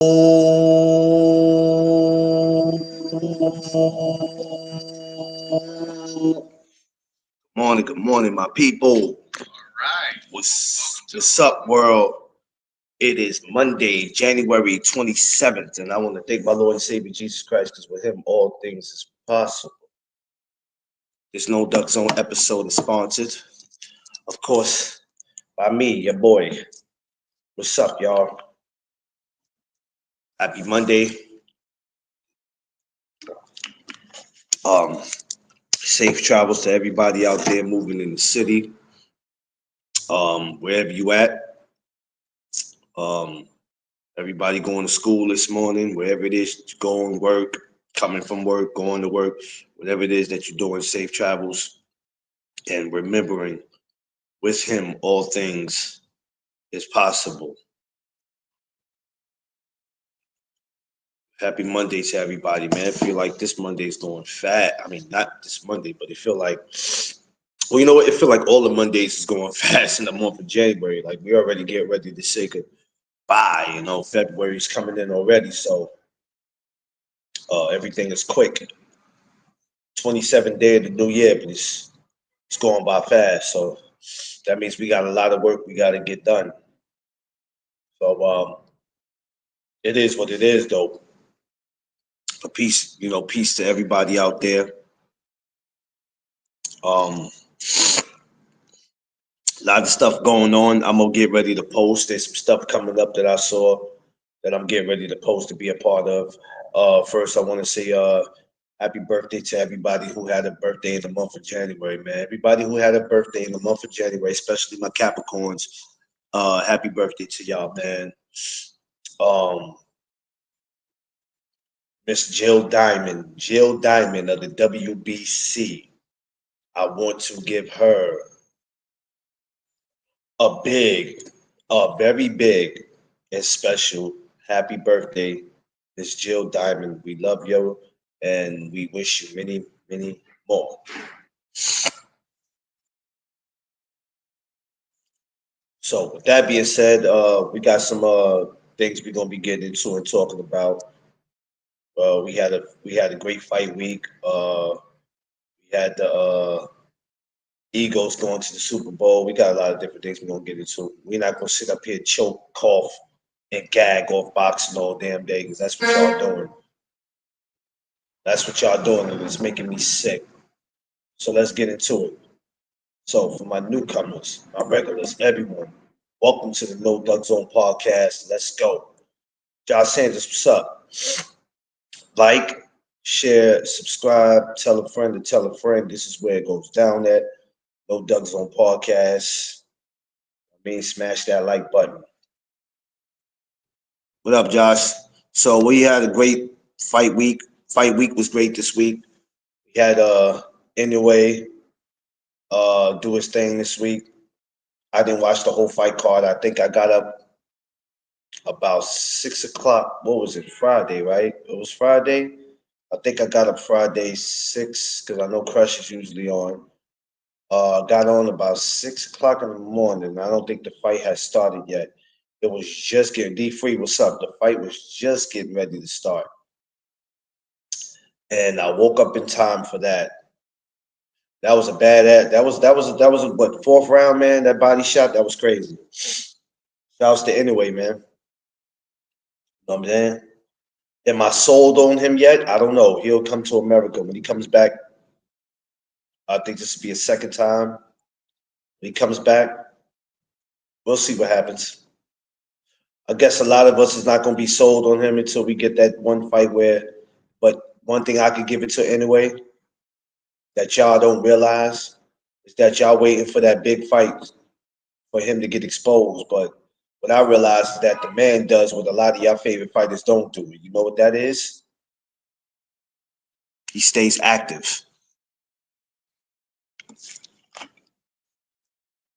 Good morning, my people. Right. What's up, world? It is Monday, January 27th, and I want to thank my Lord and Savior Jesus Christ because with him all things is possible. This No Duck Zone episode is sponsored, of course, by me, your boy. What's up, y'all? Happy Monday. Um, Safe travels to everybody out there moving in the city. Wherever you at. Um, Everybody going to school this morning, wherever it is you going, work, coming from work, going to work, whatever it is that you're doing, safe travels. And remembering with him all things is possible. Happy Monday to everybody, man. I feel like this Monday's going fat. I mean, not this Monday, but it feel like, well, you know what? It feel like all the Mondays is going fast in the month of January. Like we already get ready to say goodbye. February's coming in already, so everything is quick. 27th day of the new year, but it's going by fast. So that means we got a lot of work we got to get done. So it is what it is, though. A peace, peace to everybody out there. Um, a lot of stuff going on. I'm gonna get ready to post. There's some stuff coming up that I saw that I'm getting ready to post to be a part of. First, I want to say happy birthday to everybody who had a birthday in the month of January, man. Everybody who had a birthday in the month of January, especially my Capricorns. Happy birthday to y'all, man. Um, Miss Jill Diamond of the WBC. I want to give her a big, a very big and special happy birthday, Miss Jill Diamond. We love you and we wish you many, many more. So with that being said, we got some things we're gonna be getting into and talking about. We had a great fight week. We had the Eagles going to the Super Bowl. We got a lot of different things we're gonna get into. We're not gonna sit up here, choke, cough, and gag off boxing all damn day because that's what y'all doing. That's what y'all doing, and it's making me sick. So let's get into it. So for my newcomers, my regulars, everyone, welcome to the No Duck Zone podcast. Let's go. Josh Sanders, what's up? Like, share, subscribe, tell a friend to tell a friend. This is where it goes down at. No Duck Zone podcast. Smash that like button. What up, Josh? So we had a great fight week. Fight week was great this week. We had Inoue do his thing this week. I didn't watch the whole fight card. I think I got up about 6 o'clock. What was it? Friday, right? It was Friday. I think I got up Friday 6 because I know Crush is usually on. Got on about 6 o'clock in the morning. I don't think the fight has started yet. It was just getting D Free. What's up? The fight was just getting ready to start, and I woke up in time for that. That was a bad ad. That was a, what, fourth round, man. That body shot, that was crazy. Shouts to anyway, man. You know what I'm saying? Am I sold on him yet? I don't know. He'll come to America when he comes back. I think this will be a second time. When he comes back, we'll see what happens. I guess a lot of us is not going to be sold on him until we get that one fight where. But one thing I could give it to anyway that y'all don't realize is that y'all waiting for that big fight for him to get exposed. But what I realize is that the man does what a lot of y'all favorite fighters don't do. You know what that is? He stays active.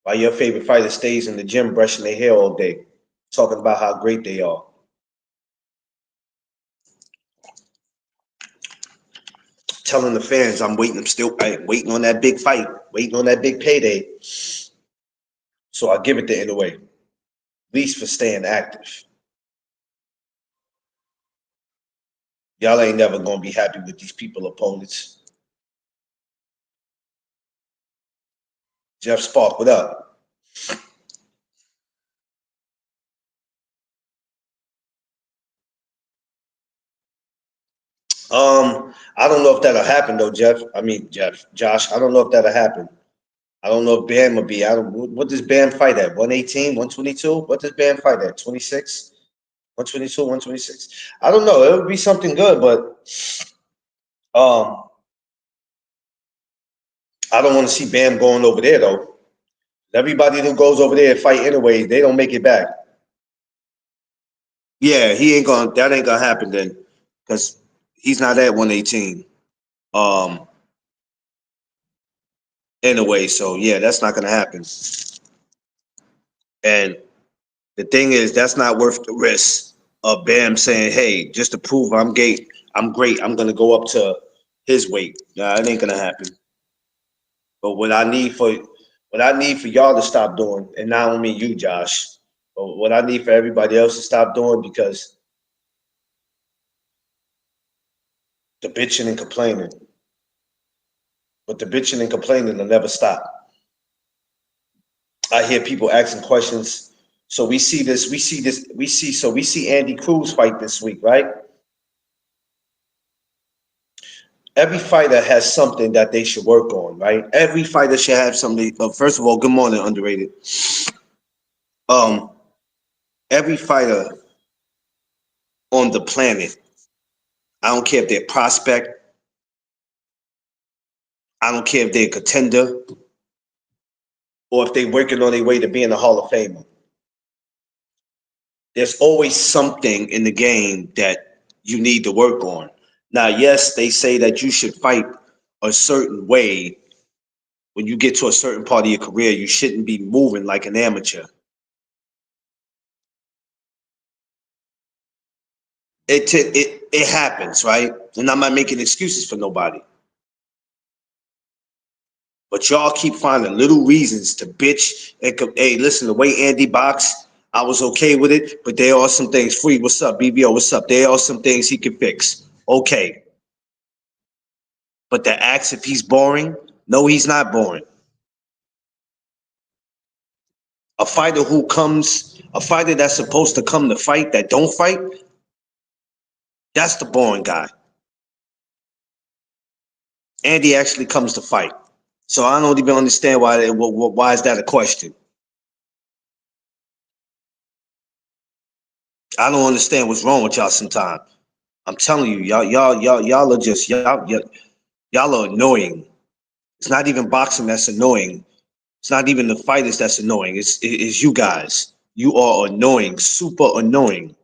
While your favorite fighter stays in the gym brushing their hair all day, talking about how great they are. Telling the fans I'm waiting on that big fight, waiting on that big payday. So I give it to Inoue, at least for staying active. Y'all ain't never gonna be happy with these people opponents. Jeff Spark, what up? I don't know if that'll happen though, Jeff. I mean, Josh. I don't know if that'll happen. I don't know if Bam will be. I don't. What does Bam fight at? 118, 122? What does Bam fight at? 26, 122, 126. I don't know. It would be something good, but um, I don't want to see Bam going over there though. Everybody who goes over there and fight anyway, they don't make it back. Yeah, he ain't gonna. That ain't gonna happen then, because he's not at 118. Um, anyway, so yeah, that's not gonna happen. And the thing is, that's not worth the risk of Bam saying, "Hey, just to prove I'm great. I'm gonna go up to his weight." Nah, it ain't gonna happen. But what I need for y'all to stop doing, and not only you, Josh, but what I need for everybody else to stop doing, because the bitching and complaining, but the bitching and complaining will never stop. I hear people asking questions. So we see Andy Cruz fight this week, right? Every fighter has something that they should work on, right? Every fighter should have something. First of all, good morning, underrated. Um, every fighter on the planet, I don't care if they're prospect, I don't care if they're a contender, or if they're working on their way to being a Hall of Famer. There's always something in the game that you need to work on. Now, yes, they say that you should fight a certain way when you get to a certain part of your career. You shouldn't be moving like an amateur. It happens, right? And I'm not making excuses for nobody. But y'all keep finding little reasons to bitch. Hey, listen, the way Andy boxed, I was okay with it, but there are some things. Free, what's up? BBO, what's up? There are some things he can fix. Okay. But the axe, if he's boring, no, he's not boring. A fighter that's supposed to come to fight that don't fight, that's the boring guy. Andy actually comes to fight. So I don't even understand why is that a question? I don't understand what's wrong with y'all sometimes. I'm telling you, y'all are just y'all are annoying. It's not even boxing that's annoying. It's not even the fighters that's annoying. It's you guys. You are annoying, super annoying.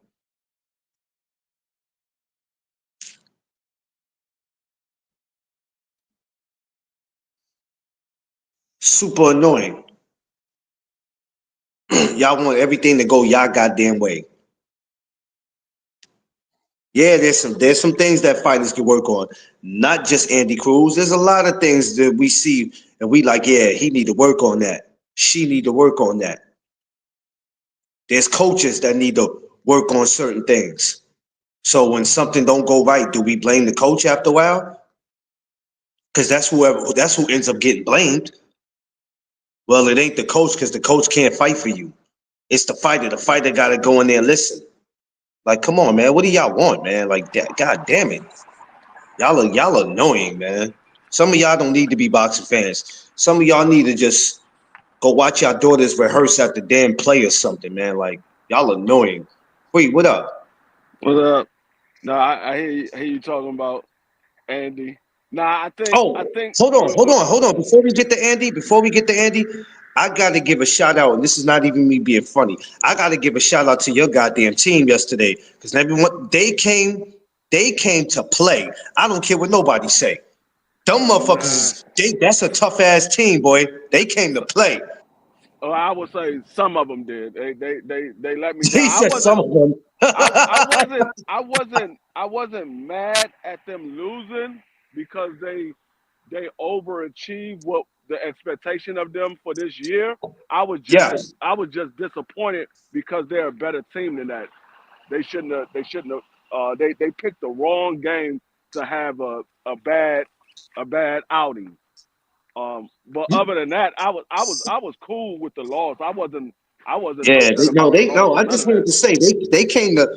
Super annoying. Y'all want everything to go y'all goddamn way. Yeah, there's some things that fighters can work on. Not just Andy Cruz. There's a lot of things that we see and we like, yeah, he need to work on that. She need to work on that. There's coaches that need to work on certain things. So when something don't go right, do we blame the coach after a while? Because that's who ends up getting blamed. Well, it ain't the coach because the coach can't fight for you. It's the fighter. The fighter got to go in there and listen. Like, come on, man. What do y'all want, man? Like, God damn it. Y'all annoying, man. Some of y'all don't need to be boxing fans. Some of y'all need to just go watch your daughters rehearse at the damn play or something, man. Like, y'all annoying. Wait, what up? What up? No, I hear you talking about Andy. Nah, I Oh, think hold on. Before we get to Andy, I gotta give a shout out, and this is not even me being funny. I gotta give a shout out to your goddamn team yesterday, because everyone they came to play. I don't care what nobody say. Them motherfuckers nah. that's a tough ass team, boy. They came to So, play. I would say some of them did. They let me down. He said some of them. I wasn't mad at them losing because they overachieved what the expectation of them for this year. Yes. I was just disappointed because they're a better team than that. They shouldn't have. they picked the wrong game to have a bad outing. But other than that, I was cool with the loss. I wasn't Yeah, upset about the they loss no. or I none just of wanted that. to say they came to.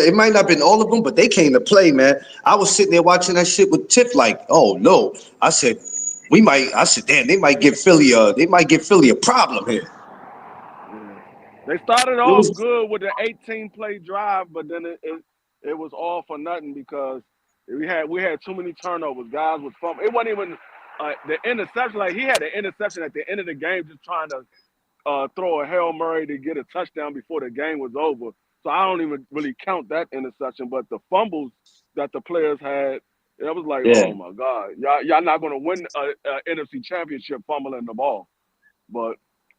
It might not have been all of them, but they came to play, man. I was sitting there watching that shit with Tiff, like, oh no. I said we might. I said, damn, they might give Philly a problem here. Yeah. They started It off was good with the 18 play drive, but then it was all for nothing because we had too many turnovers. Guys was fumble. It wasn't even the interception. Like he had an interception at the end of the game, just trying to throw a Hail Mary to get a touchdown before the game was over. So I don't even really count that interception. But the fumbles that the players had, it was like, yeah. oh my God, y'all not gonna win a NFC Championship fumbling the ball. But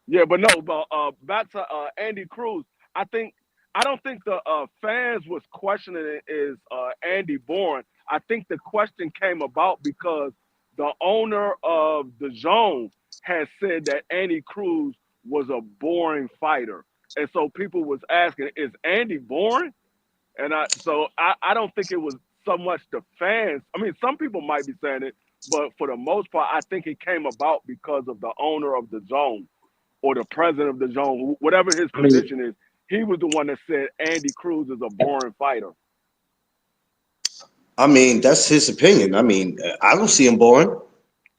yeah, but no, but back to Andy Cruz. I think I don't think the fans was questioning it is Andy Bourne. I think the question came about because the owner of the Zone had said that Andy Cruz was a boring fighter, and so people was asking, "Is Andy boring?" And I don't think it was so much the fans. I mean, some people might be saying it, but for the most part, I think it came about because of the owner of the Zone or the president of the Zone, whatever his I mean, position is. He was the one that said Andy Cruz is a boring fighter. that's his opinion. I don't see him boring.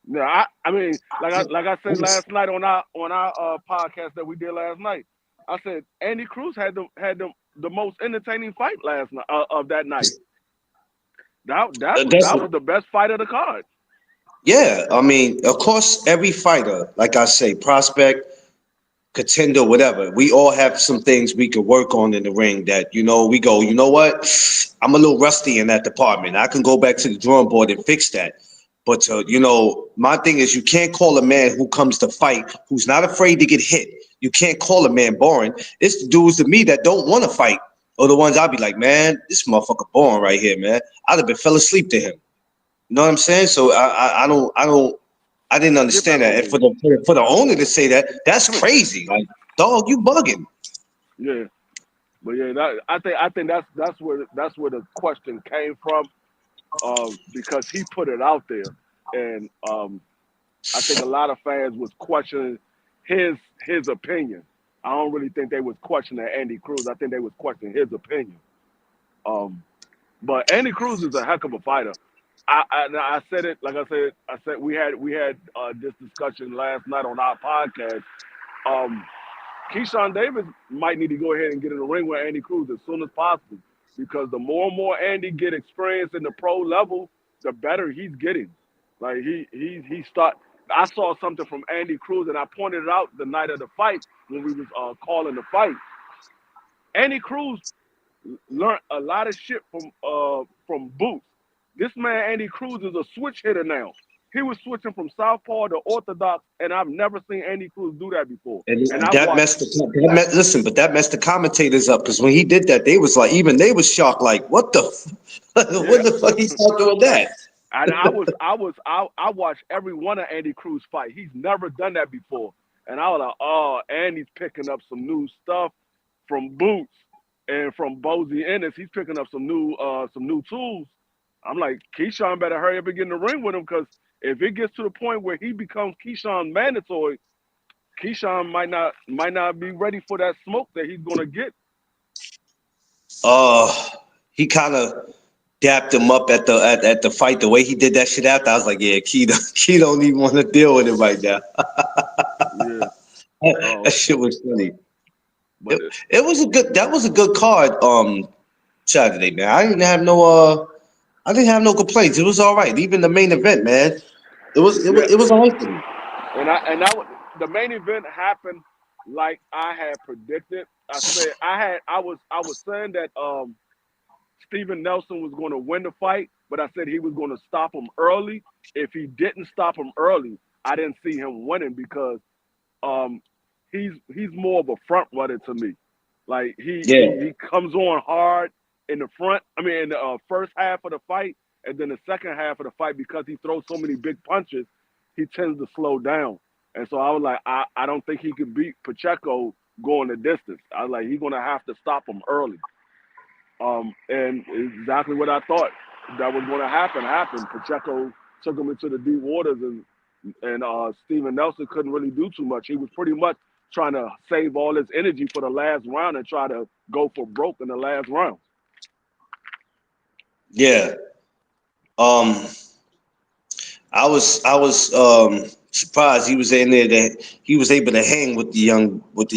Yeah, I mean, like I said last night on our podcast that we did last night, I said Andy Cruz had the most entertaining fight last night of that night. That's That was the best fight of the card. yeah. Of course, every fighter, like I say, prospect, contender, whatever. We all have some things we could work on in the ring that, we go, you know what? I'm a little rusty in that department. I can go back to the drawing board and fix that. But, my thing is you can't call a man who comes to fight, who's not afraid to get hit. You can't call a man boring. It's the dudes to me that don't want to fight. Or the ones I'll be like, man, this motherfucker boring right here, man. I'd have been fell asleep to him. You know what I'm saying? So I didn't Yeah, understand that. And oh, for the owner to say that, that's crazy. Like, dog, you bugging. yeah. But yeah, I think that's where the question came from, because he put it out there, and I think a lot of fans was questioning his his opinion. I don't really think they was questioning Andy Cruz. I think they was questioning his opinion. Um, but Andy Cruz is a heck of a fighter. I said it like I said we had this discussion last night on our podcast. Um, Keyshawn Davis might need to go ahead and get in the ring with Andy Cruz as soon as possible because the more and more Andy get experience in the pro level, the better he's getting. Like he start. I saw something from Andy Cruz and I pointed it out the night of the fight when we was calling the fight. Andy Cruz learned a lot of shit from Boots. This man Andy Cruz is a switch hitter now. He was switching from southpaw to orthodox, and I've never seen Andy Cruz do that before. And And I've that watched. messed listen, but that messed the commentators up because when he did that, they was like, even they was shocked, like, what the, Yeah, when the fuck he start doing that? and I watched every one of Andy Cruz fight. He's never done that before, and I was like, oh, Andy's picking up some new stuff from Boots and from Bozy Ennis. He's picking up some new tools. I'm like, Keyshawn better hurry up and get in the ring with him because if it gets to the point where he becomes Keyshawn mandatory, Keyshawn might not be ready for that smoke that he's gonna get. Uh, he kind of dapped him up at the fight. The way he did that shit after, I was like, yeah, Key, Key don't even want to deal with it right now. Yeah. That Um, shit was funny. but It was a good. That was a good card. Saturday, man. I didn't have no complaints. It was all right. Even the main event, man. yeah, It was all right to me. the main event happened like I had predicted. I was saying that Steven Nelson was going to win the fight, but I said he was going to stop him early. If he didn't stop him early, I didn't see him winning because um, he's more of a front runner to me. Like Yeah. he comes on hard in the front. I mean, in the first half of the fight, and then the second half of the fight because he throws so many big punches, he tends to slow down. And so I was like, I don't think he can beat Pacheco going the distance. I was like, he's gonna have to stop him early. And exactly what I thought that was going to happen happened. Pacheco took him into the deep waters, and Steven Nelson couldn't really do too much. He was pretty much trying to save all his energy for the last round and try to go for broke in the last round. Yeah. Um, I was surprised he was in there that he was able to hang with the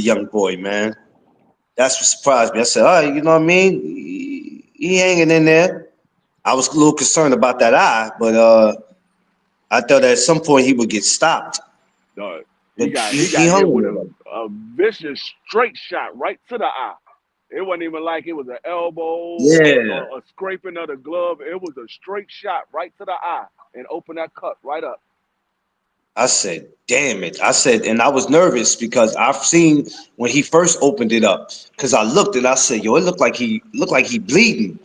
young boy, man. That's what surprised me. I said, all right, you know what I mean? He hanging in there. I was a little concerned about that eye, but I thought at some point he would get stopped. He But got he, he he got hung hit in with there. a vicious straight shot right to the eye. It wasn't even like it was an elbow Yeah. or a scraping of the glove. It was a straight shot right to the eye and opened that cut right up. I said, damn it. I said, and I was nervous because I've seen when he first opened it up, because I looked and I said, yo, it looked like he bleeding.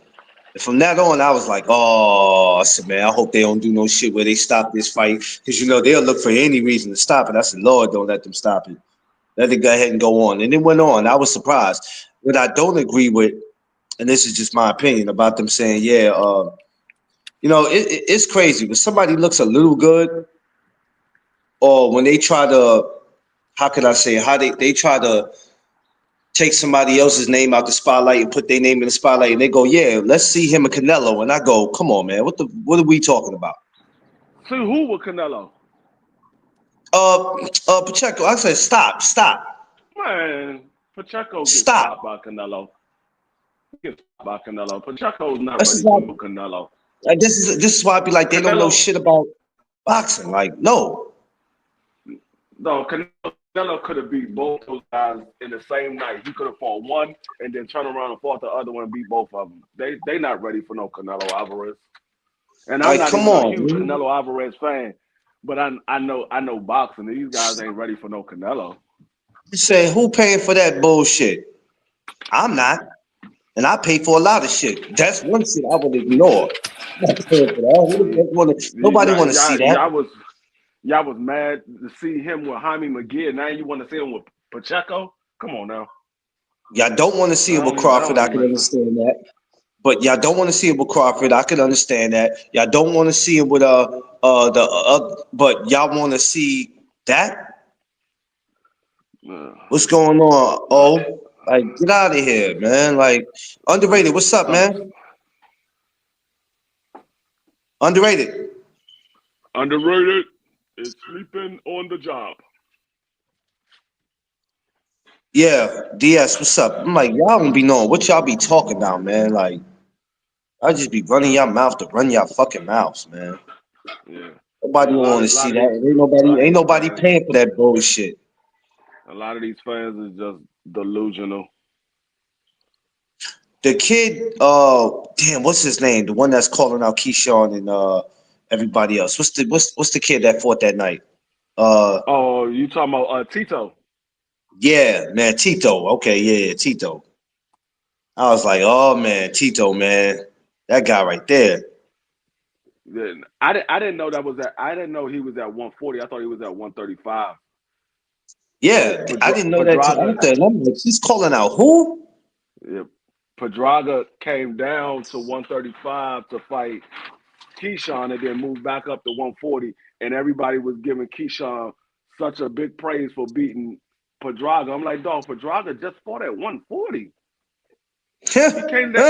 And from that on, I was like, oh, I said, man, I hope they don't do no shit where they stop this fight. Because, you know, they'll look for any reason to stop it. I said, Lord, don't let them stop it. Let it go ahead and go on. And it went on. I was surprised. What I don't agree with, and this is just my opinion about them saying, yeah, you know, it's crazy. When somebody looks a little good, or when they try to, how could I say, how they try to take somebody else's name out the spotlight and put their name in the spotlight, and they go, yeah, let's see him and Canelo. And I go, come on, man, what are we talking about? See who with Canelo? Pacheco. I said, stop. Man, Pacheco gets Stop. stopped by Canelo. He gets stopped by Canelo. Pacheco's not This ready is for why, no Canelo. like, this is why I be like, they don't know Canelo, shit about boxing. Like, no. no, Canelo could have beat both those guys in the same night. He could have fought one and then turn around and fought the other one and beat both of them. They not ready for no Canelo Alvarez. And I'm Like, not come even a on, huge man. Canelo Alvarez fan, but I know boxing. These guys ain't ready for no Canelo. You say, who paying for that bullshit? I'm not. And I pay for a lot of shit. That's one shit I would ignore. I'm not paying for that. Nobody want to see that. Y'all was mad to see him with Jaime McGee. Now you want to see him with Pacheco? Come on now. Y'all don't want to see it with That Crawford. don't I even can make sense. understand that. But y'all don't want to see it with Crawford. I can understand that. Y'all don't want to see it with but y'all want to see that. What's going on? Oh, like get out of here, man. Like underrated. What's up, Some man? Underrated. underrated is sleeping on the job. Yeah, DS. What's up? I'm like y'all don't be knowing what y'all be talking about, man. Like I just be running your mouth to run your fucking mouths, man. Yeah. Nobody Yeah, want to a lot see of that. these And a lot of ain't these nobody fans paying for that bullshit. a lot of these fans is just delusional. The kid, damn, what's his name? The one that's calling out Keyshawn and everybody else. What's the kid that fought that night? Uh, Oh, you talking about Tito? yeah, man, Tito. Okay, yeah, Tito. I was like, oh man, Tito, man, that guy right there. I didn't know that was at. I didn't know he was at 140. I thought he was at 135. Yeah, I didn't know that till Pedraga, after. And I'm like, he's calling out who? yeah, Pedraga came down to 135 to fight Keyshawn and then moved back up to 140. And everybody was giving Keyshawn such a big praise for beating Pedraga. I'm like, dog, Pedraga just fought at 140. He came down.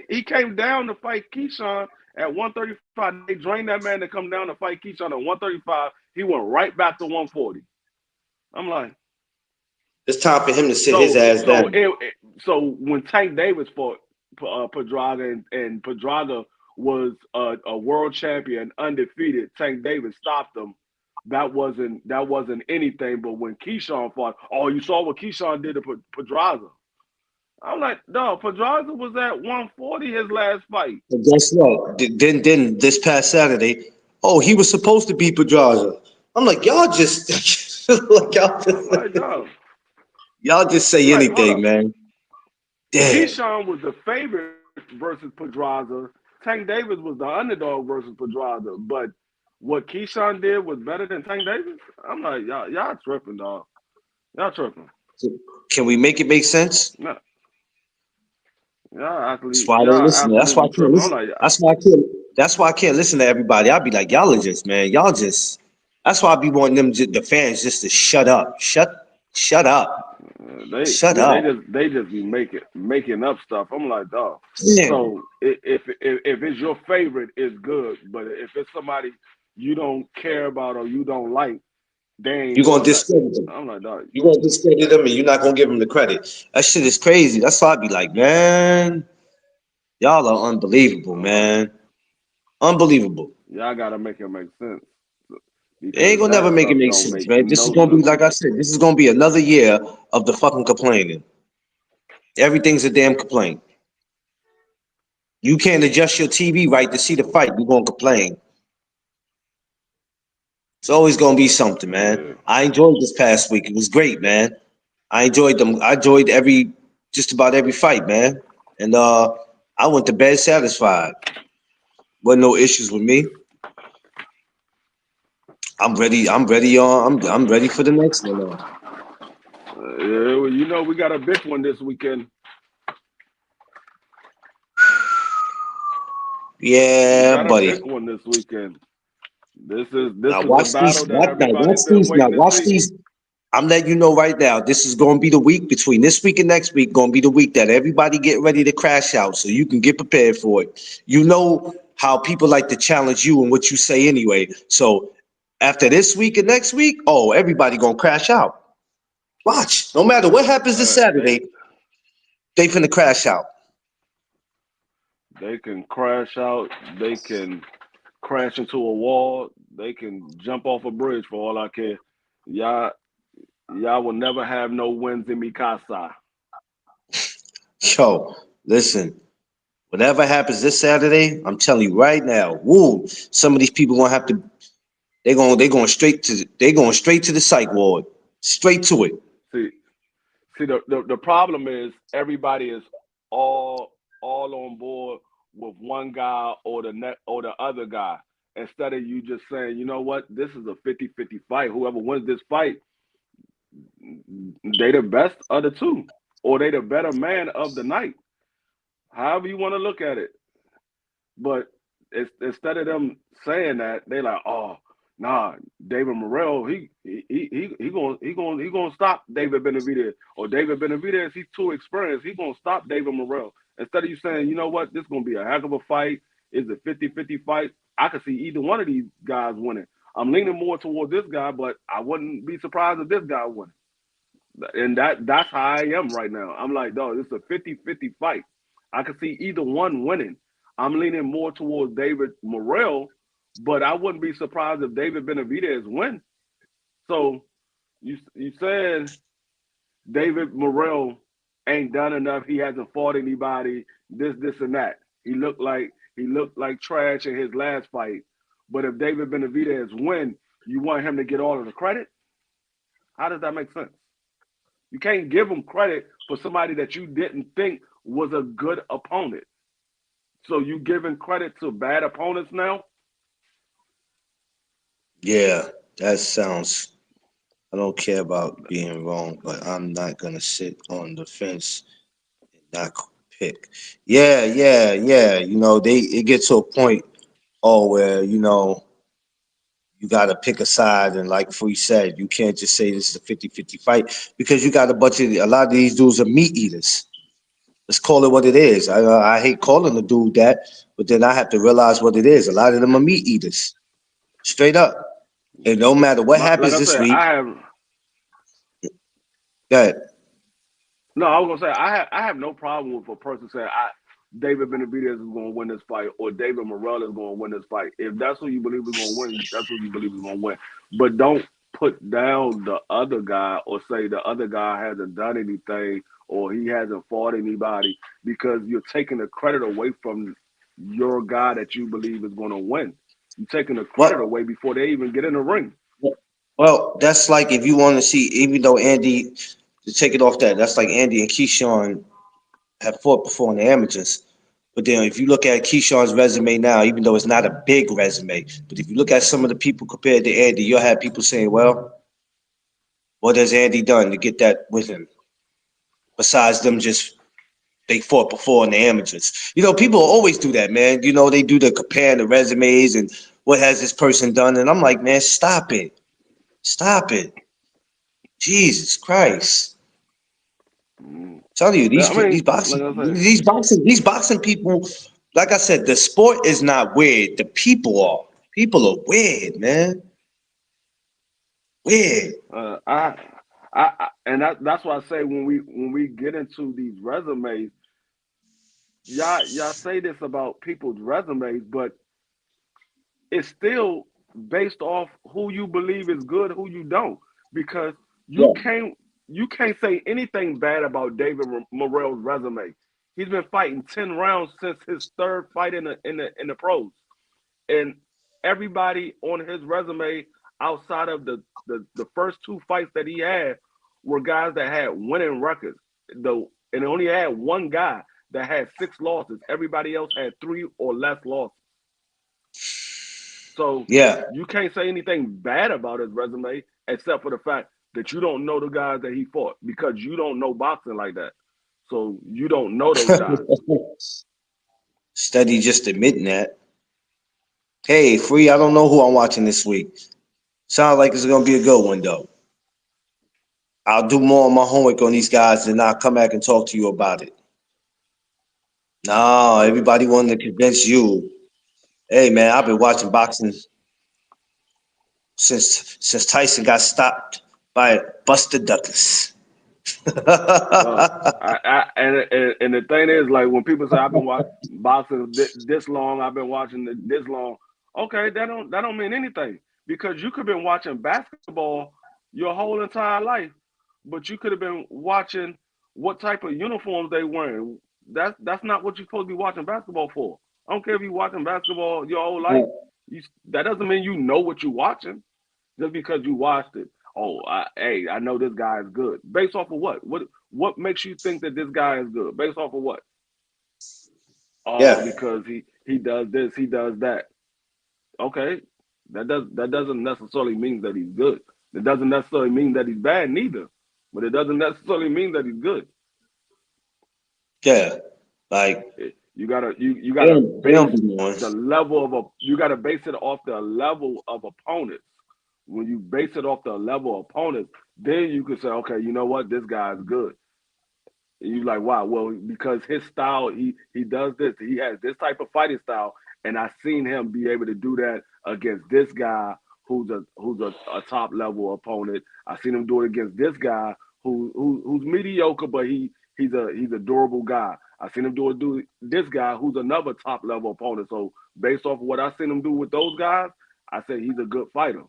He came down to fight Keyshawn at 135. They drained that man to come down to fight Keyshawn at 135. He went right back to 140. I'm like, It's time for him to sit his so ass so down. so when Tank Davis fought Pedraga and Pedraga was a world champion, undefeated. Tank Davis stopped him. That wasn't anything. But when Keyshawn fought, oh, you saw what Keyshawn did to Pedraga. I'm like, no, Pedraza was at 140 his last fight. But guess what? Then this past Saturday, oh, he was supposed to beat Pedraza. I'm like, y'all just like I'm like, no. y'all just say I'm like, hold anything, up. man. Damn. Keyshawn was the favorite versus Pedraza. Tank Davis was the underdog versus Pedraza. But what Keyshawn did was better than Tank Davis. I'm like, y'all tripping, dog. Y'all tripping. Can we make it make sense? No. That's why I don't y'all listen. That's why I absolutely can't tripping. I'm listen. like, That's why I can't. That's why I can't listen to everybody. I'll be like, y'all are just, man. Y'all just. That's why I be wanting them, the fans, just to shut up. Shut up. Shut up. they just be making up stuff. I'm like, dog. Damn. So if it's your favorite, it's good. But if it's somebody you don't care about or you don't like, they You're ain't gonna doing nothing. discredit them. I'm like, dog. You're gonna discredit them, and you're not gonna give them the credit. That shit is crazy. That's why I be like, man, y'all are unbelievable, Uh, man. Unbelievable. y'all gotta make it make sense It ain't because gonna never that make it stuff make don't sense, make man. This is no gonna be, sense. like I said, this is gonna be another year of the fucking complaining. Everything's a damn complaint. You can't adjust your TV right to see the fight. You're gonna complain. It's always gonna be something, man. Yeah. I enjoyed this past week. It was great, man. I enjoyed them. I enjoyed just about every fight, man. And I went to bed satisfied. Wasn't no issues with me. I'm ready. I'm ready on. I'm ready for the next one. Yeah, well, you know we got a big one this weekend. We Yeah, got a big buddy. one this weekend. This Now is the watch these. battle that everybody's Watch been these. Now waiting to watch see. these. I'm letting you know right now. This is going to be the week between this week and next week. Going to be the week that everybody get ready to crash out, so you can get prepared for it. You know how people like to challenge you and what you say anyway. So after this week and next week, oh, everybody gonna crash out. Watch. No matter what happens this They Saturday, they finna crash out. they can crash out. They can crash into a wall. They can jump off a bridge for all I care. Y'all y'all will never have no wins in Mikasa. Yo, listen. Whatever happens this Saturday, I'm telling you right now, woo, some of these people gonna have to. They going straight to the psych ward, straight to it. See, the problem is everybody is all all on board with one guy or the other guy. Instead of you just saying, you know what, this is a 50-50 fight. Whoever wins this fight, they the best of the two. Or they the better man of the night. However you want to look at it. But instead of them saying that, they like, oh, nah, David Morrell, he gonna stop David Benavidez, or David Benavidez, he's too experienced, he gonna stop David Morrell. Instead of you saying, you know what, this gonna be a heck of a fight, it's a 50-50 fight. I could see either one of these guys winning. I'm leaning more toward this guy, but I wouldn't be surprised if this guy won. And that's how I am right now. I'm like, dog, this is a 50-50 fight. I can see either one winning. I'm leaning more towards David Morrell, but I wouldn't be surprised if David Benavidez win. So you said David Morrell ain't done enough. He hasn't fought anybody. This and that. He looked like trash in his last fight. But if David Benavidez win, you want him to get all of the credit? How does that make sense? You can't give him credit for somebody that you didn't think was a good opponent. So you giving credit to bad opponents now? Yeah, that sounds. I don't care about being wrong, but I'm not gonna sit on the fence and not pick. Yeah, yeah, yeah. It gets to a point, where you gotta pick a side, and like Free said, you can't just say this is a 50-50 fight because you got a lot of these dudes are meat eaters. Let's call it what it is. I hate calling the dude that, but then I have to realize what it is. A lot of them are meat eaters, straight up. And no matter what Like happens I this said, week, that I was gonna say I have no problem with a person saying David Benavidez is gonna win this fight or David Morrell is gonna win this fight. If that's who you believe is gonna win, that's who you believe is gonna win. But don't put down the other guy or say the other guy hasn't done anything or he hasn't fought anybody because you're taking the credit away from your guy that you believe is gonna win. You're taking the credit what away before they even get in the ring. well, that's like if you want to see, even though Andy, to take it off that, that's like Andy and Keyshawn have fought before in the amateurs. But then if you look at Keyshawn's resume now, even though it's not a big resume, but if you look at some of the people compared to Andy, you'll have people saying, well, what has Andy done to get that with him? Besides them just they fought before in the amateurs. People always do that, man. They do the comparing the resumes and what has this person done, and I'm like, man, stop it, stop it, Jesus Christ. Mm. Telling you, I mean, these boxing like I say, these boxing people, like I said, the sport is not weird. The people are. People are weird, man. Weird. and that's why I say when we get into these resumes, y'all say this about people's resumes, but it's still based off who you believe is good, who you don't, because you Yeah. can't you can't say anything bad about David Morrell's resume. He's been fighting 10 rounds since his third fight in the pros, and everybody on his resume outside of the first two fights that he had were guys that had winning records. Though, and only had one guy that had 6 losses. Everybody else had 3 or less losses. So Yeah. you can't say anything bad about his resume except for the fact that you don't know the guys that he fought because you don't know boxing like that. So you don't know those guys. Steady just admitting that. Hey, Free, I don't know who I'm watching this week. Sounds like it's gonna be a good one though. I'll do more of my homework on these guys and I'll come back and talk to you about it. No, Yeah. everybody wanted to convince you. Hey man, I've been watching boxing since Tyson got stopped by Buster Douglas. Uh, and the thing is, like when people say I've been watching boxing this long, I've been watching this long. Okay, that don't mean anything because you could have been watching basketball your whole entire life, but you could have been watching what type of uniforms they wearing. That's not what you're supposed to be watching basketball for. I don't care if you're watching basketball your whole life. That doesn't mean you know what you're watching just because you watched it. Oh, hey, I know this guy is good. Based off of what? What makes you think that this guy is good? Based off of what? Oh, Yeah, because he does this, he does that. Okay, that doesn't necessarily mean that he's good. It doesn't necessarily mean that he's bad neither, but it doesn't necessarily mean that he's good. yeah. Like You gotta they base don't be knowing. the level of a you gotta base it off the level of opponents. When you base it off the level of opponents, then you can say, okay, you know what, this guy is good. And you're like, wow, well, because his style, he does this, he has this type of fighting style, and I've seen him be able to do that against this guy who's a top level opponent. I've seen him do it against this guy who's mediocre, but he's a durable guy. I've seen him do this guy who's another top level opponent. So based off of what I've seen him do with those guys, I say he's a good fighter.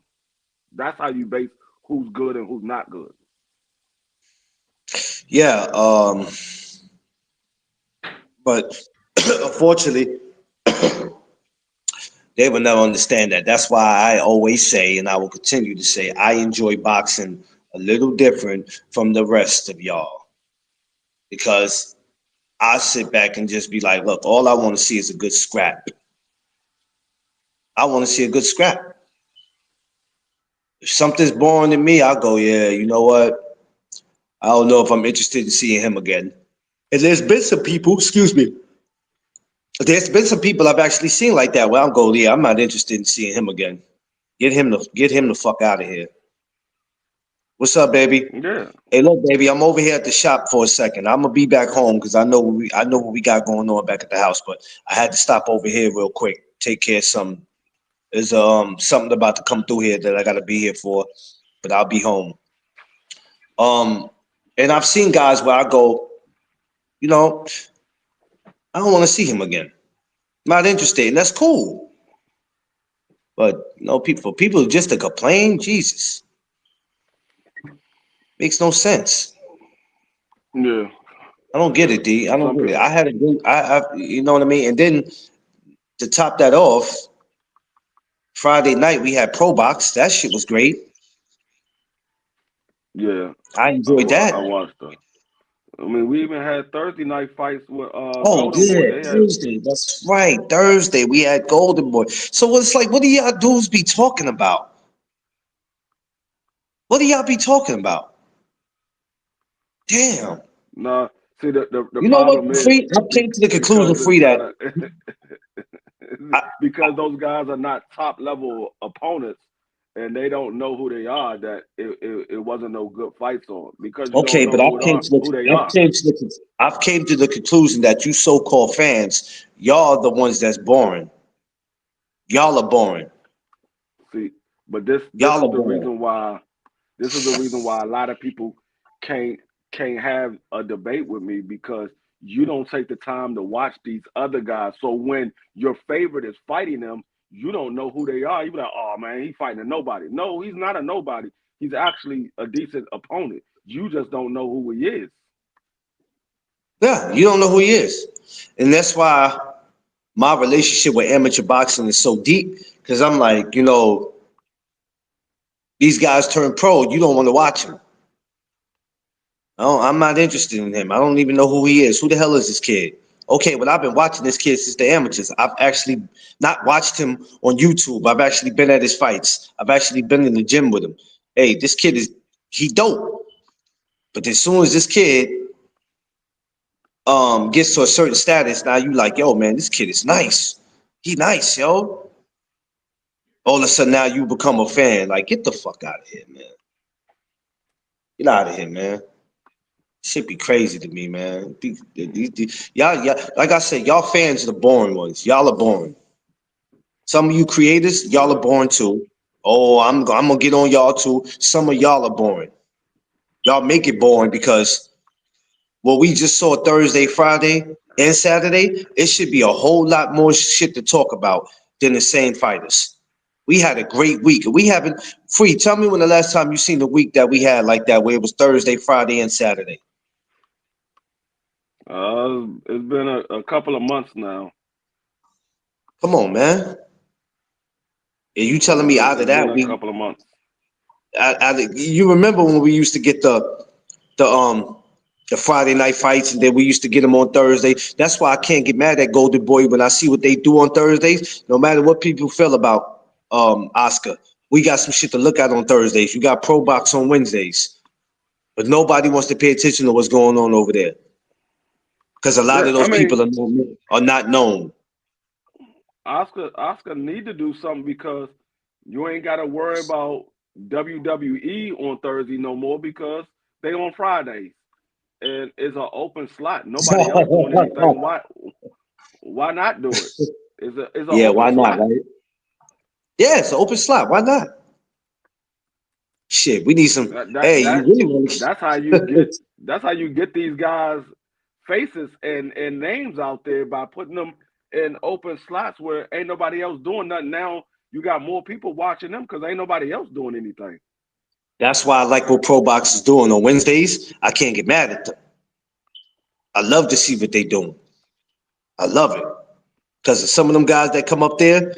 That's how you base who's good and who's not good. Yeah, but unfortunately, they will never understand that. That's why I always say, and I will continue to say, I enjoy boxing a little different from the rest of y'all because I sit back and just be like, look, all I want to see is a good scrap. I want to see a good scrap. If something's boring to me, I'll go, yeah, you know what? I don't know if I'm interested in seeing him again. And there's been some people, excuse me, there's been some people I've actually seen like that where I'm going, yeah, I'm not interested in seeing him again. Get him the fuck out of here. What's up, baby? Yeah. Hey, look, baby, I'm over here at the shop for a second. I'm gonna be back home because I know what we got going on back at the house, but I had to stop over here real quick, take care of something. There's something about to come through here that I gotta be here for, but I'll be home. Um, and I've seen guys where I go, you know, I don't want to see him again. Not interested, and that's cool. But people just to complain, Jesus, makes no sense. Yeah. I don't get it, D. I don't Some get it. people. I had a good, you know what I mean. And then to top that off, Friday night we had Pro Box. That shit was great. Yeah. I enjoyed I that. watched them. I mean, we even had Thursday night fights with Oh, Golden Boy. yeah, They had Thursday. That's right. Thursday we had Golden Boy. So it's like, what do y'all dudes be talking about? What do y'all be talking about? Damn. nah. See, the You know what, problem is Free? I came to the conclusion, because it's Free, that not a I, because those guys are not top level opponents and they don't know who they are. That it wasn't no good fights on because you don't okay, know but who they are. I've came to the conclusion that you so-called fans, y'all are the ones that's boring. Y'all are boring. See, but this Y'all is are the boring. reason why a lot of people can't can't have a debate with me because you don't take the time to watch these other guys. So when your favorite is fighting them, you don't know who they are. You be like, oh man, he's fighting a nobody. No, he's not a nobody. He's actually a decent opponent. You just don't know who he is. Yeah, you don't know who he is, and that's why my relationship with amateur boxing is so deep. Because I'm like, these guys turn pro. You don't want to watch them. I'm not interested in him. I don't even know who he is. Who the hell is this kid? Okay, well, I've been watching this kid since the amateurs. I've actually not watched him on YouTube. I've actually been at his fights. I've actually been in the gym with him. Hey, this kid he dope. But as soon as this kid gets to a certain status, now you like, yo, man, this kid is nice. He nice, yo. All of a sudden now you become a fan. Like, get the fuck out of here, man. Get out of here, man. Shit be crazy to me, man. Y'all, like I said, y'all fans are the boring ones. Y'all are boring. Some of you creators, y'all are boring too. Oh, I'm gonna get on y'all too. Some of y'all are boring. Y'all make it boring because what we just saw Thursday, Friday, and Saturday, it should be a whole lot more shit to talk about than the same fighters. We had a great week. We haven't Free. Tell me when the last time you seen the week that we had like that, where it was Thursday, Friday, and Saturday. It's been a couple of months now. Come on, man. And you telling me out of It's been that a we, couple of months. you remember when we used to get the um the Friday night fights, and then we used to get them on Thursday. That's why I can't get mad at Golden Boy when I see what they do on Thursdays. No matter what people feel about Oscar, we got some shit to look at on Thursdays. You got Pro Box on Wednesdays, but nobody wants to pay attention to what's going on over there because a lot Yeah, of I those mean, people are not known. Oscar need to do something because you ain't got to worry about WWE on Thursday no more because they on Fridays and it's an open slot. Nobody else doing anything. Why not do it? It's an Yeah, open why not, slot. right? Yeah, it's an open slot. Why not? Shit, we need some. That that, Hey, you that really want that's how you to? get these guys faces and names out there by putting them in open slots where ain't nobody else doing nothing. Now you got more people watching them because ain't nobody else doing anything. That's why I like what Pro Box is doing on Wednesdays. I can't get mad at them. I love to see what they doing. I love it because some of them guys that come up there,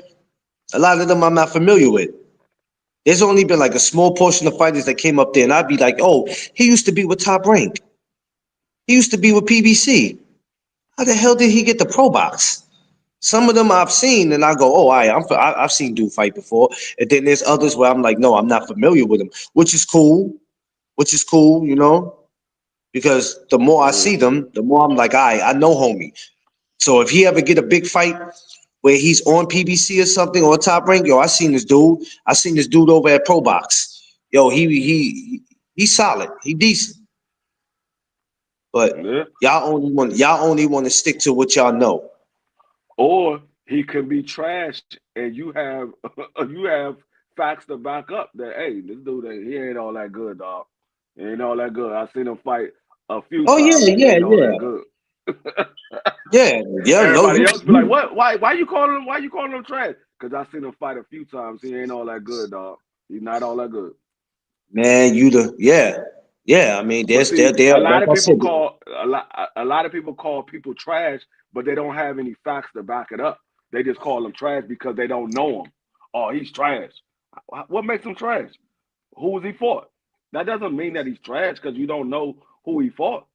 a lot of them I'm not familiar with. There's only been like a small portion of fighters that came up there, and I'd be like, "Oh, he used to be with Top Rank. He used to be with PBC. How the hell did he get the Pro Box?" Some of them I've seen, and I go, "Oh, I've seen dude fight before." And then there's others where I'm like, "No, I'm not familiar with him," which is cool. Which is cool, because the more I Yeah. see them, the more I'm like, I know homie. So if he ever get a big fight where he's on PBC or something or Top Rank, yo, I seen this dude. I seen this dude over at Pro Box. Yo, he's solid. He decent. But Yeah. y'all only want to stick to what y'all know. Or he can be trashed and you have you have facts to back up that hey, this dude he ain't all that good, dog. He ain't all that good. I've seen him fight a few Oh times. yeah, He yeah, ain't all that yeah, good. yeah. No, Everybody else be like, what? Why you calling him? Why you calling him trash? Because I seen him fight a few times. He ain't all that good, dog. He's not all that good. man, yeah. I mean, But there's see, there. Like I said, a lot of people call people trash, but they don't have any facts to back it up. They just call them trash because they don't know him. Oh, he's trash. What makes him trash? Who was he fought? That doesn't mean that he's trash because you don't know who he fought.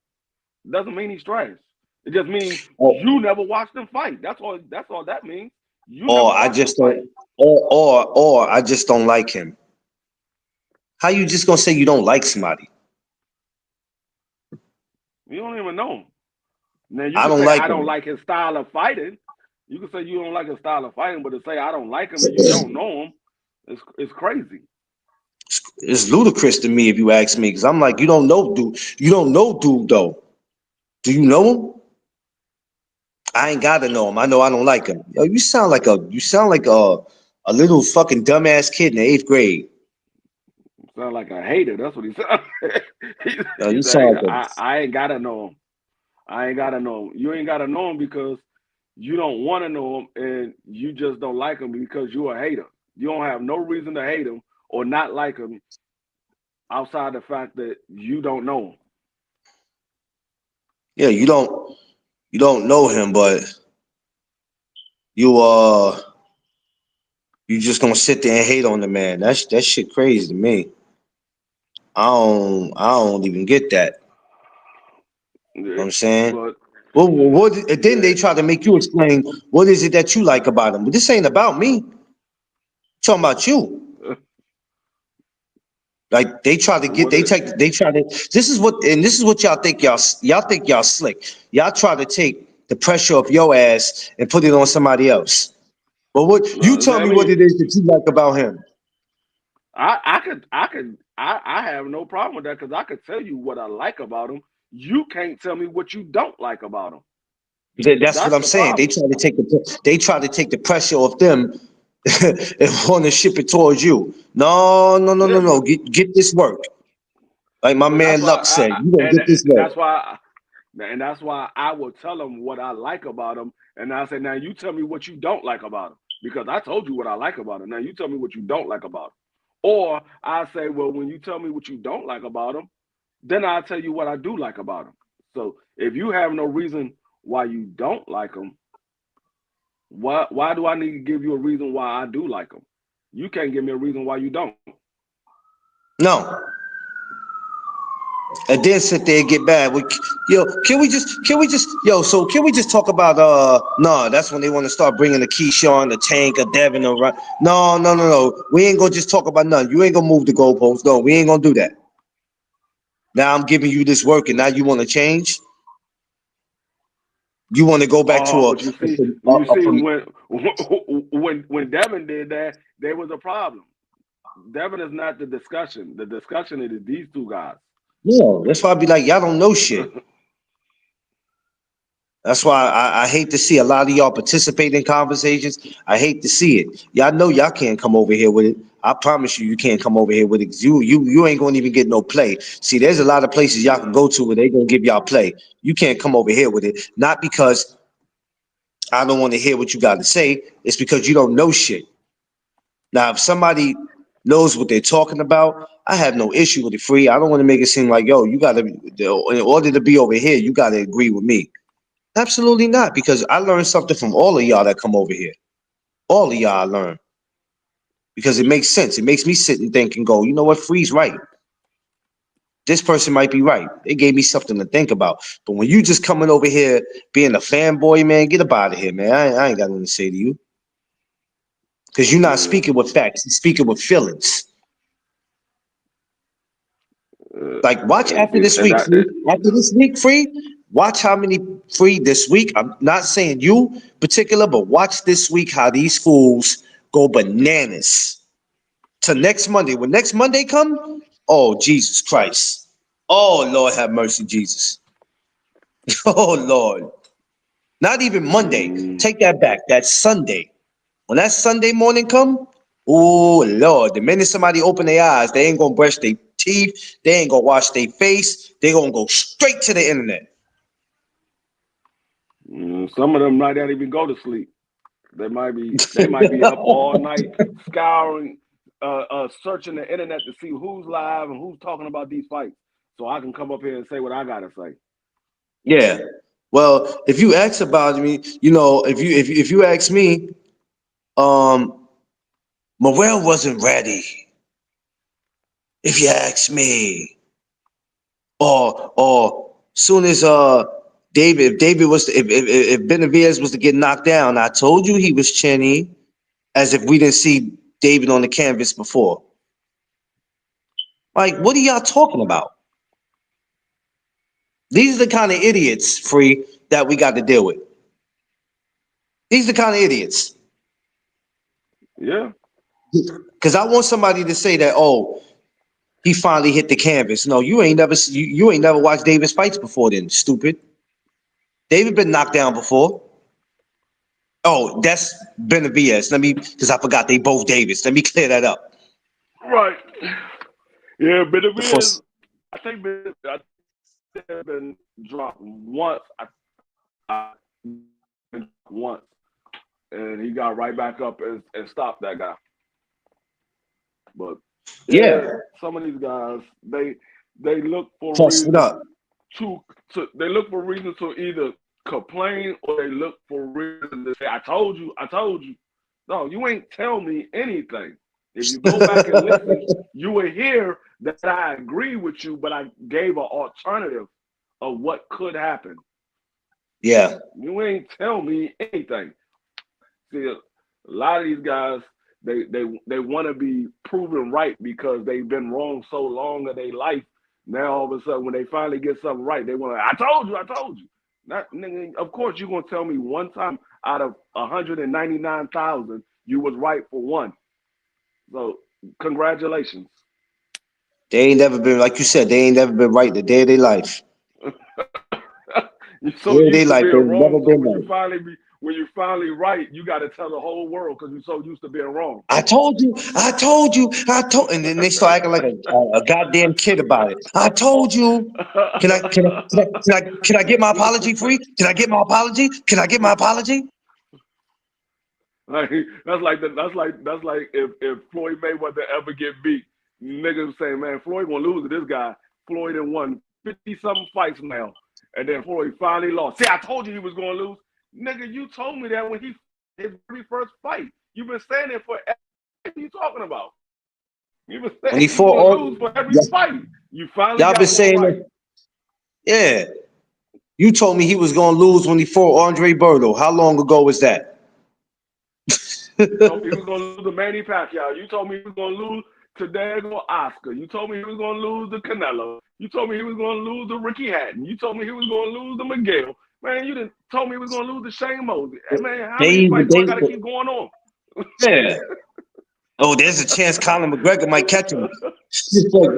It doesn't mean he's trash. It just means oh, you never watched him fight. That's all. That's all that means. You never or I watched him just fight. don't, or I just don't like him. How you just gonna say you don't like somebody? You don't even know him. Now you I can don't say like I don't him. like his style of fighting. You can say you don't like his style of fighting, but to say I don't like him and you don't know him, it's crazy. It's ludicrous to me if you ask me, because I'm like, you don't know dude. You don't know dude though. Do you know him? I ain't gotta know him. I know I don't like him. Yo, you sound like a little fucking dumbass kid in the 8th grade. Sound like a hater. That's what he said. Yo, you He's a sound hater. like a I ain't gotta know him. I ain't gotta know him. You ain't gotta know him because you don't want to know him and you just don't like him because you're a hater. You don't have no reason to hate him or not like him outside the fact that you don't know him. yeah. You don't know him, but you you just gonna sit there and hate on the man. That shit crazy to me. I don't even get that. You know what Yeah, I'm saying? but And then yeah, they try to make you explain what is it that you like about him. But this ain't about me. It's talking about you. Like what is they try to. This is what y'all think y'all slick. Y'all try to take the pressure off your ass and put it on somebody else. But what you tell I me what mean, it is that you like about him. I have no problem with that because I could tell you what I like about him. You can't tell me what you don't like about him. That's what That's I'm the saying. problem. They try to take the pressure off them and want to ship it towards you. No, no, no, no, Yeah, no. Get this work. Like my but that's man why Luck said, you gonna and get this work. that's why I will tell them what I like about him, and I say, now you tell me what you don't like about him because I told you what I like about him. Now you tell me what you don't like about him, or I say, well, when you tell me what you don't like about him, then I'll tell you what I do like about him. So if you have no reason why you don't like him, why do I need to give you a reason why I do like him? You can't give me a reason why you don't. No. And then sit there and get mad. Yo, so can we just talk about no, that's when they want to start bringing the Keyshawn, the Tank, or Devin, or right? No, no, no, no. We ain't gonna just talk about nothing. You ain't gonna move the goalposts. No, we ain't gonna do that. Now I'm giving you this work, and now you want to change. You want to go back Oh, to but you see when Devin did that, there was a problem. Devin is not the discussion. The discussion is these two guys. yeah. That's why I be like, y'all don't know shit. That's why I hate to see a lot of y'all participate in conversations. I hate to see it. Y'all know y'all can't come over here with it. I promise you, you can't come over here with it. 'Cause you ain't gonna even get no play. See, there's a lot of places y'all can No. go to where they gonna give y'all play. You can't come over here with it. Not because I don't want to hear what you got to say. It's because you don't know shit. Now, if somebody knows what they're talking about, I have no issue with it. Free. I don't want to make it seem like, yo, you gotta, in order to be over here, you gotta agree with me. Absolutely not, because I learned something from all of y'all that come over here. All of y'all I learn because it makes sense. It makes me sit and think and go, you know what? Free's right. This person might be right. They gave me something to think about. But when you just coming over here being a fanboy, man, get up out of here, man. I ain't got nothing to say to you because you're not Yeah. speaking with facts. You're speaking with feelings. Like, watch And after see, this and week, that Free. After this week, Free, watch how many Free this week. I'm not saying you particular, but watch this week how these fools go bananas to next Monday. When next Monday come, oh, Jesus Christ. Oh, Lord, have mercy, Jesus. Oh, Lord. Not even Monday. mm, Take that back. That's Sunday. When that Sunday morning come, oh, Lord, the minute somebody open their eyes, they ain't going to brush their teeth. They ain't going to wash their face. They going to go straight to the internet. some of them might not even go to sleep. They might be up all night scouring, searching the internet to see who's live and who's talking about these fights, so I can come up here and say what I gotta say. Yeah. Well, if you ask about me, if you ask me, um, Morel wasn't ready. If you ask me, or soon as David was if Benavidez was to get knocked down, I told you he was chinny, as if we didn't see David on the canvas before. Like, what are y'all talking about? These are the kind of idiots, Free, that we got to deal with. These are the kind of idiots. Yeah. Because I want somebody to say that, oh, he finally hit the canvas. No, you ain't never watched Davis fights before. Then stupid. David been knocked down before. Oh, that's Benavidez. Because I forgot they both Davis. Let me clear that up. Right. Yeah, but it Before, is. I think it's been dropped once. Once, and he got right back up and stopped that guy. But yeah, some of these guys they look for plus it reasons up. to they look for reasons to either complain or they look for reasons to say, I told you. No, you ain't tell me anything. If you go back and listen, you will hear that I agree with you, but I gave an alternative of what could happen. Yeah. You ain't tell me anything. See, a lot of these guys, they want to be proven right because they've been wrong so long in their life. Now all of a sudden, when they finally get something right, they want to. I told you. Not, of course, you're gonna tell me one time out of 199,000 you was right for one. So congratulations. They ain't never been, like you said, they ain't never been right the day of their life. You're so Day of their used to life, being they've wrong. never So been right. when you finally right, you got to tell the whole world because you're so used to being wrong. I told you, and then they start acting like a goddamn kid about it. I told you. Can I get my apology free? Can I get my apology? Can I get my apology? Like that's like if Floyd Mayweather ever get beat, niggas saying, man, Floyd gonna lose to this guy. Floyd done won 50-something fights now, and then Floyd finally lost. See, I told you he was gonna lose, nigga. You told me that when his very first fight. You've been saying it for. What are you talking about? You've been When he saying he's gonna fought, lose for every fight. You finally y'all been got one saying right. that. Yeah, you told me he was gonna lose when he fought Andre Berto. How long ago was that? You told me he was going to lose to Manny Pacquiao. You told me he was going to lose to Diego Oscar. You told me he was going to lose to Canelo. You told me he was going to lose to Ricky Hatton. You told me he was going to lose to Miguel. Man, you didn't told me he was going to lose to Shane Mosley. Man, how many fights do I got to keep going on? Yeah. Oh, there's a chance Conor McGregor might catch him. Like,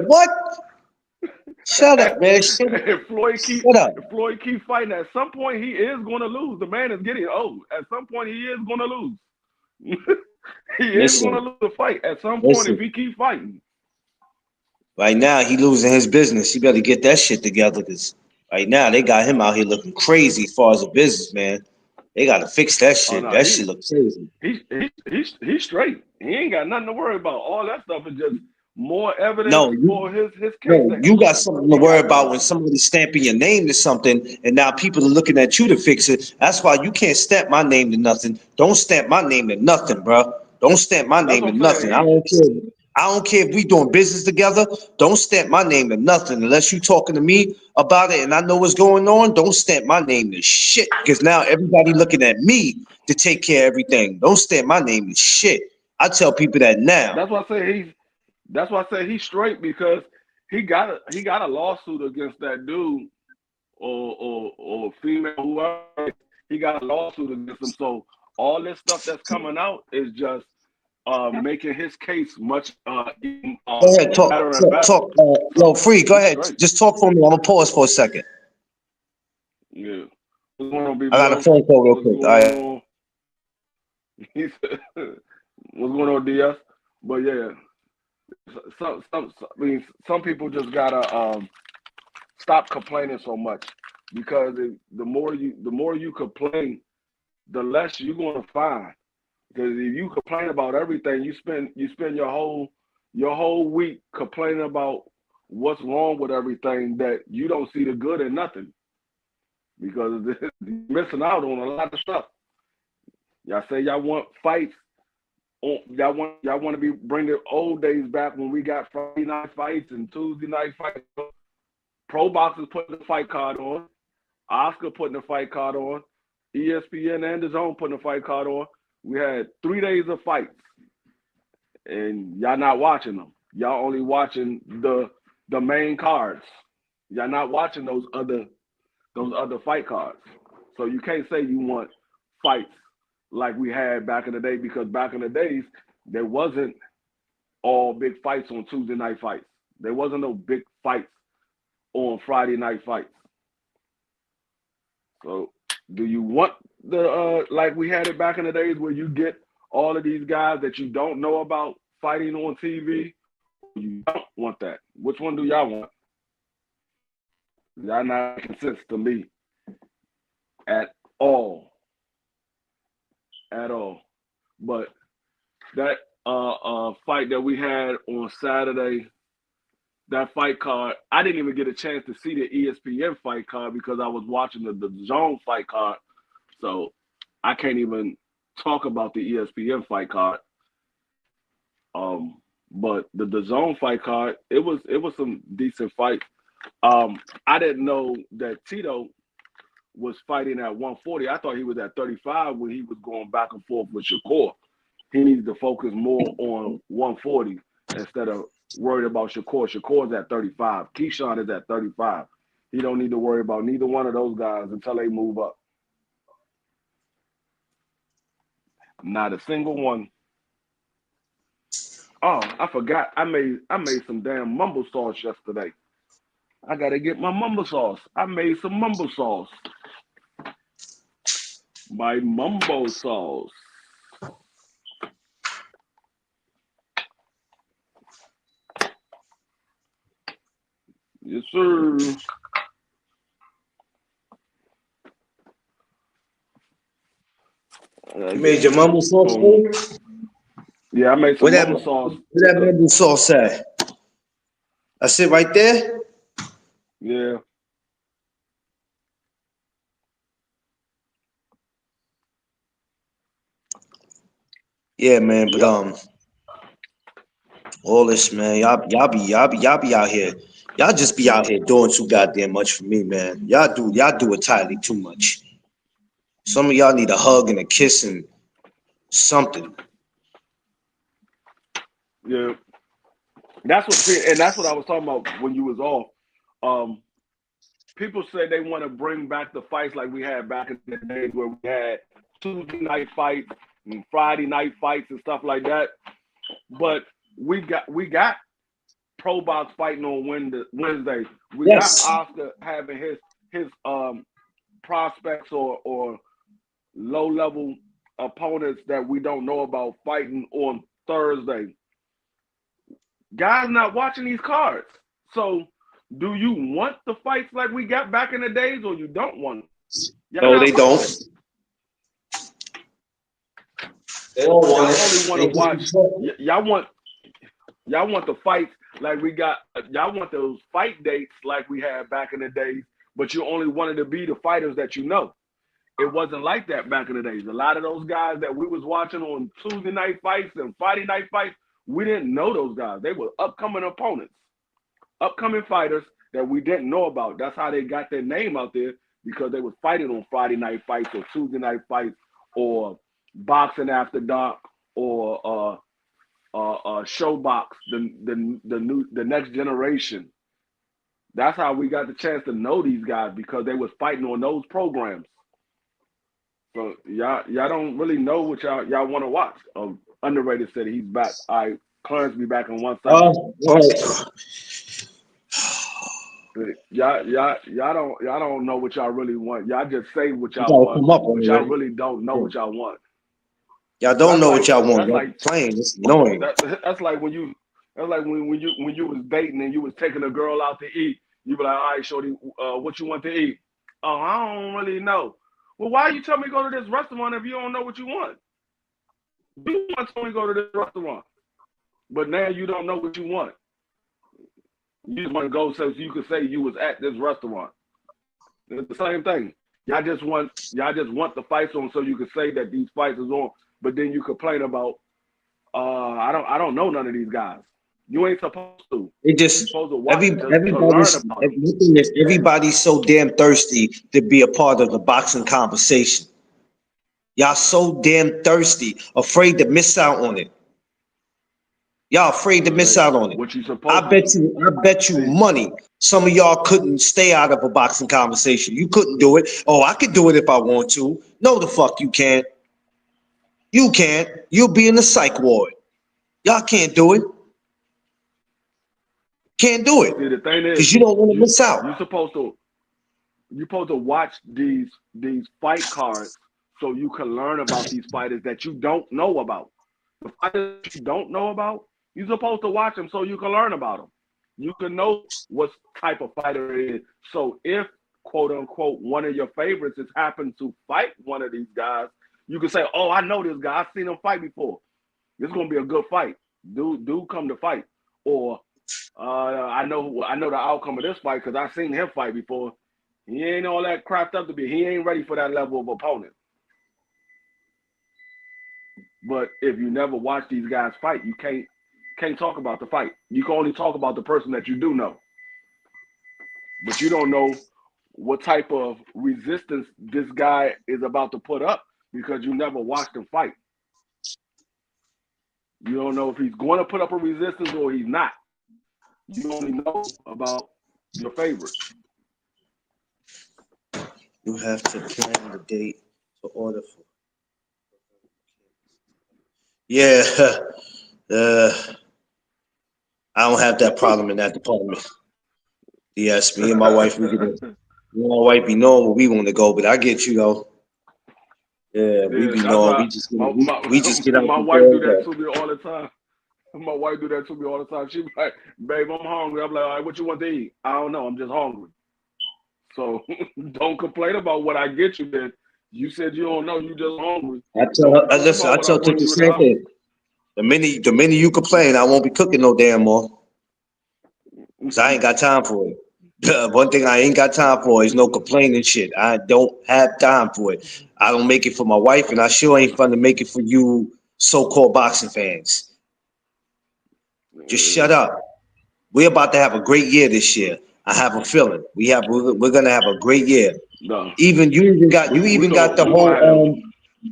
what? Shut up, man. Shut If up. Floyd keep fighting, at some point he is going to lose. The man is getting old. At some point he is going to lose. He is going to Listen, lose the fight at some point if listen. he keep fighting. Right now, he losing his business. He better get that shit together because right now they got him out here looking crazy as far as a business, man. They got to fix that Oh shit. no, That shit look crazy. he's straight. He ain't got nothing to worry about. All that stuff is just more evidence No, for his case no, you against got him. something to He worry got about when somebody's stamping your name to something, and now people are looking at you to fix it. That's why you can't stamp my name to nothing. Don't stamp my name to nothing, bro. Don't stamp my that's name what to I'm nothing. I saying. don't care. I don't care if we doing business together. Don't stamp my name to nothing unless you talking to me about it and I know what's going on. Don't stamp my name to shit because now everybody looking at me to take care of everything. Don't stamp my name to shit. I tell people that now. That's why I say he's straight because he got a lawsuit against that dude or female whoever. He got a lawsuit against him. So all this stuff that's coming out is just making his case much Go ahead, better and better. talk. Yo, So Free, go he's ahead. straight. Just talk for me. I'm gonna pause for a second. Yeah. What's going on, big I got a bro? phone call real What's quick. All going right. on? What's going on, DS? But yeah, I mean, some people just gotta stop complaining so much because the more you complain, the less you're gonna find. Because if you complain about everything, you spend your whole week complaining about what's wrong with everything that you don't see the good in nothing because you're missing out on a lot of stuff. Y'all say y'all want fights. Y'all want to be bring the old days back when we got Friday night fights and Tuesday night fights. Pro boxers putting the fight card on. Oscar putting the fight card on. ESPN and the Zone putting the fight card on. We had 3 days of fights, and y'all not watching them. Y'all only watching the main cards. Y'all not watching those other fight cards. So you can't say you want fights like we had back in the day, because back in the days there wasn't all big fights on Tuesday night fights. There wasn't no big fights on Friday night fights. So do you want the like we had it back in the days where you get all of these guys that you don't know about fighting on TV? You don't want that. Which one do y'all want? Y'all not making sense to me at all. At all. But that fight that we had on Saturday, that fight card, I didn't even get a chance to see the ESPN fight card because I was watching the Zone fight card. So I can't even talk about the ESPN fight card. But the Zone fight card, it was some decent fights. I didn't know that Tito was fighting at 140. I thought he was at 35 when he was going back and forth with Shakur. He needs to focus more on 140 instead of worried about Shakur. Shakur's at 35. Keyshawn is at 35. He don't need to worry about neither one of those guys until they move up. Not a single one. Oh, I forgot. I made some damn mumble sauce yesterday. I gotta get my mumble sauce. I made some mumble sauce. My mumbo sauce. Yes, sir. You made your mumble sauce, fool? Yeah, I made some mumble sauce. Where that mumble sauce at? That's it right there? Yeah. Yeah, man, but all this, man, y'all be out here. Y'all just be out here doing too goddamn much for me, man. Y'all do entirely too much. Some of y'all need a hug and a kiss and something. Yeah. That's what I was talking about when you was off. People say they want to bring back the fights like we had back in the days where we had Tuesday night fights and Friday night fights and stuff like that. But we got Pro Box fighting on Wednesday. We got Oscar having his prospects or low level opponents that we don't know about fighting on Thursday. Guys not watching these cards. So do you want the fights like we got back in the days, or you don't want them? No, they don't. They don't want it. Y'all only want to watch. Y'all want the fights like we got. Y'all want those fight dates like we had back in the days, but you only wanted to be the fighters that you know. It wasn't like that back in the days. A lot of those guys that we was watching on Tuesday night fights and Friday night fights, we didn't know those guys. They were upcoming opponents, upcoming fighters that we didn't know about. That's how they got their name out there, because they was fighting on Friday night fights or Tuesday night fights or Boxing After Dark or Showbox, the next generation. That's how we got the chance to know these guys, because they was fighting on those programs. So y'all don't really know what y'all want to watch. Underrated said he's back. All right, Clarence be back on 1 second. Y'all don't know what y'all really want. Y'all just say what y'all want, but y'all really don't know what y'all want. Y'all don't know what y'all want. Like playing, it's annoying. That's like when you was dating and you was taking a girl out to eat. You be like, all right, shorty, what you want to eat? Oh, I don't really know. Well, why you tell me to go to this restaurant if you don't know what you want? You want to go to this restaurant, but now you don't know what you want. You just want to go so you can say you was at this restaurant. It's the same thing. Y'all just want the fights on so you can say that these fights is on, but then you complain about I don't know none of these guys. You ain't supposed to. It just everybody's so damn thirsty to be a part of the boxing conversation. Y'all so damn thirsty, afraid to miss out on it. Y'all afraid to miss out on it. What you supposed I bet you money Some of y'all couldn't stay out of a boxing conversation. You couldn't do it. Oh, I could do it if I want to. No, the fuck you can't. You can't. You'll be in the psych ward. Y'all can't do it. Can't do it See, the thing is, because you don't want to miss you're out. supposed to watch these fight cards so you can learn about these fighters that you don't know about. The fighters you don't know about, you're supposed to watch them so you can learn about them. You can know what type of fighter it is. So if, quote unquote, one of your favorites has happened to fight one of these guys, you can say, oh, I know this guy. I've seen him fight before. This is going to be a good fight. Dude come to fight. Or I know the outcome of this fight because I've seen him fight before. He ain't all that cracked up to be. He ain't ready for that level of opponent. But if you never watch these guys fight, you can't talk about the fight. You can only talk about the person that you do know. But you don't know what type of resistance this guy is about to put up because you never watched him fight. You don't know if he's going to put up a resistance or he's not. You only know about your favorite. You have to plan the date to order for. Yeah, I don't have that problem in that department. Yes, me and my wife, me and my wife be knowing where we want to go, but I get you though. Yeah, we Yeah, be that's knowing. why We just get out my the wife do that door. to me all the time. My wife do that to me all the time. She be like, babe, I'm hungry. I'm like, all right, what you want to eat? I don't know. I'm just hungry. So don't complain about what I get you then. You said you don't know, you just hungry. I tell her, Don't talk listen, about I what I tell her bring the you in the same house. thing. The minute you complain, I won't be cooking no damn more. Cause I ain't got time for it. One thing I ain't got time for is no complaining shit. I don't have time for it. I don't make it for my wife, and I sure ain't fun to make it for you so-called boxing fans. Just shut up. We're about to have a great year this year. I have a feeling we're gonna have a great year. No. Even you even got the We gonna have whole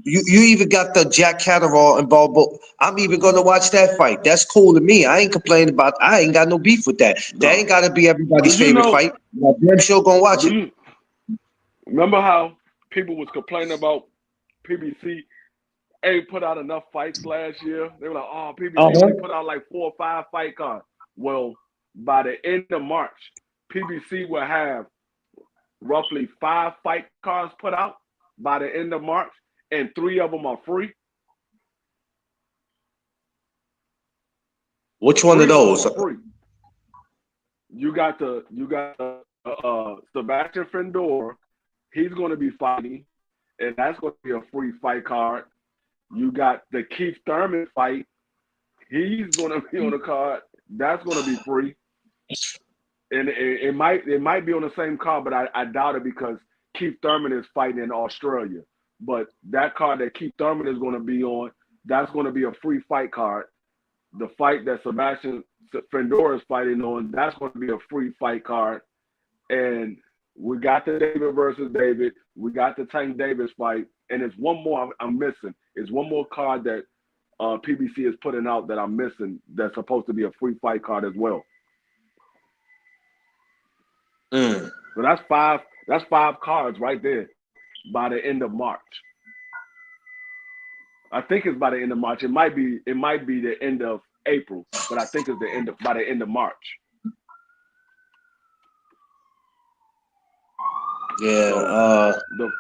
you even got the Jack Catterall and Balbo. I'm even gonna watch that fight. That's cool to me. I ain't complaining about. I ain't got no beef with that. That no. ain't gotta be Do everybody's you favorite know fight. I'm damn sure gonna watch do it. you remember how people was complaining about PBC ain't put out enough fights last year? They were like, oh, Uh PBC huh. only put out like 4 or 5 fight cards. Well, by the end of March, PBC will have roughly 5 fight cards put out by the end of March, and 3 of them are free. Which one of 3 of them those? are free. You got Sebastian Fendor. He's going to be fighting, and that's going to be a free fight card. You got the Keith Thurman fight. He's going to be on the card. That's going to be free. And it might be on the same card, but I doubt it because Keith Thurman is fighting in Australia. But that card that Keith Thurman is going to be on, that's going to be a free fight card. The fight that Sebastian Fendor is fighting on, that's going to be a free fight card. And we got the David versus David. We got the Tank Davis fight. And it's one more I'm missing. It's one more card that PBC is putting out that I'm missing that's supposed to be a free fight card as well. Mm. So that's 5 cards right there by the end of March. I think it's by the end of March. It might be the end of April, but I think it's by the end of March. Yeah. So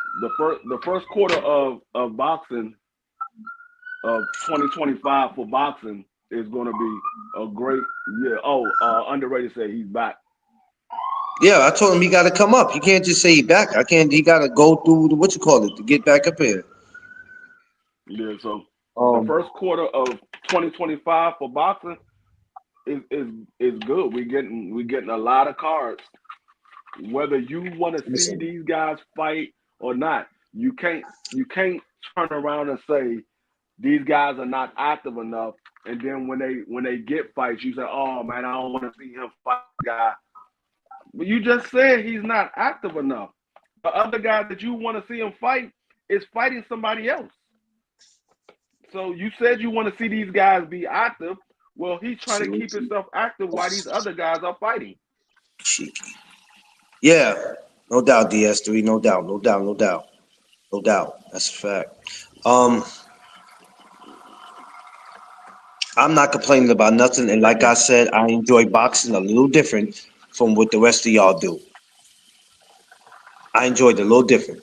the first quarter of boxing of 2025 for boxing is going to be a great year. Oh, Underrated said he's back. Yeah, I told him he got to come up. He can't just say he back. I can't. He got to go through the what you call it to get back up here. Yeah, so the first quarter of 2025 for boxing is good. We're getting a lot of cards. Whether you want to see these guys fight or not, you can't turn around and say these guys are not active enough. And then when they get fights, you say, "Oh man, I don't want to see him fight guy." But you just said he's not active enough. The other guy that you want to see him fight is fighting somebody else. So you said you want to see these guys be active. Well, he's trying to keep himself active while these other guys are fighting. Cheeky. Yeah, no doubt, DS3, no doubt, no doubt, no doubt, no doubt. That's a fact. Um, I'm not complaining about nothing, and like I said, I enjoy boxing a little different from what the rest of y'all do. I enjoy it a little different,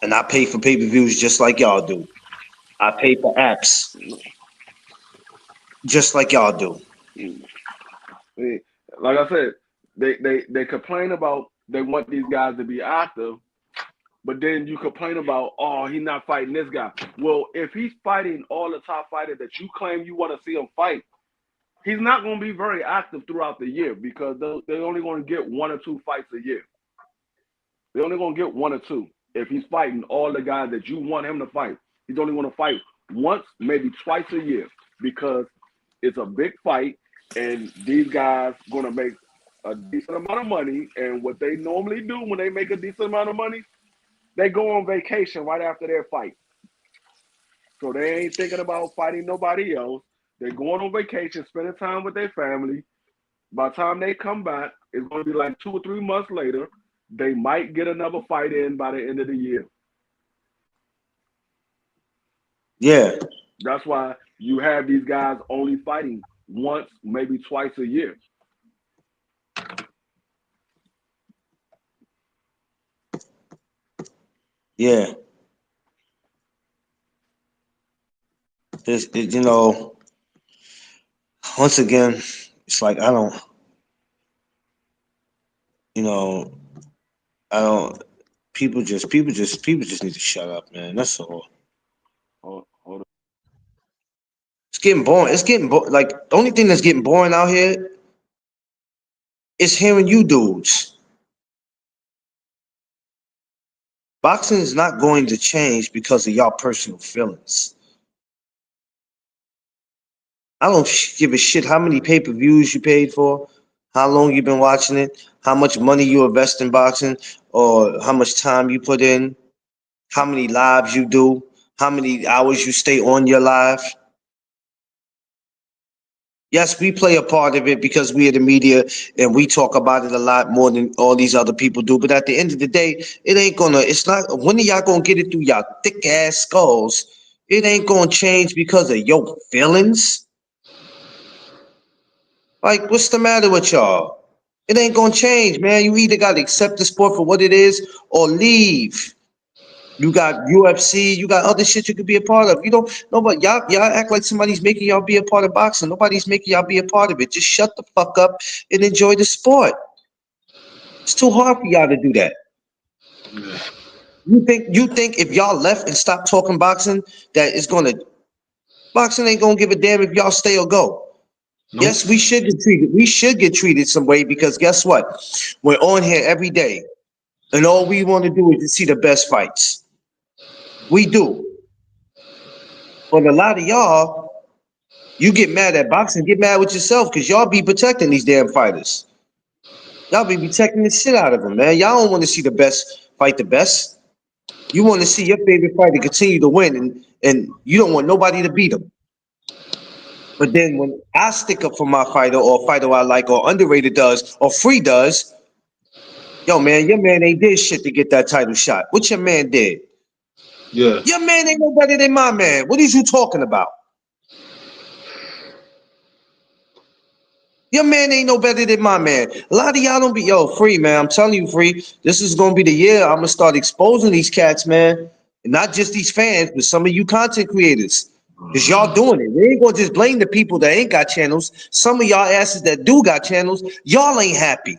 and I pay for pay-per-views just like y'all do. I pay for apps just like y'all do. See, like I said, they complain about they want these guys to be active, but then you complain about, oh, he's not fighting this guy. Well, if he's fighting all the top fighters that you claim you want to see him fight, he's not going to be very active throughout the year because they're only going to get 1 or 2 fights a year. They're only going to get 1 or 2. If he's fighting all the guys that you want him to fight, he's only going to fight once, maybe twice a year because it's a big fight and these guys going to make a decent amount of money. And what they normally do when they make a decent amount of money, they go on vacation right after their fight. So they ain't thinking about fighting nobody else. They're going on vacation, spending time with their family. By the time they come back, it's going to be like 2 or 3 months later. They might get another fight in by the end of the year. Yeah, That's why you have these guys only fighting once, maybe twice a year. yeah. You know, once again, it's like I don't, you know, I don't. People just need to shut up, man. That's all. Hold It's getting boring. It's getting like the only thing that's getting boring out here is hearing you dudes. Boxing is not going to change because of y'all personal feelings. I don't give a shit how many pay-per-views you paid for, how long you've been watching it, how much money you invest in boxing, or how much time you put in, how many lives you do, how many hours you stay on your live. Yes, we play a part of it because we are the media and we talk about it a lot more than all these other people do. But at the end of the day, it ain't gonna, it's not, when are y'all gonna get it through y'all thick ass skulls? It ain't gonna change because of your feelings. Like, what's the matter with y'all? It ain't gonna change, man. You either gotta accept the sport for what it is or leave. You got UFC, you got other shit you could be a part of. You don't nobody y'all act like somebody's making y'all be a part of boxing. Nobody's making y'all be a part of it. Just shut the fuck up and enjoy the sport. It's too hard for y'all to do that. Yeah. You think if y'all left and stopped talking boxing that it's gonna boxing ain't gonna give a damn if y'all stay or go. Nope. Yes, we should get treated. We should get treated some way because guess what? We're on here every day, and all we want to do is to see the best fights. We do. But a lot of y'all, you get mad at boxing, get mad with yourself because y'all be protecting these damn fighters. Y'all be protecting the shit out of them, man. Y'all don't want to see the best fight the best. You want to see your favorite fighter continue to win, and you don't want nobody to beat them. But then when I stick up for my fighter or a fighter I like or underrated does or free does, yo, man, your man ain't did shit to get that title shot. What your man did? Yeah. Your man ain't no better than my man. What is you talking about? Your man ain't no better than my man. A lot of y'all don't be free, man. I'm telling you, free. This is gonna be the year I'm gonna start exposing these cats, man. And not just these fans, but some of you content creators. Cause y'all doing it. We ain't gonna just blame the people that ain't got channels. Some of y'all asses that do got channels, y'all ain't happy.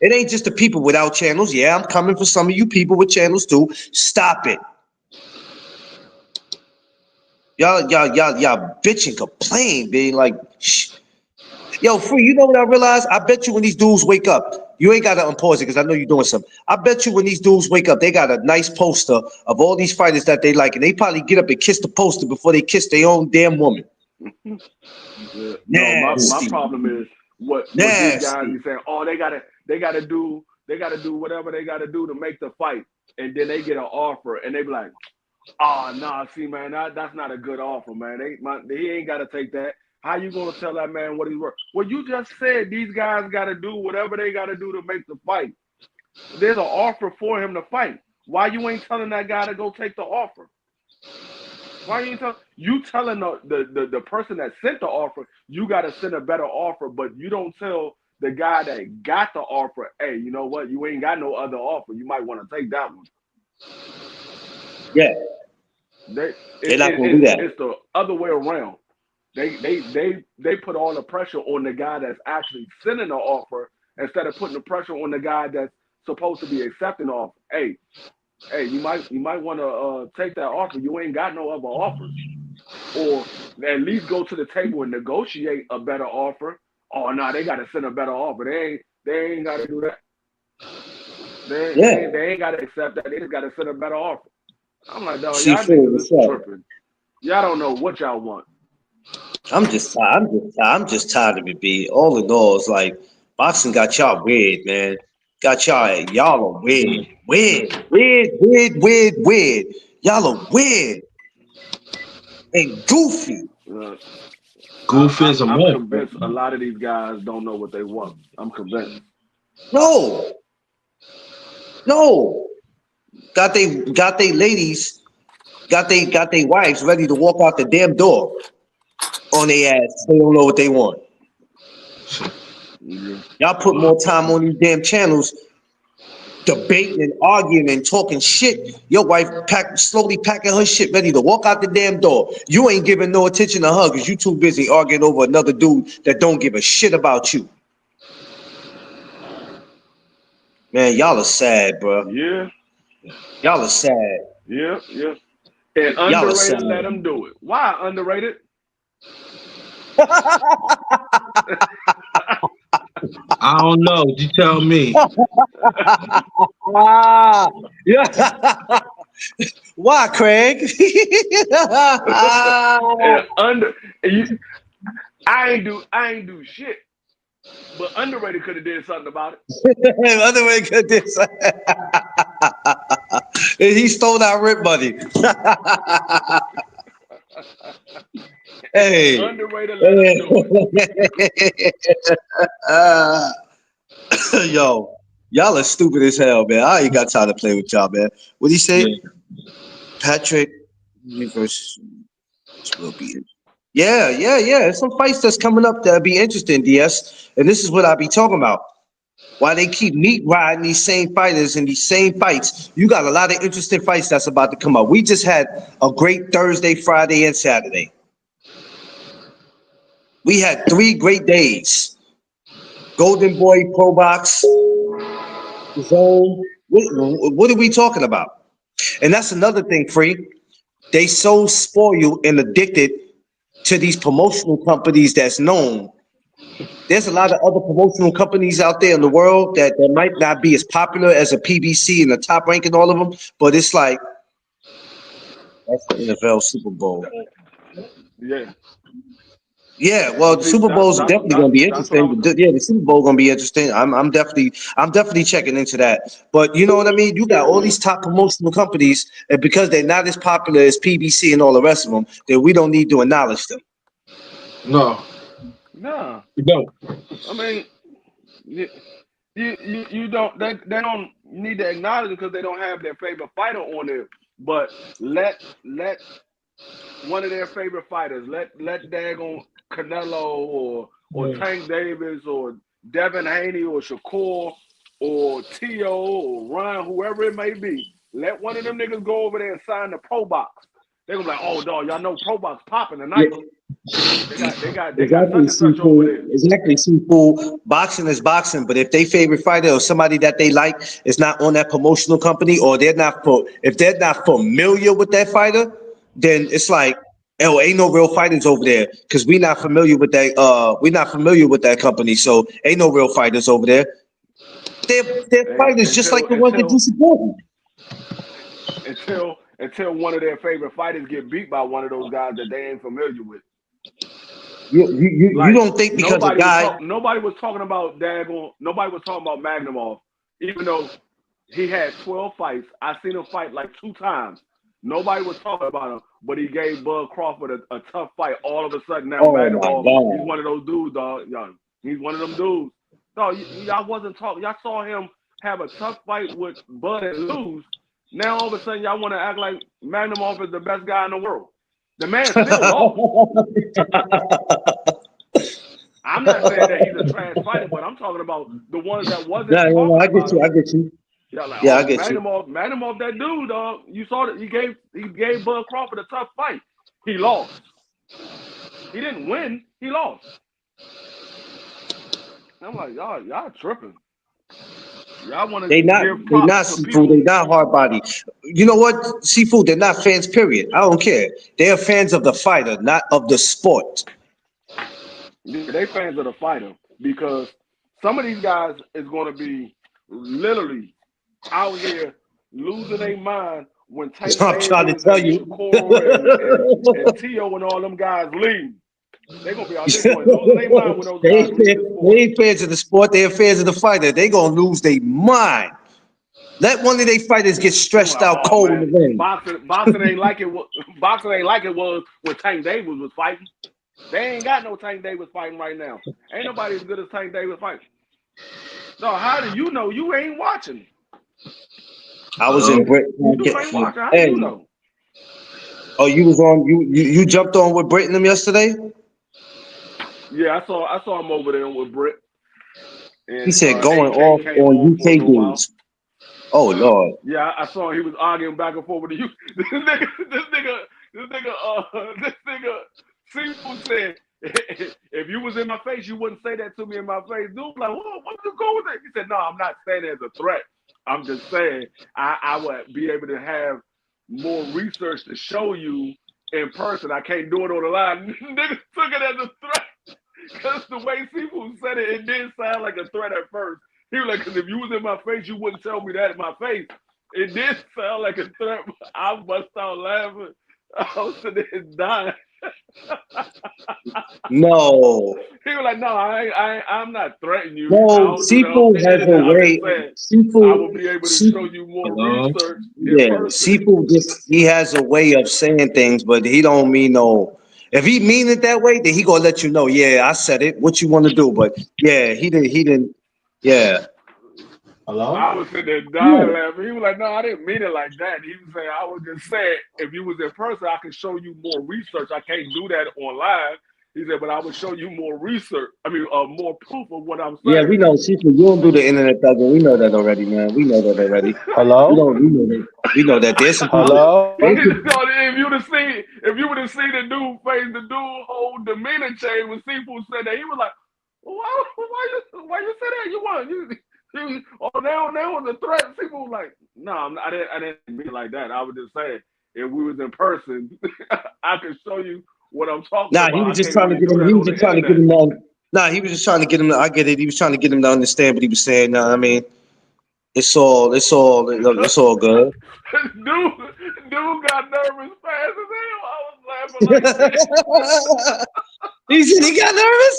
It ain't just the people without channels. Yeah, I'm coming for some of you people with channels too. Stop it. Y'all bitch and complain, being like, shh. Yo, free. You know what I realized? I bet you when these dudes wake up, you ain't gotta unpause it because I know you're doing something. I bet you when these dudes wake up, they got a nice poster of all these fighters that they like, and they probably get up and kiss the poster before they kiss their own damn woman. on. Yeah. No, my Nasty, problem is what these guys nasty. be saying. Oh, they gotta do whatever they gotta do to make the fight, and then they get an offer, and they be like, oh, nah, see, man, that's not a good offer, man. He ain't got to take that. How you gonna tell that man what he's worth? Well, you just said these guys got to do whatever they got to do to make the fight. There's an offer for him to fight. Why you ain't telling that guy to go take the offer? Why you telling the person that sent the offer, you got to send a better offer, but you don't tell the guy that got the offer, hey, you know what? You ain't got no other offer. You might want to take that one. Yeah. They're not gonna do that. It's the other way around. They put all the pressure on the guy that's actually sending the offer instead of putting the pressure on the guy that's supposed to be accepting the offer. Hey, you might want to take that offer. You ain't got no other offers, or at least go to the table and negotiate a better offer. Oh no, they got to send a better offer. They ain't got to do that. They ain't got to accept that. They just got to send a better offer. I'm like, dog, y'all niggas is tripping. Y'all don't know what y'all want. I'm just tired of it, B. All in all, it's like boxing got y'all weird, man. Got y'all are weird. Y'all are weird and goofy. Goofy as a I'm mother. convinced a lot of these guys don't know what they want. I'm convinced. No. Got they ladies, got they wives ready to walk out the damn door on their ass. They don't know what they want. Yeah. Y'all put more time on these damn channels debating and arguing and talking shit. Your wife slowly packing her shit, ready to walk out the damn door. You ain't giving no attention to her because you too busy arguing over another dude that don't give a shit about you. Man, y'all are sad, bro. Yeah. Y'all are sad. Yeah. And underrated, let them do it. Why underrated? I don't know. You tell me. Yeah. Why, Craig? I ain't do shit. But underrated could have did something about it. Underrated could did something. He stole our rip money. Hey. Underrated, let him do it. Yo, y'all are stupid as hell, man. I ain't got time to play with y'all, man. What do you say? Yeah. Patrick versus will be it. Yeah. Some fights that's coming up that'll be interesting, DS. And this is what I be talking about. Why they keep meat riding these same fighters in these same fights. You got a lot of interesting fights that's about to come up. We just had a great Thursday, Friday, and Saturday. We had 3 great days. Golden Boy, Pro Box, Zone. What are we talking about? And that's another thing, Free. They so spoiled and addicted to these promotional companies that's known. There's a lot of other promotional companies out there in the world that might not be as popular as a PBC and the Top Rank and all of them, but it's like that's the NFL Super Bowl. Yeah, well, the Super Bowl is definitely going to be interesting. Yeah, the Super Bowl going to be interesting. I'm definitely checking into that. But you know what I mean? You got all these top promotional companies, and because they're not as popular as PBC and all the rest of them, then we don't need to acknowledge them. No, you don't. I mean, you don't. They don't need to acknowledge it because they don't have their favorite fighter on there. But let one of their favorite fighters, let daggone Canelo or Tank Davis or Devin Haney or Shakur or T.O. or Ryan, whoever it may be, let one of them niggas go over there and sign the Pro Box. They're gonna be like, oh dog, y'all know Pro Box popping tonight. They got such and such over there. Exactly, Seafood. Boxing is boxing, but if their favorite fighter or somebody that they like is not on that promotional company, or if they're not familiar with that fighter, then it's like, oh, ain't no real fighters over there because we're not familiar with that. We're not familiar with that company, so ain't no real fighters over there. They're fighters just like the ones that you support. Until one of their favorite fighters get beat by one of those guys that they ain't familiar with. You don't think because a guy nobody was talking about Magnumov, even though he had 12 fights. I seen him fight like 2 times. Nobody was talking about him, but he gave Bud Crawford a tough fight. All of a sudden, now Oh my Magnum, God. he's one of those dudes, dog. He's one of them dudes. No, y'all wasn't talking. Y'all saw him have a tough fight with Bud and lose. Now all of a sudden, y'all want to act like Magnum is the best guy in the world. The man still lost. I'm not saying that he's a trash fighter, but I'm talking about the ones that wasn't talking I about get you. him. I get you. Yeah, like, Yeah, I get you. Magnum, that dude, dog. You saw that he gave Bud Crawford a tough fight. He lost. He didn't win. He lost. I'm like, y'all tripping. Y'all want to give props to people. Seafood. They not hard body. You know what, Seafood? They're not fans. Period. I don't care. They are fans of the fighter, not of the sport. Yeah, they fans of the fighter because some of these guys is going to be literally out here losing their mind when Tank I'm trying to Davis tell and you. Shakur and Tio and all them guys leave. They're going to be out there losing their mind when those guys leave the sport. They ain't fans of the sport. They're fans of the fighter. They gonna lose their mind. Let one of their fighters get stretched out cold in the ring. Boxing ain't like it. Boxing ain't like it was when Tank Davis was fighting. They ain't got no Tank Davis fighting right now. Ain't nobody as good as Tank Davis fighting. No, how do you know? You ain't watching. I was in Britain. You ain't watching. How do you know? Oh, you was on. You jumped on with Britt and them yesterday. Yeah, I saw him over there with Britt. And, he said going off on UK dudes. Oh Lord. Yeah, I saw he was arguing back and forth with you. This nigga, Seafood said, if you was in my face, you wouldn't say that to me in my face. Dude, like, what's the goal with that? He said, no, I'm not saying it as a threat. I'm just saying I would be able to have more research to show you in person. I can't do it on the line. Niggas took it as a threat. Because the way Seafood said it, it didn't sound like a threat at first. He was like, because if you was in my face, you wouldn't tell me that in my face. It did sound like a threat. I bust out laughing. I was sitting there dying. No. He was like, no, I'm not threatening you. No, Seafood has a way. Seafood, I will be able to show you more research. Yeah, Seafood he has a way of saying things, but he don't mean no. If he mean it that way, then he gonna let you know. Yeah, I said it. What you want to do? But yeah, he didn't. Yeah. Hello? I was sitting there dying laughing. He was like, no, I didn't mean it like that. He was saying, I was just saying, if you was in person, I could show you more research. I can't do that online. He said, but I would show you more research. I mean, more proof of what I'm saying. Yeah, we know, Seafood. You don't do the internet thugging. We know that already, man. We know that already. Hello? We know that. There's some people. Hello? If you would have seen the dude face, the dude whole demeanor change when Seafood said that, he was like, why you say that? You want now was a threat. People was like, no, I didn't mean like that. I was just saying, if we was in person, I could show you what I'm talking about. He was just trying to get him. He was just trying to get him on. He was just trying to get him. I get it. He was trying to get him to understand what he was saying. I mean, it's all good. Dude got nervous fast as hell. I was laughing like that. He said he got nervous.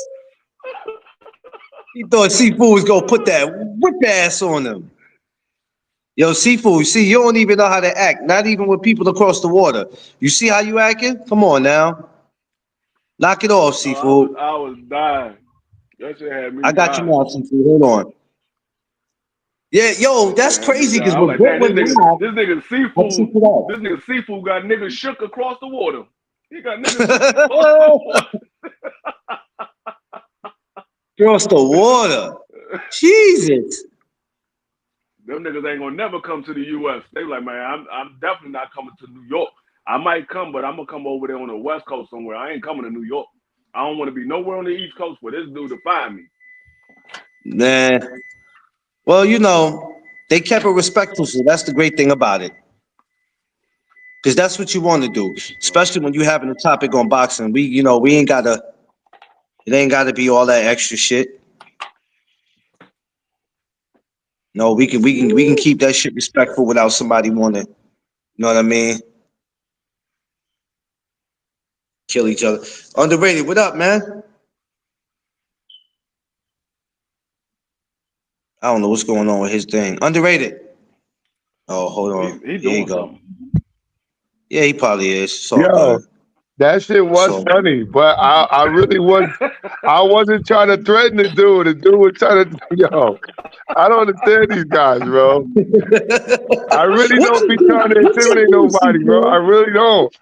He thought Seafood was gonna put that whip ass on him. Yo, Seafood, see, you don't even know how to act. Not even with people across the water. You see how you acting? Come on now. Knock it off, Seafood. I was dying. That shit had me. I got you now, Seafood. Hold on. Yeah, yo, that's crazy because like, this nigga Seafood got niggas shook across the water. He got niggas shook across the water. Across the water. Jesus. Them niggas ain't gonna never come to the U.S. They like, man, I'm definitely not coming to New York. I might come, but I'm gonna come over there on the West Coast somewhere. I ain't coming to New York. I don't want to be nowhere on the East Coast for this dude to find me. Nah. Well, you know, they kept it respectful, so that's the great thing about it. Because that's what you want to do, especially when you having a topic on boxing. It ain't gotta be all that extra shit. No, we can keep that shit respectful without somebody wanting, you know what I mean? Kill each other. Underrated, what up, man? I don't know what's going on with his thing. Underrated. Oh, hold on. He doing something. Yeah, he probably is. It's all Yo, good. that shit was So funny, but I really I wasn't trying to threaten the dude. The dude was trying to, yo, I don't understand these guys, bro. I really don't be trying to intimidate nobody, bro. I really don't.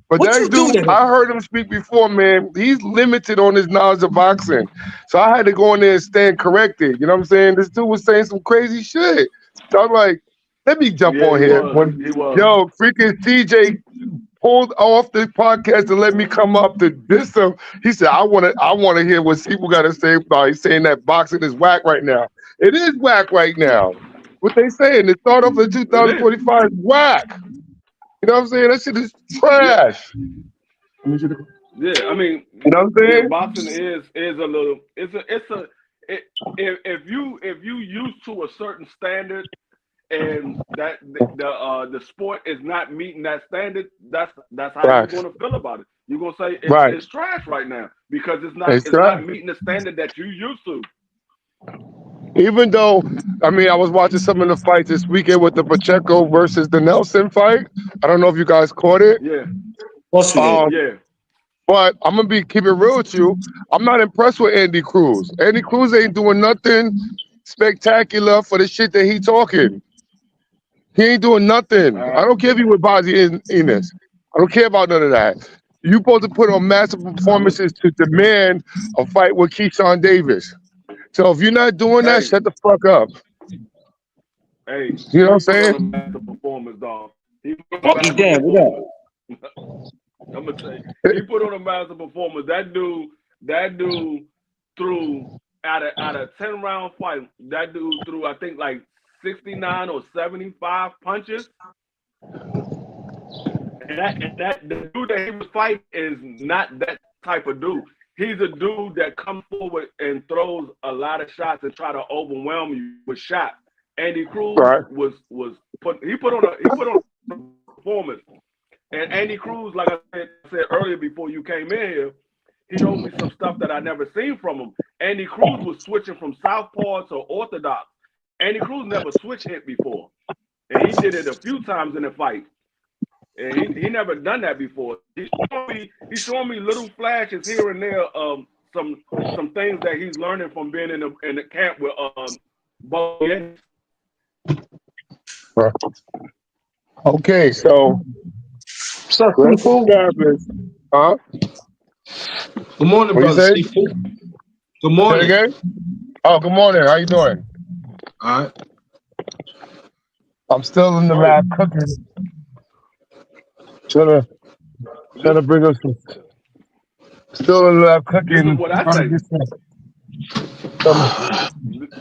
But what that you do dude, to him? I heard him speak before, man. He's limited on his knowledge of boxing. So I had to go in there and stand corrected. You know what I'm saying? This dude was saying some crazy shit. So I'm like, let me jump Yeah, on he here. was. When He was. yo, freaking TJ pulled off the podcast to let me come up to diss him. He said, I wanna hear what people gotta say about he's saying that boxing is whack right now. It is whack right now. What they saying, the start of the It is. 2025 is whack. You know what I'm saying? That shit is Yeah. trash. Yeah. I mean, You know what I'm yeah, saying? boxing is a little. If you used to a certain standard and that the sport is not meeting that standard, that's how you're Right. going to feel about it. You're going to say Right. it's trash right now because It's it's trash. not meeting the standard that you used to. Even though, I mean, I was watching some of the fights this weekend with the Pacheco versus the Nelson fight. I don't know if you guys caught it. Yeah. Of course we did. Yeah. But I'm gonna keep it real with you. I'm not impressed with Andy Cruz. Andy Cruz ain't doing nothing spectacular for the shit that he talking. He ain't doing nothing. I don't care if he with Bozzy Enos. I don't care about none of that. You supposed to put on massive performances to demand a fight with Keyshawn Davis. So if you're not doing that, Hey, shut the fuck up. hey, You know what I'm he put on saying? a massive performance, dog. He put on a He massive damn, what performance. up? I'm gonna tell you, he put on a massive performance. That dude threw out of 10-round fight. That dude threw, I think, like 69 or 75 punches. And the dude that he was fighting is not that type of dude. He's a dude that comes forward and throws a lot of shots and try to overwhelm you with shots. Andy Cruz Right. he put on a performance. And Andy Cruz, like I said earlier before you came in here, he showed me some stuff that I never seen from him. Andy Cruz was switching from southpaw to orthodox. Andy Cruz never switch hit before, and he did it a few times in the fight. And he never done that before. He's showing me little flashes here and there of some things that he's learning from being in the camp with Bozzy. Okay, so What's up, let's Seafood? establish. Huh? Good morning, What you brother say? Seafood. Good Say morning. it again? Oh, good morning. How you doing? All right. I'm still in the Right. lab cooking. Trying to bring us some. Still in the lab This is cooking. what I Trying to say. get some.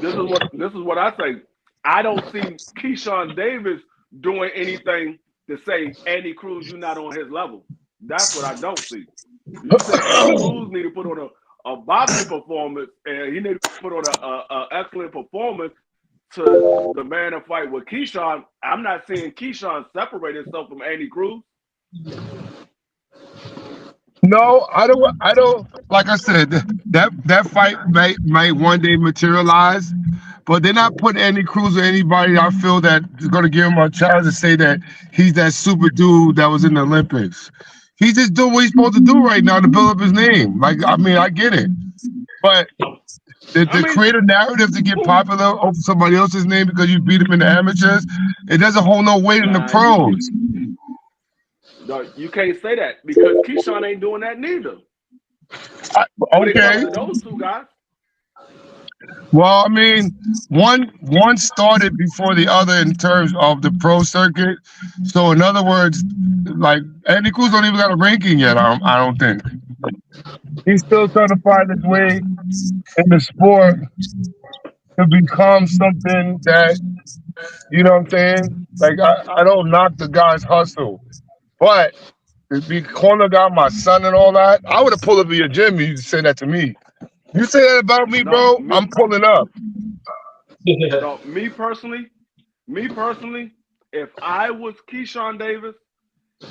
This is what I say. I don't see Keyshawn Davis doing anything to say Andy Cruz, you're not on his level. That's what I don't see. You say Andy Cruz need to put on a boxing performance, and he need to put on a excellent performance to the man of fight with Keyshawn. I'm not seeing Keyshawn separate himself from Andy Cruz. No, I don't. Like I said, that fight might one day materialize, but they're not putting Andy Cruz or anybody I feel that is going to give him a chance to say that he's that super dude that was in the Olympics. He's just doing what he's supposed to do right now to build up his name. Like, I mean, I get it, but to create a narrative to get popular over somebody else's name because you beat him in the amateurs, it doesn't hold no weight in the pros. You can't say that because Keyshawn ain't doing that neither. When it Okay. comes to those two guys. Well, I mean, one started before the other in terms of the pro circuit. So in other words, like Andy Cruz don't even got a ranking yet. I don't think. He's still trying to find his way in the sport to become something that, you know what I'm saying? Like I don't knock the guy's hustle, but to be calling a guy my son and all that, I would have pulled up to your gym. You said that to me. You say that about me, No, bro? I'm pulling up. No, me personally, if I was Keyshawn Davis,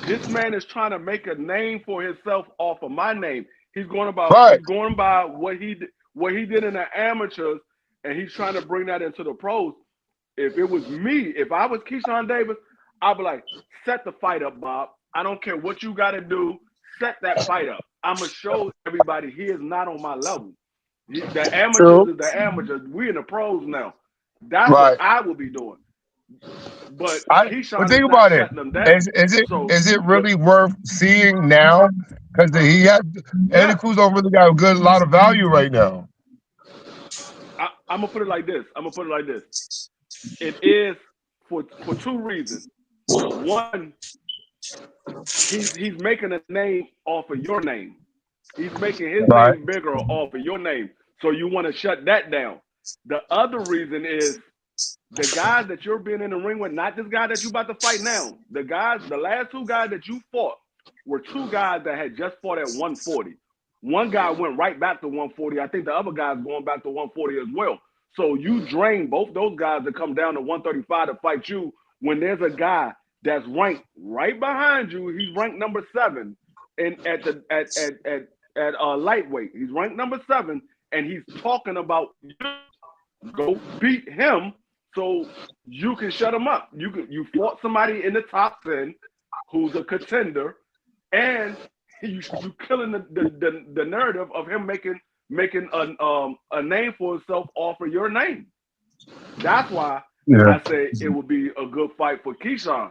this man is trying to make a name for himself off of my name. He's going by what he did in the amateurs, and he's trying to bring that into the pros. If it was me, if I was Keyshawn Davis, I'd be like, set the fight up, Bob. I don't care what you got to do. Set that fight up. I'm gonna show everybody he is not on my level. The amateurs True. is the amateurs. We in the pros now. That's Right. what I will be doing. But But Keyshawn think is not about it. shutting them down. So Is it really worth seeing now? Because he had Eddie yes, Cruz don't really got a lot of value right now. I'm gonna put it like this. It is for two reasons. One, he's making a name off of your name. He's making his Right. name bigger off of your name. So you want to shut that down. The other reason is the guys that you're being in the ring with, not this guy that you about to fight now. The last two guys that you fought were two guys that had just fought at 140. One guy went right back to 140. I think the other guy's going back to 140 as well. So you drain both those guys to come down to 135 to fight you when there's a guy that's ranked right behind you. He's ranked number 7 and at lightweight. He's ranked number 7, and he's talking about you go beat him so you can shut him up. You fought somebody in the top 10 who's a contender, and you killing the narrative of him making a name for himself off of your name. That's why I say it would be a good fight for Keyshawn,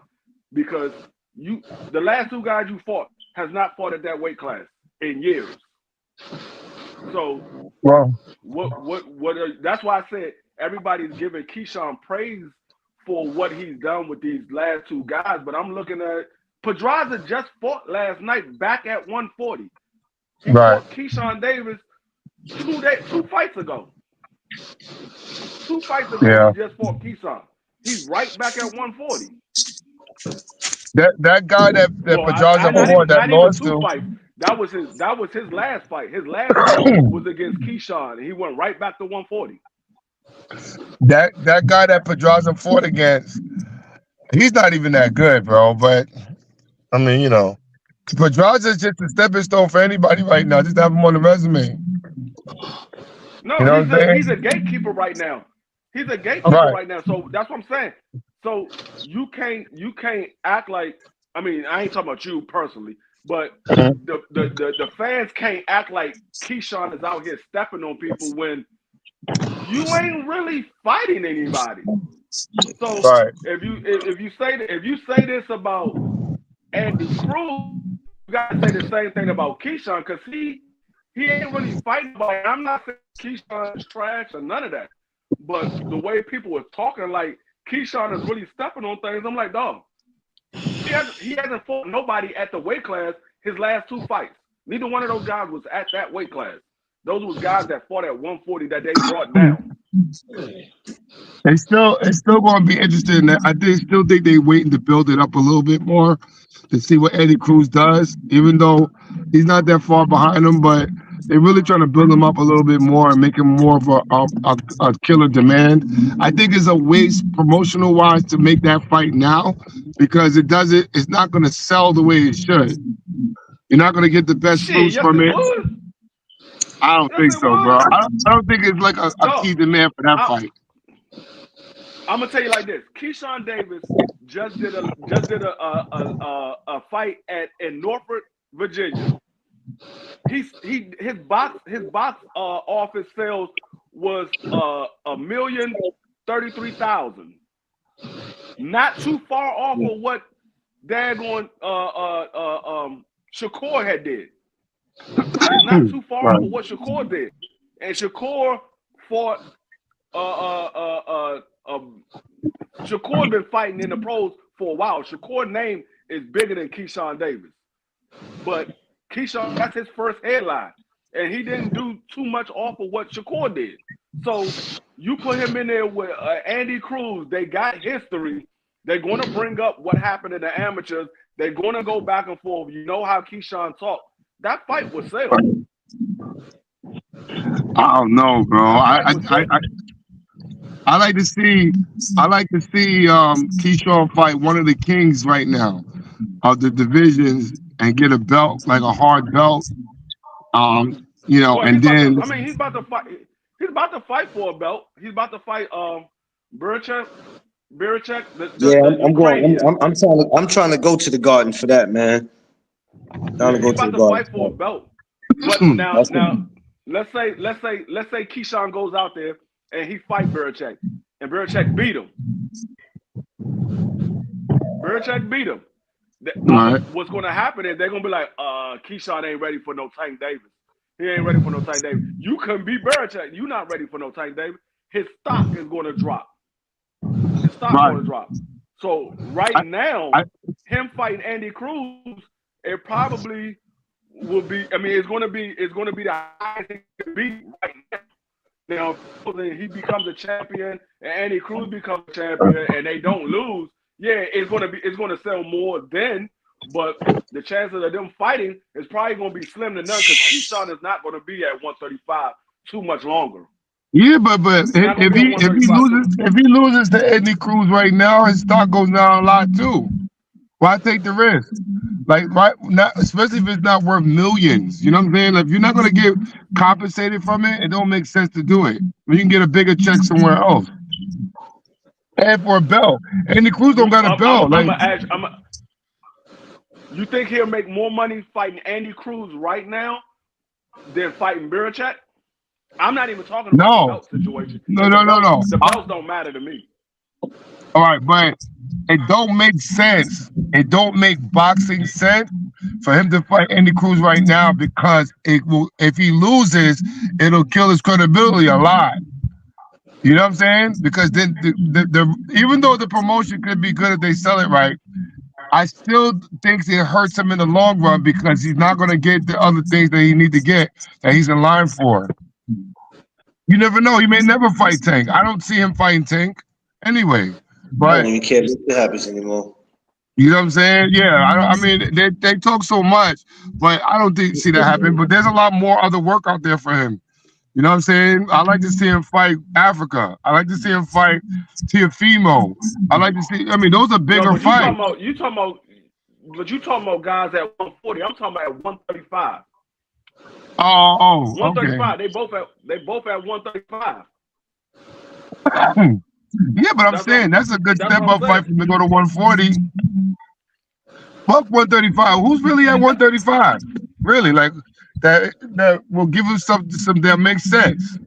because the last two guys you fought has not fought at that weight class in years. So that's why I said everybody's giving Keyshawn praise for what he's done with these last two guys, but I'm looking at Pedraza just fought last night back at 140. He fought Keyshawn Davis 2 fights ago. 2 fights ago, he just fought Keyshawn. He's right back at 140. That guy that Pedraza fought that lost to. That was his last fight. His last fight was against Keyshawn, and he went right back to 140. That guy that Pedraza fought against, he's not even that good, bro. But I mean, Pedraza's just a stepping stone for anybody right now. Just have him on the resume. No, he's a gatekeeper right now. He's a gatekeeper right now. So that's what I'm saying. So you can't act like, I mean, I ain't talking about you personally, but the fans can't act like Keyshawn is out here stepping on people when you ain't really fighting anybody. So if you say this about Andy Cruz, you gotta say the same thing about Keyshawn, because he ain't really fighting nobody. I'm not saying Keyshawn is trash or none of that, but the way people were talking like Keyshawn is really stepping on things, I'm like, dog, he hasn't fought nobody at the weight class his last 2 fights. Neither one of those guys was at that weight class. Those was guys that fought at 140 that they brought down. It's still going to be interesting. I still think they're waiting to build it up a little bit more to see what Eddie Cruz does, even though he's not that far behind him. But they're really trying to build him up a little bit more and make him more of a killer demand. I think it's a waste promotional wise to make that fight now, because it's not going to sell the way it should. You're not going to get the best fruits from it. I don't think so, bro. I don't think it's like a key demand for that fight. I'm gonna tell you like this: Keyshawn Davis just did a fight in Norfolk, Virginia. His box office sales was $1,033,000. Not too far off of what daggone Shakur had did. Not too far off of what Shakur did. And Shakur fought Shakur been fighting in the pros for a while. Shakur's name is bigger than Keyshawn Davis. But Keyshawn, that's his first headline. And he didn't do too much off of what Shakur did. So you put him in there with Andy Cruz. They got history. They're going to bring up what happened in the amateurs. They're going to go back and forth. You know how Keyshawn talked. That fight was sell. I don't know, bro. I like to see Keyshawn fight one of the kings right now of the divisions and get a belt, like a hard belt. And then he's about to fight. He's about to fight for a belt. He's about to fight Burchett. Berichek, Yeah, the I'm going. Ukrainian. I'm trying to go to the Garden for that, man. Trying Yeah, to he go to about the to Garden fight for for a that. belt. But now, That's what, let's say Keyshawn goes out there and he fight Berichek, and Berichek beat him. Berichek beat him. All right. What's going to happen is they're going to be like, Keyshawn ain't ready for no Tank Davis. He ain't ready for no Tank Davis. You couldn't beat Berichek. You're not ready for no Tank Davis. His stock is going to drop. His stock Right. going to drop. So right now, him fighting Andy Cruz, it probably will be. I mean, it's going to be the highest he can be right now. Now, if he becomes a champion and Andy Cruz becomes a champion and they don't lose, yeah, it's going to sell more then. But the chances of them fighting is probably going to be slim to none because Keyshawn is not going to be at 135 too much longer. Yeah, but He's not going if to be he at 135 if he loses to Andy Cruz right now, his stock goes down a lot too. Why take the risk? Like, why not? Especially if it's not worth millions. You know what I'm saying? If you're not going to get compensated from it, it don't make sense to do it. You can get a bigger check somewhere else. And for a belt, Andy Cruz don't got a belt. You think he'll make more money fighting Andy Cruz right now than fighting Berichek? I'm not even talking about the belt situation. No. The belts don't matter to me. All right, but it don't make sense. It don't make boxing sense for him to fight Andy Cruz right now because it will. If he loses, it'll kill his credibility a lot. You know what I'm saying? Because then even though the promotion could be good if they sell it right, I still think it hurts him in the long run because he's not going to get the other things that he need to get that he's in line for. You never know. He may never fight Tank. I don't see him fighting Tank anyway. But I don't even care if it happens anymore. You know what I'm saying? Yeah. I mean, they talk so much, but I don't see that happen. But there's a lot more other work out there for him. You know what I'm saying? I like to see him fight Africa. I like to see him fight Teofimo. I like to see. I mean, those are bigger fights. You talking about guys at 140. I'm talking about at 135. Oh, 135. Okay. They both at 135. Yeah, but I'm saying that's a good step up fight for him to go to 140. Fuck 135. Who's really at 135? Really, like that will give him some that makes sense.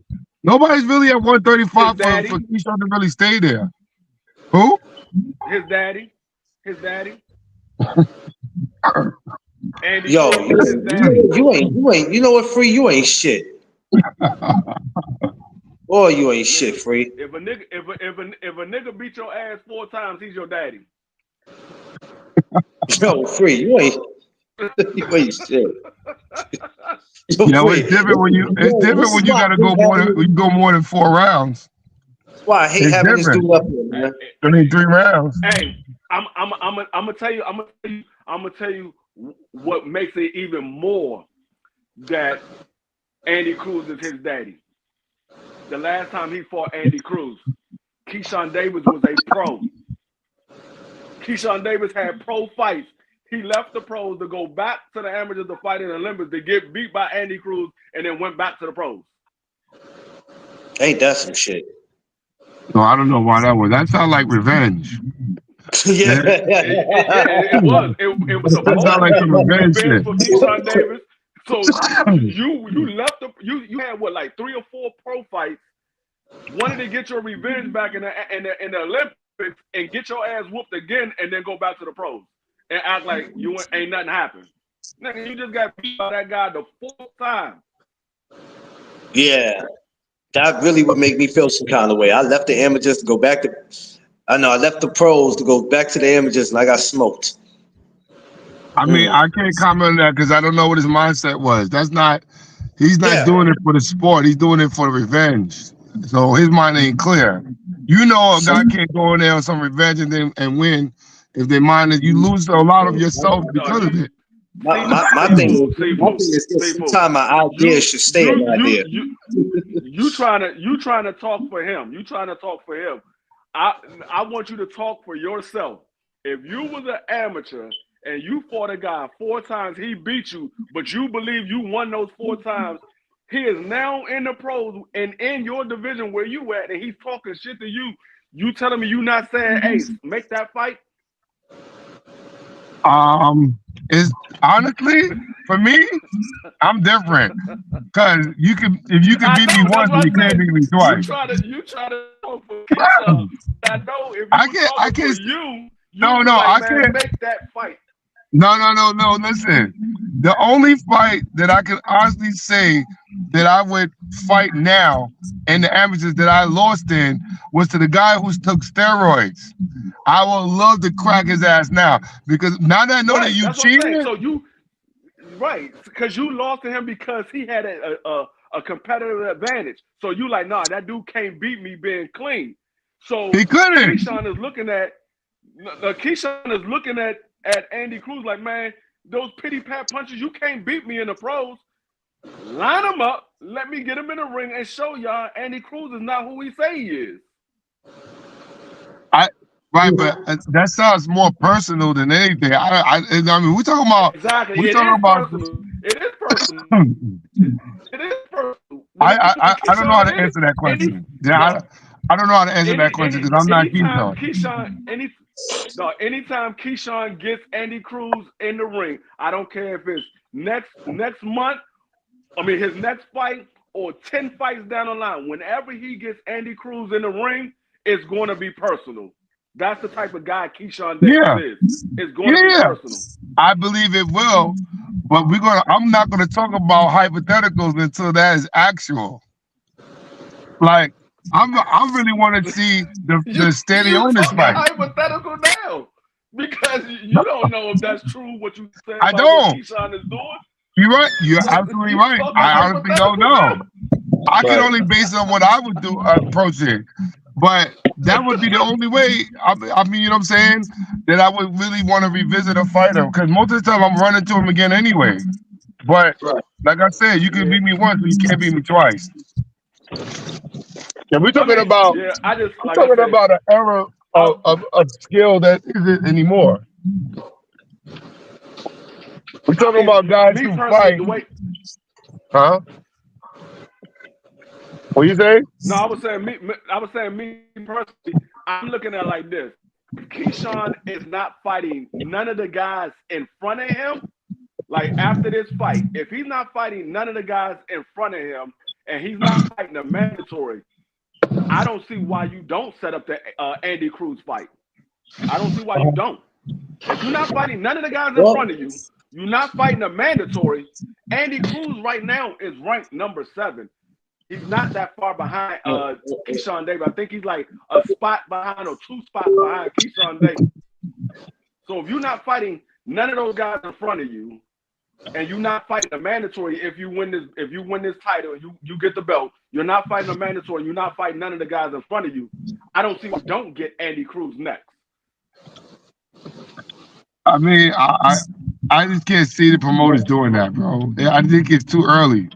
Nobody's really at 135 for Keyshawn to really stay there. Who? His daddy. Andy Yo, Cruz, you ain't. You know what, Free? You ain't shit. Boy, you ain't shit, Free. If a nigga beat your ass 4 times, he's your daddy. Yo, Free, you ain't shit. Yo, You know, it's different when you gotta go more than 4 rounds. That's why I hate having this dude up here, man. I mean 3 rounds. Hey, I'm gonna tell you what makes it even more that Andy Cruz is his daddy. The last time he fought Andy Cruz, Keyshawn Davis was a pro. Keyshawn Davis had pro fights. He left the pros to go back to the amateurs to fight in the Olympics to get beat by Andy Cruz and then went back to the pros. Ain't that some shit? No, I don't know why that was. That sounds like revenge. Yeah. It was. It was that sounds like some revenge shit. For Keyshawn Davis. So you left you had what, like 3 or 4 pro fights, wanted to get your revenge back in the Olympics and get your ass whooped again and then go back to the pros and act like you ain't nothing happened. Nigga, you just got beat by that guy the 4th time. Yeah. That really would make me feel some kind of way. I left the amateurs to go back to I left the pros to go back to the amateurs and I got smoked. I mean, I can't comment on that because I don't know what his mindset was. He's not doing it for the sport. He's doing it for revenge. So his mind ain't clear. You know, a guy can't go in there on some revenge and win if their mind is, you lose a lot of yourself because of it. My thing is sometimes my idea should stay an idea. You trying to talk for him. You trying to talk for him. I want you to talk for yourself. If you was an amateur and you fought a guy 4 times, he beat you, but you believe you won those 4 times, he is now in the pros and in your division where you at, and he's talking shit to you. You telling me you not saying, hey, make that fight? Is honestly for me, I'm different. Cause if you can beat me once, you can't beat me You twice. try to talk for Keyshawn. I know if you I were talking can't. for you No, be no, like, I man, can't. make that fight. No. Listen, the only fight that I can honestly say that I would fight now in the amateurs that I lost in was to the guy who took steroids. I would love to crack his ass now because now that I know that you That's what I'm saying. cheated. So because you lost to him because he had a competitive advantage. So you like, nah, that dude can't beat me being clean. So He couldn't. Keyshawn is looking at Andy Cruz like, man, those pity pat punches, you can't beat me in the pros. Line them up, let me get him in the ring and show y'all Andy Cruz is not who he say he is. Right, but that sounds more personal than anything. I mean, we're talking about exactly. We're talking about. It is personal. It is personal. I don't know how to answer that question. I don't know how to answer that question because I'm not Keyshawn. Anytime Keyshawn gets Andy Cruz in the ring, I don't care if it's next month, his next fight or 10 fights down the line. Whenever he gets Andy Cruz in the ring, it's going to be personal. That's the type of guy Keyshawn Davis is. It's going to be personal. I believe it will, but I'm not gonna talk about hypotheticals until that is actual. Like I really want to see the steady on this fight. Hypothetical now because you don't know if that's true what you say about what Keyshawn is doing. You're right. You're absolutely right. I honestly don't know. I can only base it on what I would do approach it. But that would be the only way. I mean, you know what I'm saying? That I would really want to revisit a fighter because most of the time I'm running to him again anyway. But like I said, you can beat me once, but you can't beat me twice. And we're talking about an era of skill that isn't anymore. We're talking about guys who fight. Huh? What you say? No, I was saying me personally. I'm looking at it like this: Keyshawn is not fighting none of the guys in front of him. Like after this fight, if he's not fighting none of the guys in front of him, and he's not fighting a mandatory, I don't see why you don't set up the Andy Cruz fight. I don't see why you don't. If you're not fighting none of the guys in front of you, you're not fighting a mandatory. Andy Cruz right now is ranked number 7. He's not that far behind Keyshawn Davis. I think he's like a spot behind or 2 spots behind Keyshawn Davis. So if you're not fighting none of those guys in front of you, and you're not fighting a mandatory, if you win this title, you get the belt. You're not fighting a mandatory. You're not fighting none of the guys in front of you. I don't see why you don't get Andy Cruz next. I mean, I just can't see the promoters doing that, bro. I think it's too early.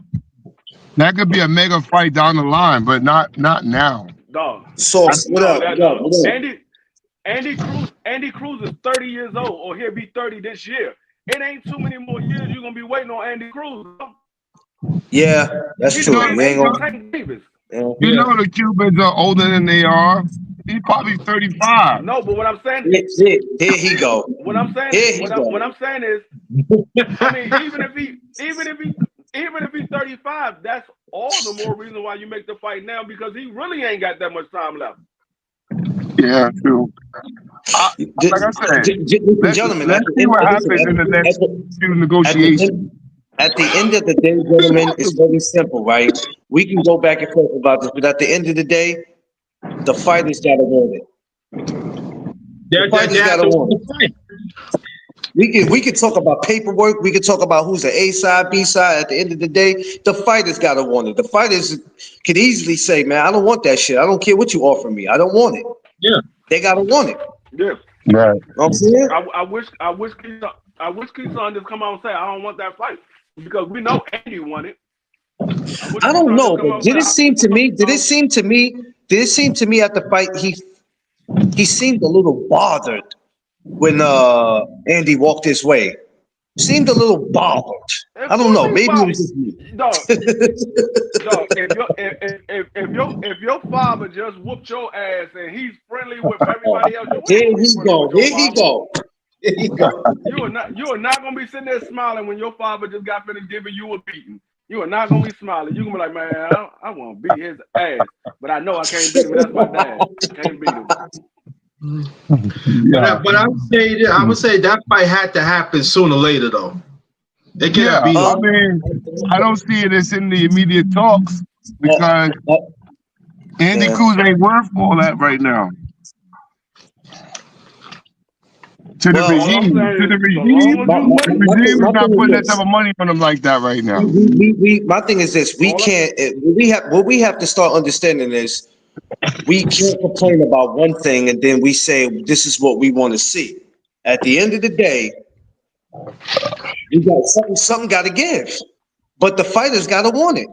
That could be a mega fight down the line, but not now. Dog. Sauce, what up? Andy Cruz is 30 years old, or he'll be 30 this year. It ain't too many more years you're gonna be waiting on Andy Cruz. Yeah, that's true. You know the Cubans are older than they are. He's probably 35. No, but what I'm saying, here he go. What I'm saying is, I mean, even if he's 35, that's all the more reason why you make the fight now because he really ain't got that much time left. Yeah, true. Like I said, gentlemen, let's see what happens in the next few negotiations. At the end of the day, gentlemen, it's very simple, right? We can go back and forth about this, but at the end of the day, the fighters gotta want it. The fighters gotta want it. We can talk about paperwork. We can talk about who's the A side, B side. At the end of the day, the fighters gotta want it. The fighters could easily say, "Man, I don't want that shit. I don't care what you offer me. I don't want it." Yeah, they gotta want it. Yeah, right. You know what I'm saying? I wish Keyshawn just come out and say, "I don't want that fight," because we know Andy won it. I don't know, but did it seem to me at the fight he seemed a little bothered when Andy walked his way. Seemed a little bothered. I don't know. Maybe it was just me. Dog, if your father just whooped your ass and he's friendly with everybody else, you Here ain't gonna be he friendly go. with your Here he father. go. Here he go. You are not gonna be sitting there smiling when your father just got finished giving you a beating. You are not gonna be smiling. You're gonna be like, man, I want to beat his ass, but I know I can't beat him. That's my dad. I can't beat him. Yeah. But I would say that fight had to happen sooner or later, though. It Yeah, cannot be. I mean, I don't see it as in the immediate talks because Andy Yeah. Cruz ain't worth all that right now. To the Well, All I'm regime, saying is, so long as the you wait, regime is my not thing putting is that type this. of money on them like that right now. My thing is this: we all I- can't. What we have to start understanding is we can't complain about one thing and then we say this is what we want to see. At the end of the day, we got something got to give, but the fighters got to want it.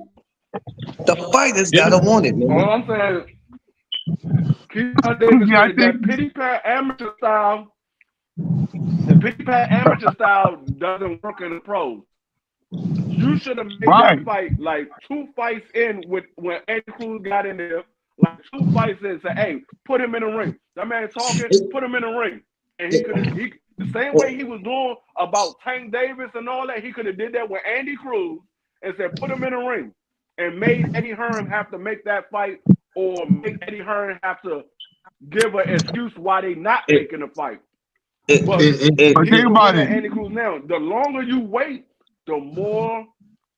The fighters got to want it, man. all I'm saying, Keith Davis Yeah, I said think that pity pat amateur style. The pity pat amateur style doesn't work in the pros. You should have made right. that fight like 2 fights in with when Andy Cruz got in there, like 2 fights in. Say, hey, put him in the ring. That man talking, put him in the ring, and he could have. The same way he was doing about Tank Davis and all that, he could have did that with Andy Cruz and said, put him in the ring, and made Eddie Hearn have to make that fight, or make Eddie Hearn have to give an excuse why they not making the fight. But But he's think the about winner, it. Andy Cruz. Now, the longer you wait, the more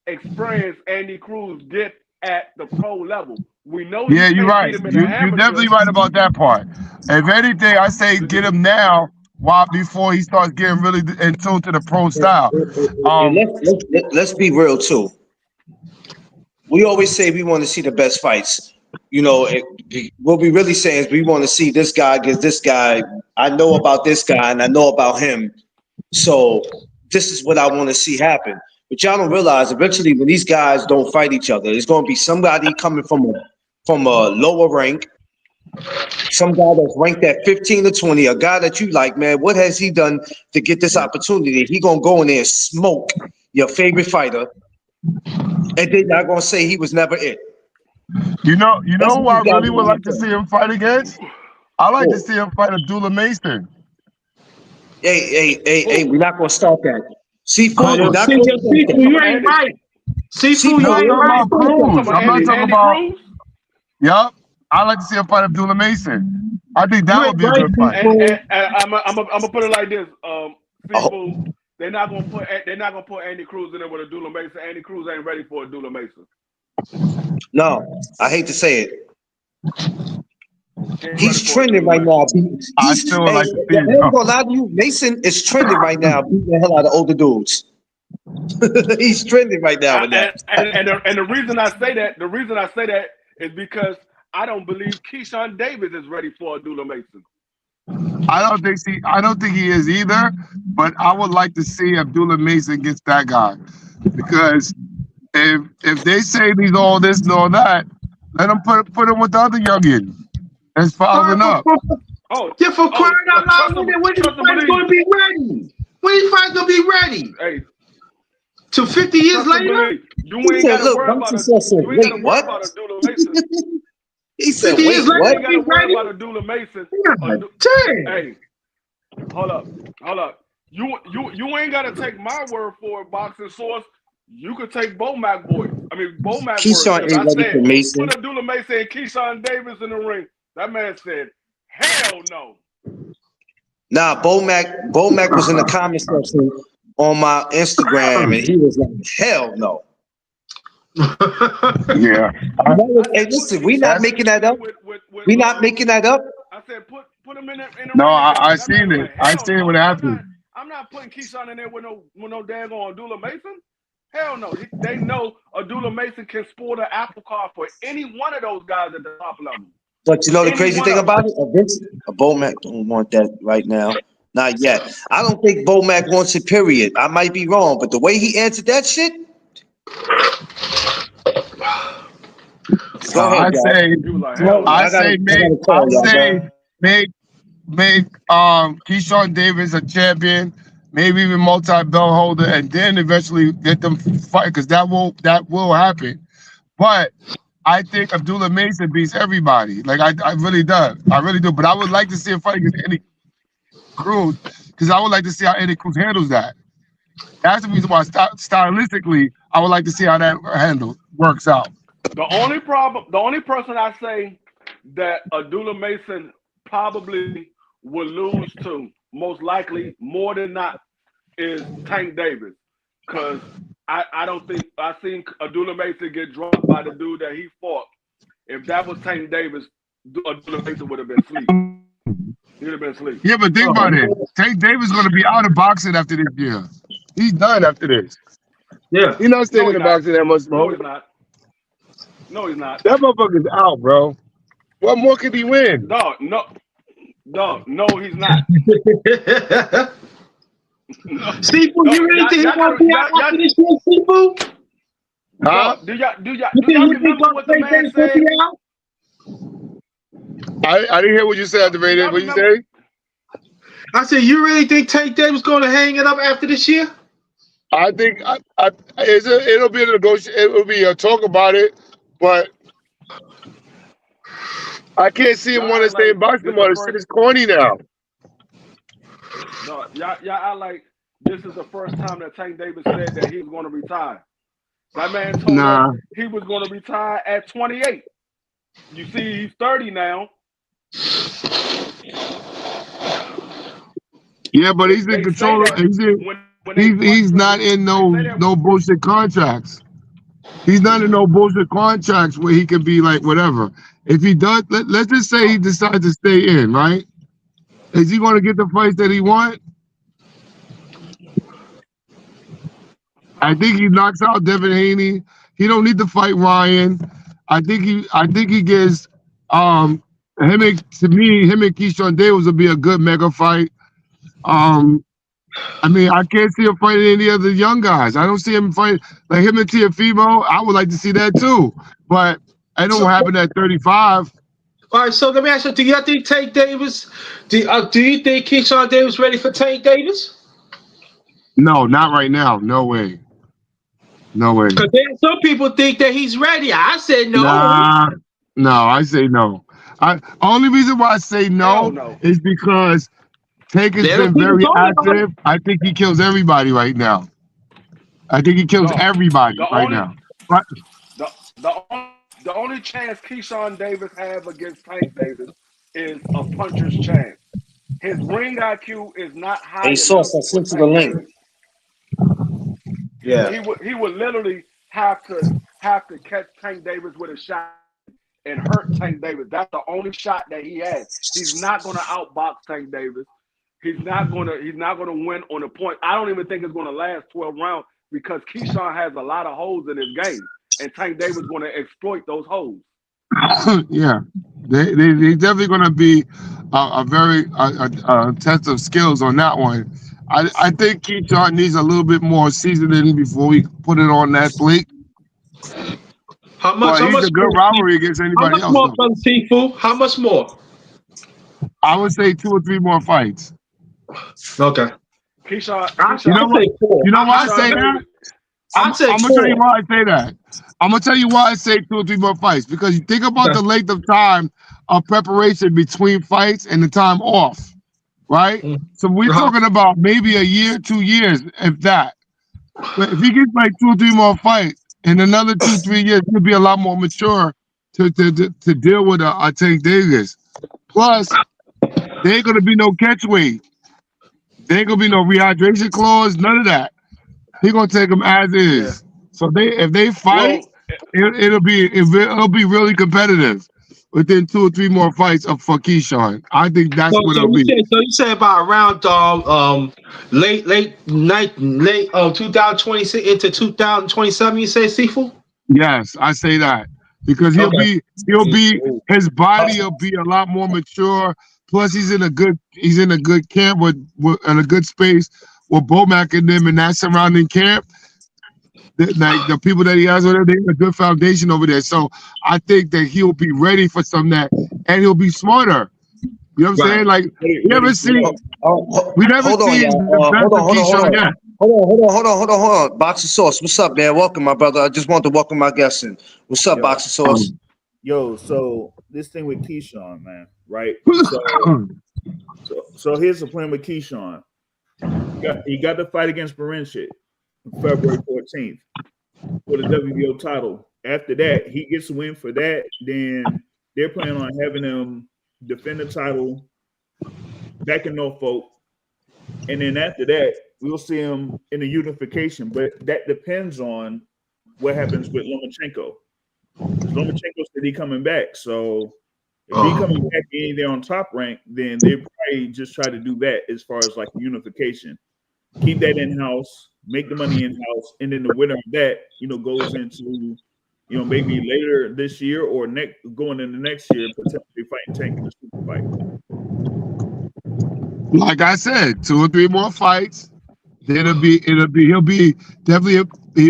experience Andy Cruz get at the pro level. We know Yeah, you you're can't right. beat him in the You're amateur. definitely right about that part. If anything, I say get him now, while before he starts getting really in tune to the pro style. And let's be real too. We always say we want to see the best fights. You know, what we really saying is we want to see this guy against this guy. I know about this guy and I know about him. So this is what I want to see happen. But y'all don't realize eventually when these guys don't fight each other, there's going to be somebody coming from a lower rank, some guy that's ranked at 15 or 20, a guy that you like, man, what has he done to get this opportunity? He going to go in there and smoke your favorite fighter, and then y'all going to say he was never it. You know That's who what I these guys really would do. like to see him fight against? I like to see him fight Abdullah Mason. Hey, we're not going to start that. Seafood, we're not going to start Seafood, you that. ain't right. Seafood, No, you I'm ain't talking right. about Cruz. I'm not Andy talking about. Cruz. Yup. I like to see him fight Abdullah Mason. I think that You would ain't be a right, good fight. Seafood. And I'm gonna put it like this. Seafood, they're not gonna put Andy Cruz in there with Abdullah Mason. Andy Cruz ain't ready for Abdullah Mason. No, I hate to say it. He ain't He's ready for trending Abdullah right now. Mason. I still would like to see I it. ain't gonna lie to you. Mason is trending right now, beating the hell out of older dudes. He's trending right now with that. And the reason I say that is because I don't believe Keyshawn Davis is ready for Abdullah Mason. I don't think he is either, but I would like to see Abdullah Mason against that guy. Because if they say he's all this and all that, let him put him with the other youngin. That's following up. Yeah, for crying out loud, when these fights gonna be ready? When these fights gonna be ready? Hey, to 50 years later? You ain't got to worry about Abdullah Mason. He said, 50 years later, You ain't got to worry ready? about Abdullah Mason. Damn. Hey, hold up. You ain't got to take my word for it, boxing source. You could take Bomac voice. Bomac Keyshawn words. ain't I ready said, for Mason. put Abdullah Mason and Keyshawn Davis in the ring. That man said, hell no. Nah, Bomac was in the comment section on my Instagram, and he was like, hell no. Yeah. Hey, listen, we not making that up. We not making that up. I said, put him in the No, ring. I seen it. I seen what happened. I'm not putting Keyshawn in there with no daggone Abdullah Mason. Hell no. They know Abdullah Mason can sport an apple cart for any one of those guys at the top level. But you know the crazy thing about it? Bomac don't want that right now. Not yet. I don't think Bomac wants it, period. I might be wrong, but the way he answered that shit. Go ahead, I say make Keyshawn Davis a champion, maybe even multi-belt holder, and then eventually get them fight, because that will happen. But I think Abdullah Mason beats everybody. Like I really do. I really do. But I would like to see a fight against Eddie Cruz because I would like to see how Eddie Cruz handles that. That's the reason why stylistically I would like to see how that works out. The only person I say that Abdullah Mason probably will lose to, most likely, more than not, is Tank Davis. Because I don't think I seen Abdullah Mason get dropped by the dude that he fought. If that was Tank Davis, Abdullah Mason would have been asleep. He'd have been asleep. Yeah, but think about it. Tank Davis is going to be out of boxing after this year. He's done after this. Yeah. He's not staying in boxing that much more. No, he's not. No, he's not. That motherfucker's out, bro. What more could he win? No, he's not. Seafood, you really think he's gonna be out after this year, Seafood? Huh? Do y'all remember what the man said? I didn't hear what you said, Activated. What you say? I said, you really think Tank Davis gonna hang it up after this year? I think it'll be a negotiation. It'll be a talk about it, but I can't see him want to stay in boxing anymore. This shit is corny now. No, y'all like this is the first time that Tank Davis said that he was going to retire. That man told us he was going to retire at 28. You see, he's 30 now. Yeah, but he's in control. He's not in no bullshit contracts. He's not in no bullshit contracts where he can be like whatever. If he does, let's just say he decides to stay in, right? Is he going to get the fights that he wants? I think he knocks out Devin Haney. He don't need to fight Ryan. I think he gets him and Keyshawn Davis will be a good mega fight. I mean, I can't see him fighting any other young guys. I don't see him fighting like him and Teofimo. I would like to see that too, but I don't happen at 35. All right, so let me ask you: do you think Tank Davis? Do you think Keyshawn Davis ready for Tank Davis? No, not right now. No way. No way. Because some people think that he's ready. I said no. No, I say no. Only reason why I say no is because Tank has been very active. I think he kills everybody right now. I think he kills everybody right now. But the only chance Keyshawn Davis have against Tank Davis is a puncher's chance. His ring IQ is not high. Hey, Sauce, I sent you the link. Yeah. He would literally have to catch Tank Davis with a shot and hurt Tank Davis. That's the only shot that he has. He's not going to outbox Tank Davis. He's not going to win on a point. I don't even think it's going to last 12 rounds because Keyshawn has a lot of holes in his game, and Tank Davis is going to exploit those holes. Yeah, they definitely going to be a very test of skills on that one. I think Keyshawn needs a little bit more seasoning before we put it on that plate. How much? He's a good rivalry against anybody else. How much more, Seafood? How much more? I would say 2 or 3 more fights. Okay. Keyshawn, you know why I say that? I'm gonna tell you why I say that. I'm gonna tell you why I say 2 or 3 more fights because you think about the length of time of preparation between fights and the time off, right? So we're talking about maybe a year, 2 years, if that. But if he gets like 2 or 3 more fights in another 2 or 3 years, he'll be a lot more mature to deal with a Tank Davis. Plus, there ain't gonna be no catch weight. There ain't gonna be no rehydration clause, none of that. He gonna take them as is. So if they fight, it'll be really competitive within 2 or 3 more fights for Keyshawn. I think that's what it'll be. So you say about around late 2026 into 2027. You say, Seafood? Yes, I say that because his body will be a lot more mature. Plus, he's in a good camp in a good space with Bomac and them and that surrounding camp. The people that he has over there, they have a good foundation over there. So I think that he'll be ready for some of that, and he'll be smarter. You know what I'm saying? Like we never seen the best of Keyshawn yet. Hold on. Boxer Sauce, what's up, man? Welcome, my brother. I just want to welcome my guests in. What's up, Yo. Boxer Sauce? Yo, so this thing with Keyshawn, man, right? So here's the plan with Keyshawn. He got the fight against Barinchik February 14th for the WBO title. After that, he gets a win for that. Then they're planning on having him defend the title back in Norfolk. And then after that, we'll see him in the unification. But that depends on what happens with Lomachenko. Lomachenko said he coming back. So if he coming back and ain't there on Top Rank, then they probably just try to do that as far as like unification. Keep that in-house, make the money in-house, and then the winner of that, goes into, maybe later this year or going into next year, potentially fighting Tank in the super fight. Like I said, 2 or 3 more fights. Then he'll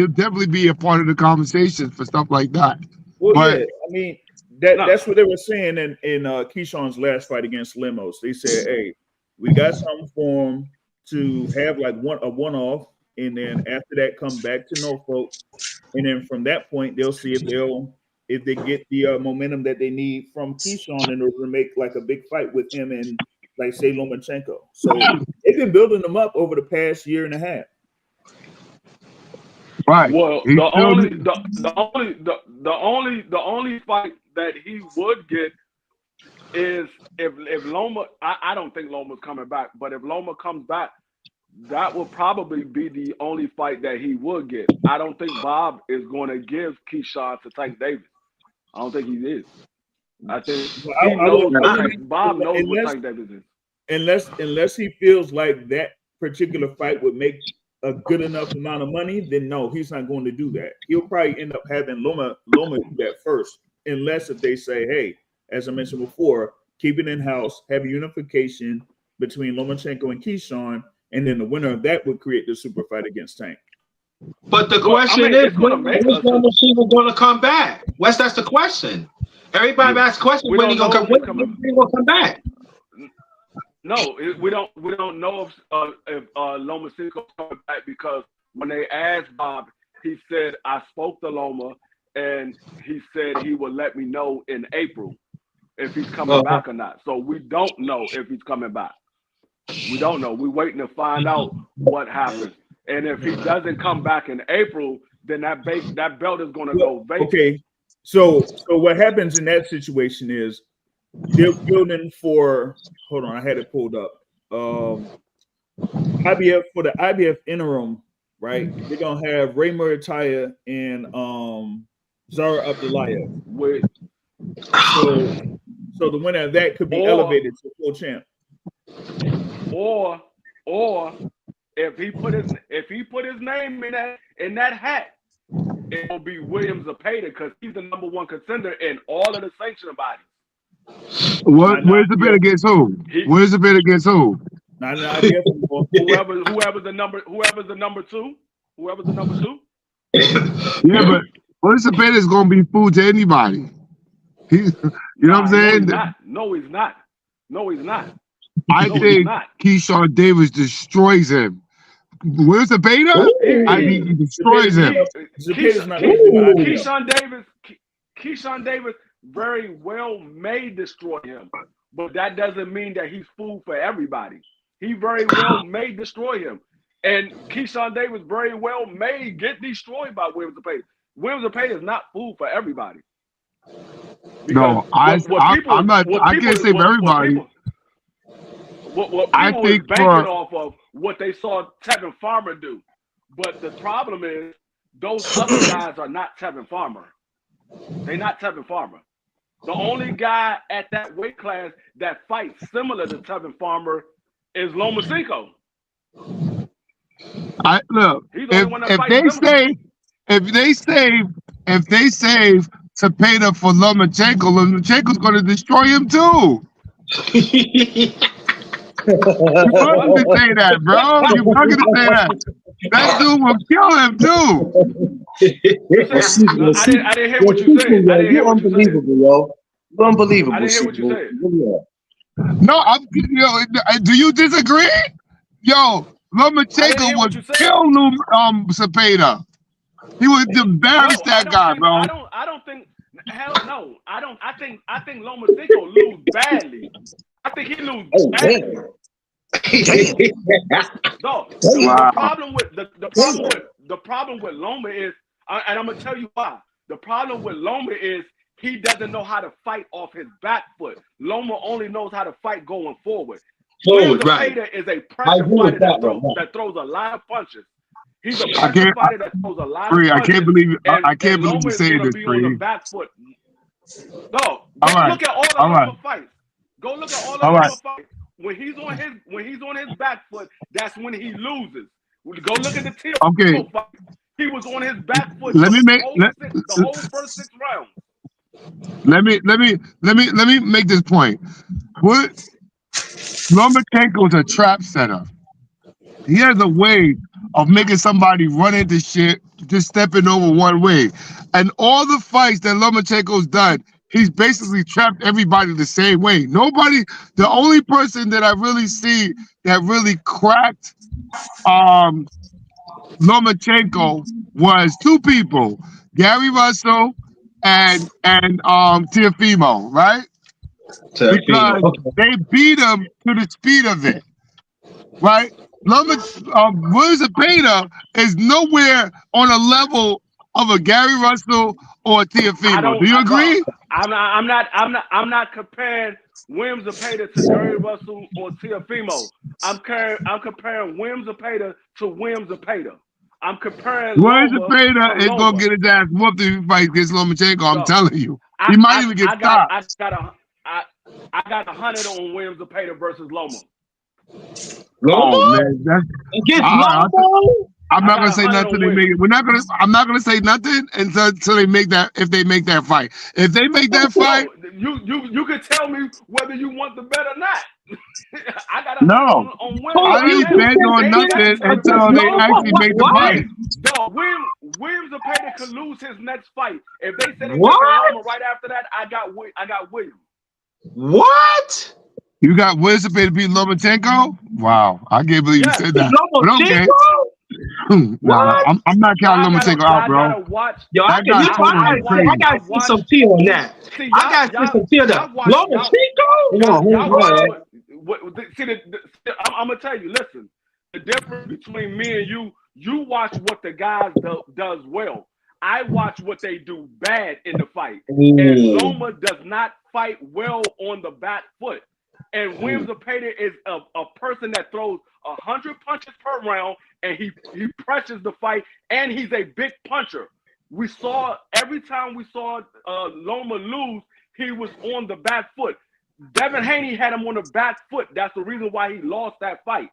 definitely be a part of the conversation for stuff like that. Well, but, yeah, I mean that's what they were saying in Keyshawn's last fight against Lemos. They said, "Hey, we got something for him to have like a one-off, and then after that, come back to Norfolk, and then from that point, they'll see if they get the momentum that they need from Keyshawn in order to make like a big fight with him and like say Lomachenko." So they've been building them up over the past year and a half. Right. Well, the only fight that he would get is if Loma. I don't think Loma's coming back, but if Loma comes back, that will probably be the only fight that he would get. I don't think Bob is going to give Keyshawn to Tank Davis. I don't think he is. I think Bob knows what Tank Davis is. Unless he feels like that particular fight would make a good enough amount of money, then no, he's not going to do that. He'll probably end up having Loma do that first, unless if they say, hey, as I mentioned before, keep it in-house, have a unification between Lomachenko and Keyshawn, and then the winner of that would create the super fight against Tank. But the question is, when is Lomachenko going to come back? That's the question. Everybody asks questions, when he going to come back? No, we don't know if Lomachenko coming back, because when they asked Bob, he said, I spoke to Loma and he said he would let me know in April if he's coming back or not. So we don't know if he's coming back. We don't know. We're waiting to find out what happens. And if he doesn't come back in April, then that belt is going to go vacant. Okay. So what happens in that situation is they're building for, hold on, I had it pulled up. IBF, for the IBF interim, right? They're gonna have Ray Murataya and Zara Abdullayev. So the winner of that could be elevated to full champ. Or if he put his name in that hat, it will be William Zepeda, because he's the ¡1 contender in all of the sanctioning bodies. Where's the bid against who? Where's the bid against who? Whoever's the number 2. Whoever's the number 2. Yeah, but where's the bid is gonna be food to anybody. You know what I'm saying? No, he's not. I think Keyshawn Davis destroys him. Where's the beta? I think he destroys him. Keyshawn Davis very well may destroy him, but that doesn't mean that he's food for everybody. He very well may destroy him, and Keyshawn Davis very well may get destroyed by William Zepeda. William Zepeda is not food for everybody. No, I'm not. I can't say for everybody. What people is banking off of what they saw Tevin Farmer do, but the problem is those other guys are not Tevin Farmer. They're not Tevin Farmer. The only guy at that weight class that fights similar to Tevin Farmer is Lomachenko. Look. If they save Zepeda for Lomachenko's going to destroy him too. You're going to say that, bro. You're going to say that. That dude will kill him too. I didn't hear what you said. You're unbelievable, yo. You're unbelievable. I didn't hear what you said. No, do you disagree? Yo, Lomachenko would kill Cepeda. He would embarrass that guy, bro. I don't think. Hell no. I think Lomachenko lose badly. I think he lose badly. No. The problem with Loma is, and I'm gonna tell you why. The problem with Loma is he doesn't know how to fight off his back foot. Loma only knows how to fight going forward. Right. Cepeda is a pressure fighter that throws a lot of punches. He's a pressure fighter that throws a lot of punches. I can't believe you're saying this, on the back foot. No, look at all the Loma fights. Go look at all the Loma fights. When he's on his back foot, that's when he loses. Go look at the Teofimo fight. He was on his back foot the whole first 6 rounds. Let me make this point. Lomachenko's a trap setter. He has a way of making somebody run into shit, just stepping over one way. And all the fights that Lomachenko's done, he's basically trapped everybody the same way. The only person that I really see that really cracked Lomachenko was 2 people, Gary Russell and Teofimo, right? Because they beat him to the speed of it, right? William Cepeda is nowhere on a level of a Gary Russell or a Teofimo. Do you agree? I'm not comparing William Cepeda to Gary Russell or Teofimo. I'm comparing William Cepeda to William Cepeda. I'm comparing. William Cepeda is gonna get his ass whooped if he fights against Lomachenko. I'm telling you, he might even get stopped. I got 100 on William Cepeda versus Loma. Oh man, I'm not gonna say nothing till they make it. I'm not gonna say nothing until they make that. If they make that fight, if they make that fight, you can tell me whether you want the bet or not. I got on I ain't betting on nothing until they actually make the fight. No, William Cepeda could lose his next fight. If they said it right after that, I got William. What? You got William Cepeda beat Lomachenko? Wow, I can't believe you said that. But okay. Nah, I'm not counting Lomachenko out, bro. Yo, I got to see some tea on that. I got to see some tea on that. Lomachenko? I'm gonna tell you. Listen, the difference between me and you watch what the guys does well. I watch what they do bad in the fight. And Loma does not fight well on the back foot. And William Cepeda is a person that throws 100 punches per round, and he pressures the fight, and he's a big puncher. Every time we saw Loma lose, he was on the back foot. Devin Haney had him on the back foot. That's the reason why he lost that fight.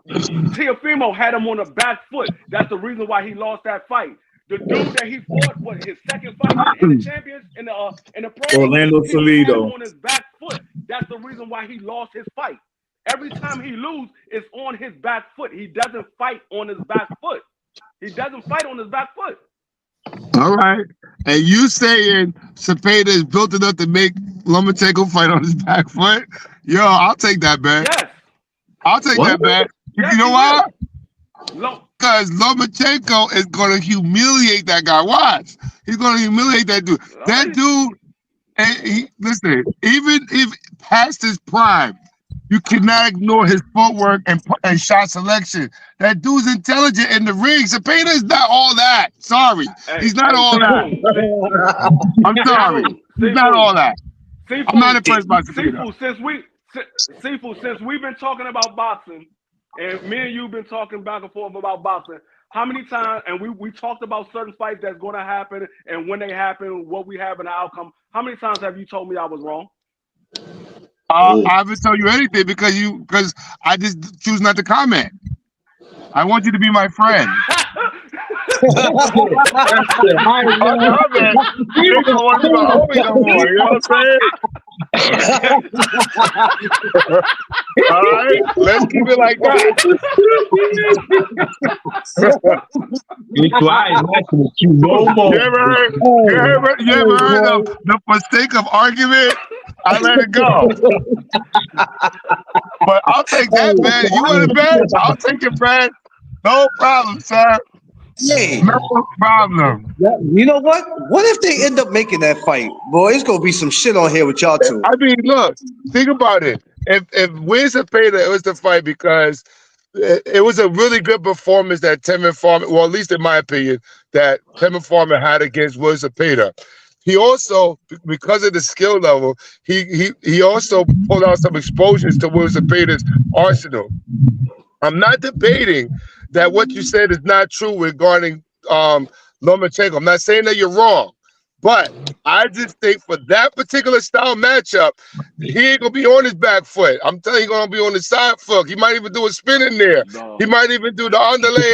Teofimo had him on the back foot. That's the reason why he lost that fight. The dude that he fought, his second fight in the champions in the pro, Orlando Salido, on his back foot. That's the reason why he lost his fight. Every time he loses, it's on his back foot. He doesn't fight on his back foot. All right, and you saying Cepeda is built enough to make Lomachenko fight on his back foot? Yo, I'll take that bet. Yes, I'll take that bet. Yes, you know why? Because Lomachenko is going to humiliate that guy. Watch. He's going to humiliate that dude. That dude, listen, even if past his prime, you cannot ignore his footwork and shot selection. That dude's intelligent in the ring. Cepeda is not all that. Sorry. He's not all that. I'm sorry. He's not all that. I'm not impressed by Cepeda. Since we've been talking about boxing, and me and you've been talking back and forth about boxing, how many times, and we talked about certain fights that's going to happen, and when they happen, what we have in the outcome. How many times have you told me I was wrong? I haven't told you anything because I just choose not to comment. I want you to be my friend. You know what I'm saying? All right, let's keep it like that. Be quiet, you ever heard of the mistake of argument? I let it go. But I'll take that, man. You want it, man? I'll take it, man. No problem, sir. Hey, No problem. you know what? What if they end up making that fight? Boy, it's gonna be some shit on here with y'all two. I mean, look, think about it. If Wiz Zepeda, it was the fight because it was a really good performance that Tevin Farmer, well, at least in my opinion, that Tevin Farmer had against Wiz Zepeda. He also, because of the skill level, he also pulled out some exposures to Wiz Zepeda's arsenal. I'm not debating that what you said is not true regarding Lomachenko. I'm not saying that you're wrong, but I just think for that particular style matchup, he ain't gonna be on his back foot. I'm telling you, he's gonna be on the side foot. He might even do a spin in there. No. He might even do the underlay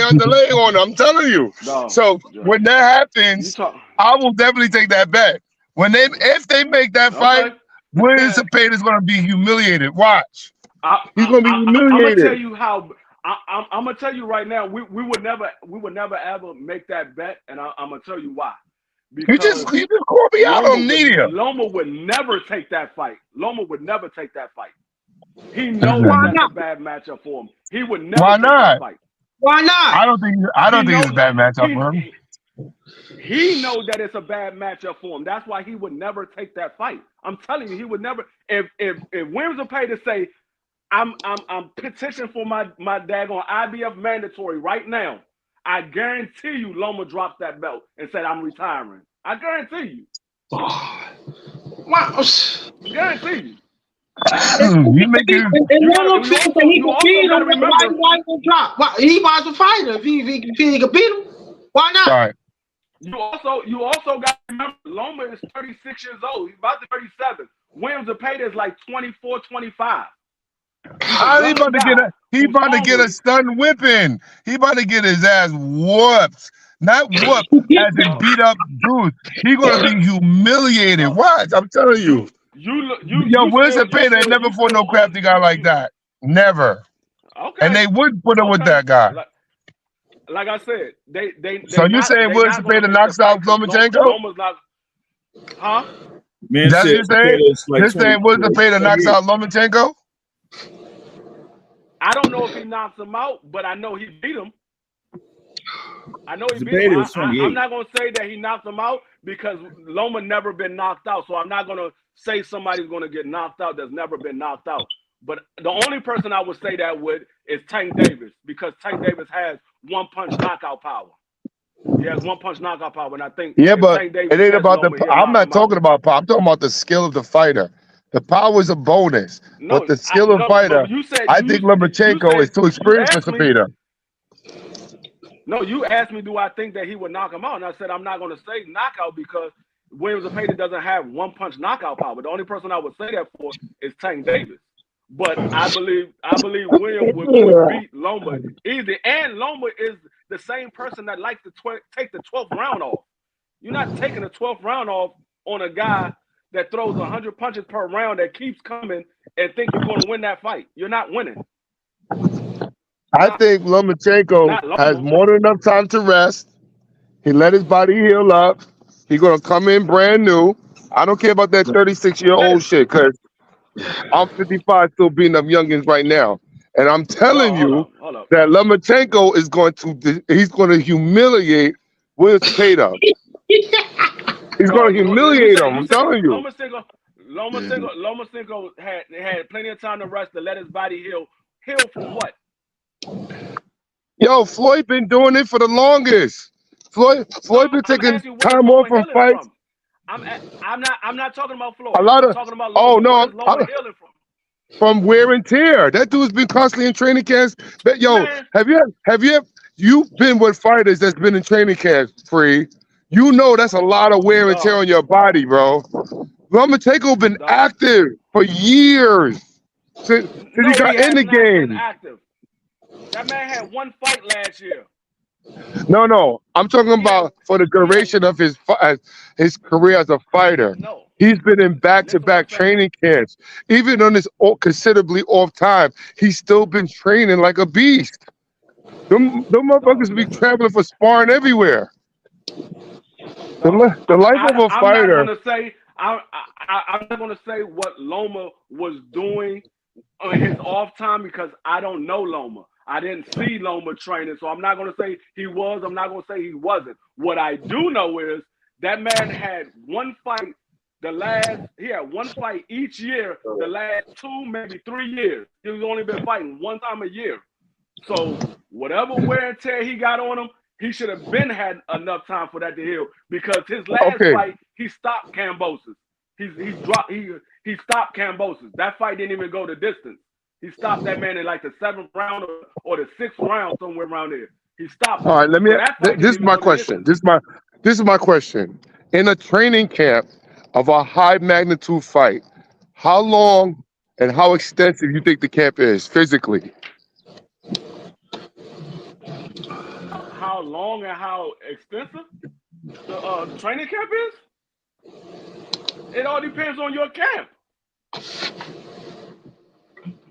on him. I'm telling you. No. So when that happens, I will definitely take that bet. If they make that fight, Wiz Zepeda is gonna be humiliated. Watch. He's gonna be humiliated. I'm gonna tell you how. I'm gonna tell you right now. We would never ever make that bet, and I'm gonna tell you why. Because you just call me out on media. Loma would never take that fight. Loma would never take that fight. He knows that's a bad matchup for him. He would never take that fight. Why not? I don't think it's a bad matchup for him. He knows that it's a bad matchup for him. That's why he would never take that fight. I'm telling you, he would never. If Williams will pay to say, I'm petitioning for my daggone IBF mandatory right now, I guarantee you Loma dropped that belt and said, I'm retiring. I guarantee you. Wow. Guarantee you. You make it. He was a fighter. If he could beat him, why not? Right. You also got to remember, Loma is 36 years old. He's about to 37. Williams Zepeda is like 24, 25. He about to get a stun whipping. He about to get his ass whooped. Not whooped as in beat up dudes. He gonna be humiliated. Watch, I'm telling you. Wiz Zepeda ain't never fought no crafty guy like that. Never. Okay. And they would put him with that guy. Like I said, they so you saying Wiz Zepeda knocks out Lomachenko? Huh? Man, that's what you're saying? You're saying Wiz Zepeda knocks out Lomachenko? I don't know if he knocks him out, but I know he beat him. I know he beat him. I'm not going to say that he knocked him out because Loma never been knocked out. So I'm not going to say somebody's going to get knocked out that's never been knocked out. But the only person I would say that with is Tank Davis because Tank Davis has one-punch knockout power. He has one-punch knockout power, and I think but it ain't about the. I'm not talking about power. I'm talking about the skill of the fighter. The power is a bonus, but the skill of fighter, I think Lomachenko is too experienced for Zepeda. No, you asked me, do I think that he would knock him out? And I said, I'm not going to say knockout because Williams Zepeda doesn't have one-punch knockout power. The only person I would say that for is Tank Davis. But I believe William would beat Loma easy. And Loma is the same person that likes to take the 12th round off. You're not taking the 12th round off on a guy that throws 100 punches per round that keeps coming and think you're going to win that fight. You're not winning. I think Lomachenko has more than enough time to rest. He let his body heal up. He's going to come in brand new. I don't care about that 36-year-old shit because I'm 55 still beating up youngins right now. And I'm telling you that Lomachenko is going to humiliate Wiz Zepeda. He's going to humiliate him. I'm telling you. Lomachenko had plenty of time to rest to let his body heal. Heal from what? Yo, Floyd been doing it for the longest. Floyd been taking time off from fights. I'm not talking about Floyd. I'm talking about from wear and tear. That dude's been constantly in training camps. But yo, have you been with fighters that's been in training camps, Free? You know that's a lot of wear and tear on your body, bro. Lomachenko been active for years since he got in the game. That man had one fight last year. No. I'm talking about for the duration of his career as a fighter. No. He's been in back-to-back training camps. Even on his considerably off time, he's still been training like a beast. Them motherfuckers be traveling for sparring everywhere. The life of a fighter. I'm not going to say what Loma was doing on his off time because I don't know Loma. I didn't see Loma training, so I'm not going to say he was. I'm not going to say he wasn't. What I do know is that man had one fight. He had one fight each year. The last 2, maybe 3 years, he's only been fighting one time a year. So whatever wear and tear he got on him, he should have been had enough time for that to heal. Because his last fight, he stopped Kambosos. He stopped Kambosos. That fight didn't even go the distance. He stopped that man in like the 7th round or the 6th round, somewhere around there. He stopped. All right, let me. This is my question. This is my question. In a training camp of a high magnitude fight, how long and how extensive you think the camp is physically? How long and how extensive the training camp is? It all depends on your camp.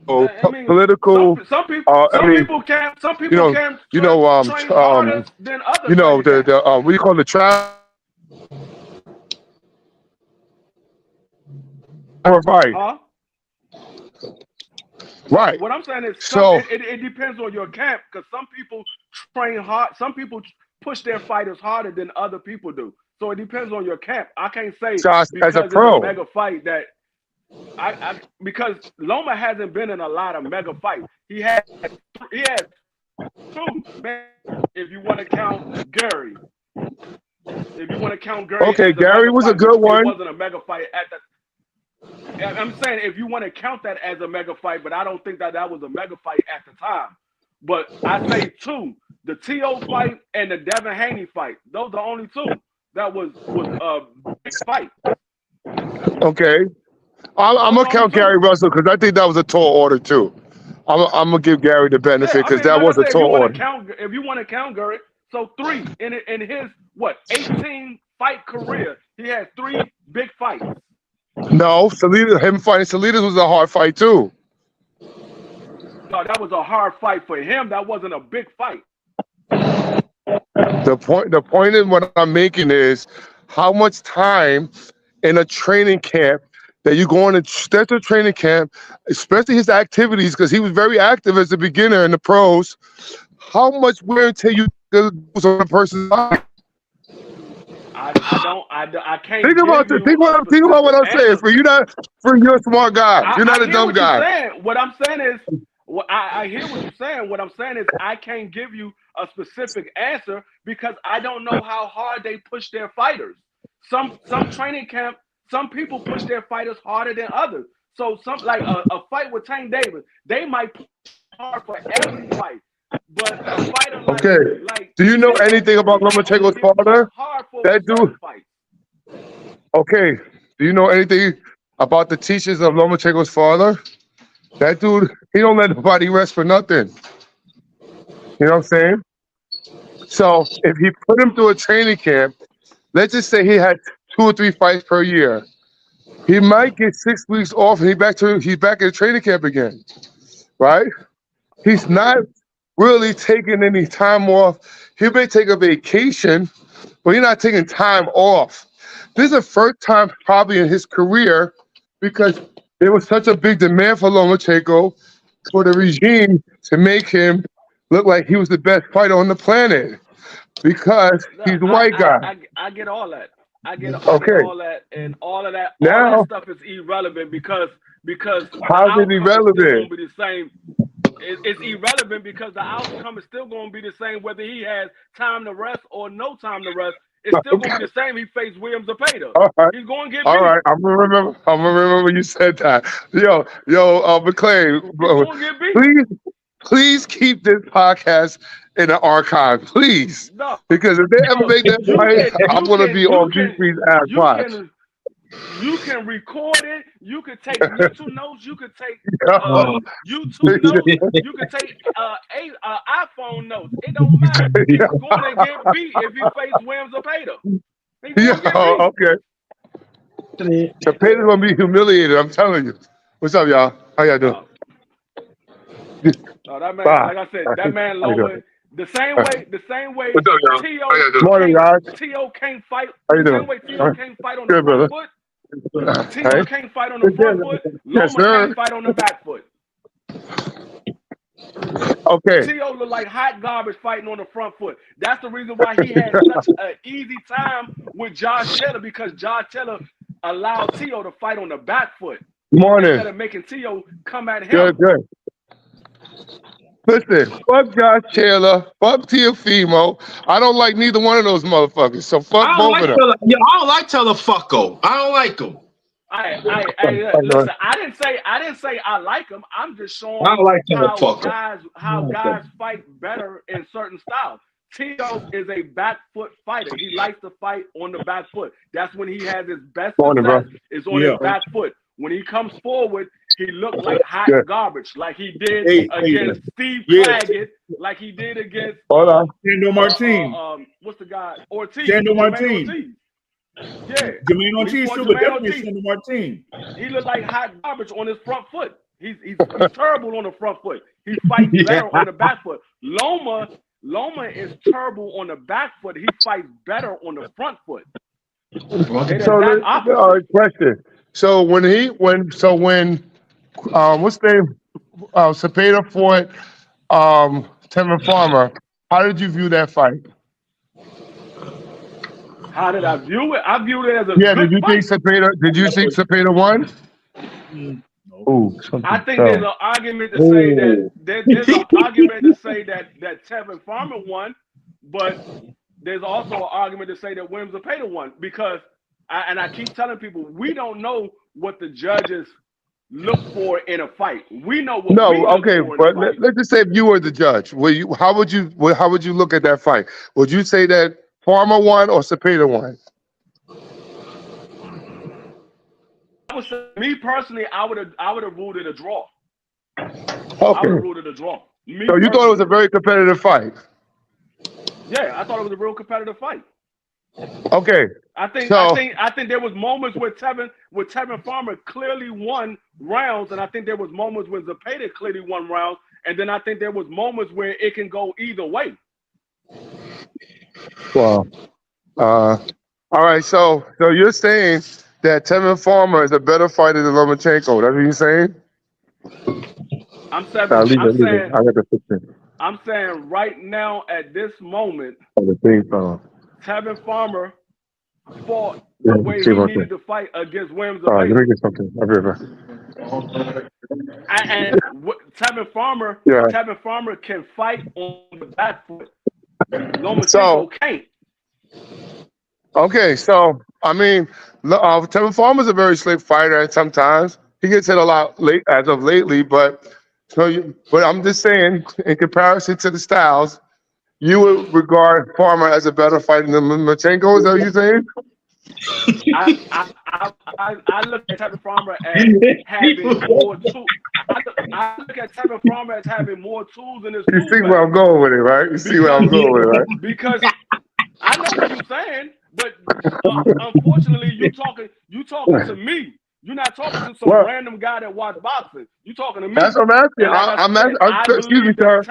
Oh, political. Some people camp. Some people camp. Train harder than others. What do you call the trial? Right. Huh? Right. What I'm saying is, it depends on your camp because some people train hard. Some people push their fighters harder than other people do. So it depends on your camp. I can't say Josh, because as a pro, it's a mega fight that because Loma hasn't been in a lot of mega fights. He had 2. If you want to count Gary. If you want to count Gary. Okay, Gary was a good one. It wasn't a mega fight at the. I'm saying if you want to count that as a mega fight, but I don't think that was a mega fight at the time. But I say 2, the T.O. fight and the Devin Haney fight. Those are the only 2 that was a big fight. Okay. I'm going to count Gary Russell because I think that was a tall order too. I'm going to give Gary the benefit because that was a tall order. If you want to count Gary, so 3 in his, 18 fight career, he had 3 big fights. No, him fighting Salinas was a hard fight too. No, that was a hard fight for him. That wasn't a big fight. The point in what I'm making is how much time in a training camp that you go on a extensive training camp, especially his activities, because he was very active as a beginner in the pros. How much wear and tear you goes on a person's body? I can't. Think about what I'm saying. You're a smart guy. You're not a dumb guy. What I'm saying is, I hear what you're saying. What I'm saying is, I can't give you a specific answer because I don't know how hard they push their fighters. Some training camp, some people push their fighters harder than others. So like a fight with Tank Davis, they might push hard for every fight. But a fighter like do you know anything about Lomachenko's father? That dude. Okay. Do you know anything about the teachers of Lomachenko's father? That dude, he don't let nobody rest for nothing. You know what I'm saying? So if he put him through a training camp, let's just say he had 2 or 3 fights per year. He might get 6 weeks off and he's back in training camp again. Right? He's not really taking any time off. He may take a vacation, but he's not taking time off. This is the first time probably in his career because there was such a big demand for Lomachenko for the regime to make him look like he was the best fighter on the planet because he's a white guy. I get all that. I get all that, and all of that. Now, all that stuff is irrelevant because how's it irrelevant? Be the same. It's irrelevant because the outcome is still going to be the same whether he has time to rest or no time to rest. It's still going to be the same. He faced William Zepeda. Right. He's going to get beat. All right, I'm gonna remember when you said that. Yo, McClain, please keep this podcast in the archive, please. No, because if they ever make that fight, I'm gonna be on G3's ass watch. You can record it. You can take mental notes. You can take YouTube notes. You can take iPhone notes. It don't matter. He's going to get beat if he faces William Zepeda. Okay. Zepeda's going to be humiliated. I'm telling you. What's up, y'all? How y'all doing? No, that man, like I said, that man Loma. The same way T.O. can't fight. The same way T.O. can't fight on the front foot. T.O. can't fight on the front foot. Loma can't fight on the back foot. Okay. Tio looked like hot garbage fighting on the front foot. That's the reason why he had such an easy time with Josh Taylor, because Josh Taylor allowed Tio to fight on the back foot instead of making Tio come at him. Good. Listen, fuck Josh Taylor, fuck Teofimo. I don't like neither one of those motherfuckers. So fuck both of them. I don't like Telefucko. I don't like him. Listen, I didn't say I like him. I'm just showing how guys fight better in certain styles. Tio is a back foot fighter. He likes to fight on the back foot. That's when he has his best success is on his back foot. When he comes forward, he looks like hot garbage, like he did against Steve Claggett, like he did against Sandor Martin. What's the guy? Ortiz. Sandor Martin. Yeah. Jermaine Ortiz too, but definitely Sandor Martin. He looked like hot garbage on his front foot. He's terrible on the front foot. He fights better on the back foot. Loma is terrible on the back foot. He fights better on the front foot. So question. So when what's the name? Cepeda fought Tevin Farmer. How did you view that fight? How did I view it? I viewed it as a good fight. Did you think Cepeda won? Ooh, I think there's an argument to say that there's an argument to say that Tevin Farmer won, but there's also an argument to say that Williams Cepeda won, because I keep telling people, we don't know what the judges look for in a fight. We know what. But let's just say if you were the judge, how would you look at that fight? Would you say that Farmer won or Cepeda won? I would say, me personally, I would have ruled it a draw. Okay. I would have ruled it a draw. So you thought it was a very competitive fight? Yeah, I thought it was a real competitive fight. Okay. I think there was moments where Tevin Farmer clearly won rounds, and I think there was moments when Cepeda clearly won rounds, and then I think there was moments where it can go either way. Well, all right. So you're saying that Tevin Farmer is a better fighter than Lomachenko? That's what you're saying? I'm saying right now at this moment, Tevin Farmer fought the way he needed to fight against Williams. All right, let me get something. I'll be right back. And Tevin Farmer can fight on the back foot. Lomachenko can't. Okay, so I mean, Tevin Farmer's a very slick fighter, and sometimes he gets hit a lot as of lately. But I'm just saying, in comparison to the styles, you would regard Farmer as a better fighter than Lomachenko. Is that what you're saying? I look at Tevin Farmer as having more tools. I look at Tevin Farmer as having more tools in his tool. You see where I'm going with it, right? Because I know what you're saying, but unfortunately, you talking to me. You're not talking to some random guy that watch boxing. You're talking to me. That's what I'm asking. Excuse me, sir.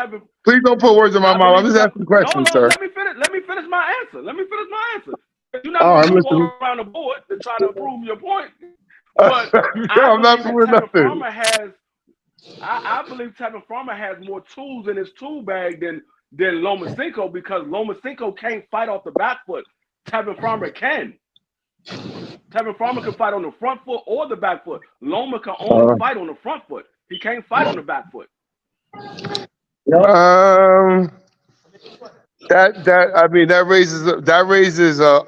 Please don't put words in my mouth. I'm just asking questions, sir. Let me finish my answer. You're not going to go around the board to try to prove your point. But I'm not proving nothing. I believe Tevin Farmer has more tools in his tool bag than Lomachenko, because Lomachenko can't fight off the back foot. Tevin Farmer can. Tevin Farmer can fight on the front foot or the back foot. Loma can only fight on the front foot. He can't fight on the back foot. That raises a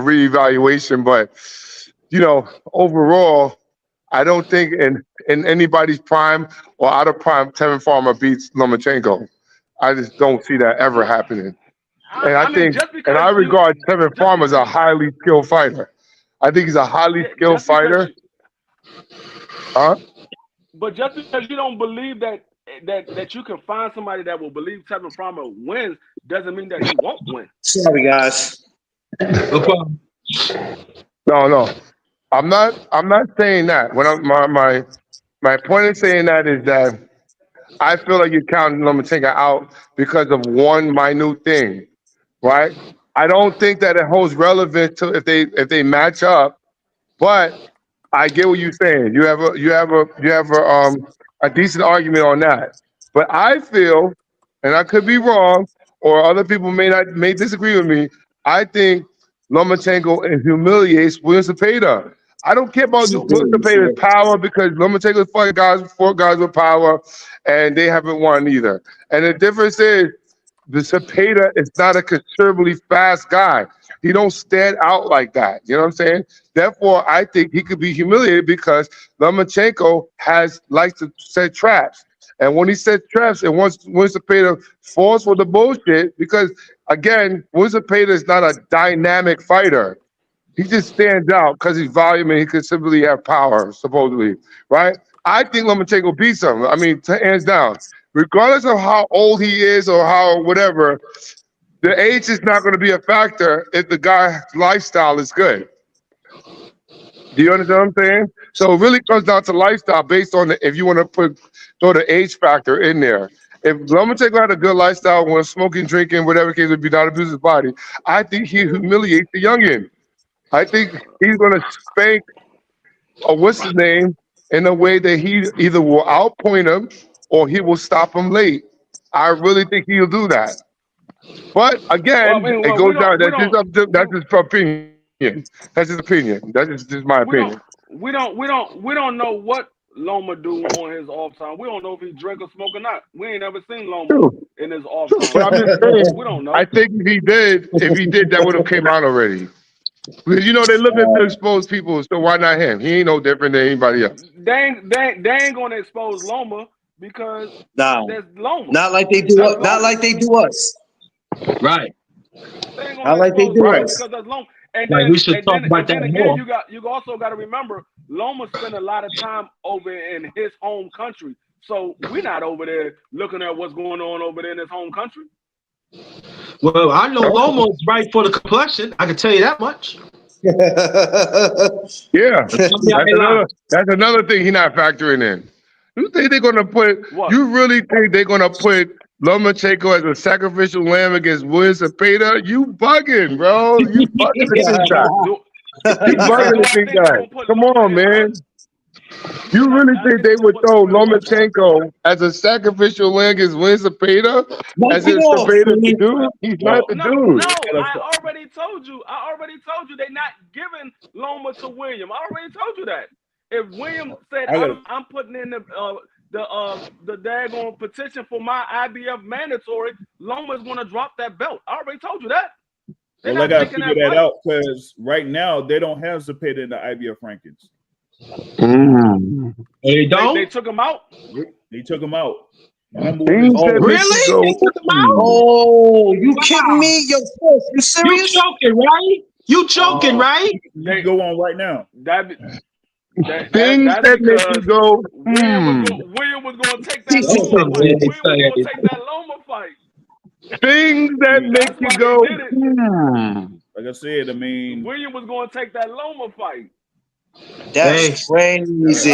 reevaluation, but overall, I don't think in anybody's prime or out of prime, Tevin Farmer beats Lomachenko. I just don't see that ever happening. And I regard Tevin Farmer as a highly skilled fighter. I think he's a highly skilled fighter. But just because you don't believe that you can find somebody that will believe Tevin Farmer wins doesn't mean that he won't win. Sorry, guys. No. I'm not saying that. My point in saying that is that I feel like you're counting Lomachenko out because of one minute thing, right? I don't think that it holds relevance to if they match up, but I get what you're saying. You have a decent argument on that. But I feel, and I could be wrong, or other people may disagree with me. I think Lomachenko humiliates William Zepeda. I don't care about William Zepeda's power because Lomachenko fought four guys with power, and they haven't won either. And the difference is, the Zepeda is not a considerably fast guy. He don't stand out like that. You know what I'm saying? Therefore, I think he could be humiliated because Lomachenko likes to set traps. And when he sets traps, and once Zepeda falls for the bullshit, because again, Zepeda is not a dynamic fighter. He just stands out because he's volume and he could simply have power, supposedly, right? I think Lomachenko beats him. I mean, hands down. Regardless of how old he is or how whatever, the age is not going to be a factor if the guy's lifestyle is good. Do you understand what I'm saying? So it really comes down to lifestyle based on if you want to throw the age factor in there. If Lomachenko had a good lifestyle, when smoking, drinking, whatever case would be, not abuse his body, I think he humiliates the youngin. I think he's going to spank what's his name in a way that he either will outpoint him or he will stop him late. I really think he'll do that. But again, it goes down. That's his opinion. That's his opinion. That's just my opinion. We don't know what Loma do on his off time. We don't know if he drink or smoke or not. We ain't never seen Loma in his off time. But I'm just saying, we don't know. I think if he did, that would have came out already. Because they're looking to expose people, so why not him? He ain't no different than anybody else. They ain't gonna expose Loma because there's Loma. Not like they do us. Not like they do us. Right. Not like they do us. Because there's Loma. And like then, we should talk about that more. You also got to remember, Loma spent a lot of time over in his home country. So we're not over there looking at what's going on over there in his home country. Well, I know Loma's right for the complexion. I can tell you that much. Yeah, that's another thing he's not factoring in. You think they're gonna put? What? You really think they're gonna put Lomachenko as a sacrificial lamb against William Zepeda? You bugging, bro. You bugging to think that. You bugging to think that. Come on, man. You really think they would throw Lomachenko as a sacrificial lamb against William Zepeda? As if Zepeda's the dude? He's not the dude. No, I already told you they're not giving Loma to William. I already told you that. If William said I'm putting in the daggone petition for my IBF mandatory, Loma's gonna drop that belt. I already told you that. Well, I gotta figure that out because right now they don't have Zepeda in the IBF rankings. They don't. They took him out. They took him out. Really? They took him out? Oh, you kidding me? You serious? You joking, right? You joking, right? You go on right now. Things that make you go. William was going to take that Loma fight. William was going to take that Loma fight. Things that make you go. Like I said, I mean, William was going to take that Loma fight. That's crazy. Things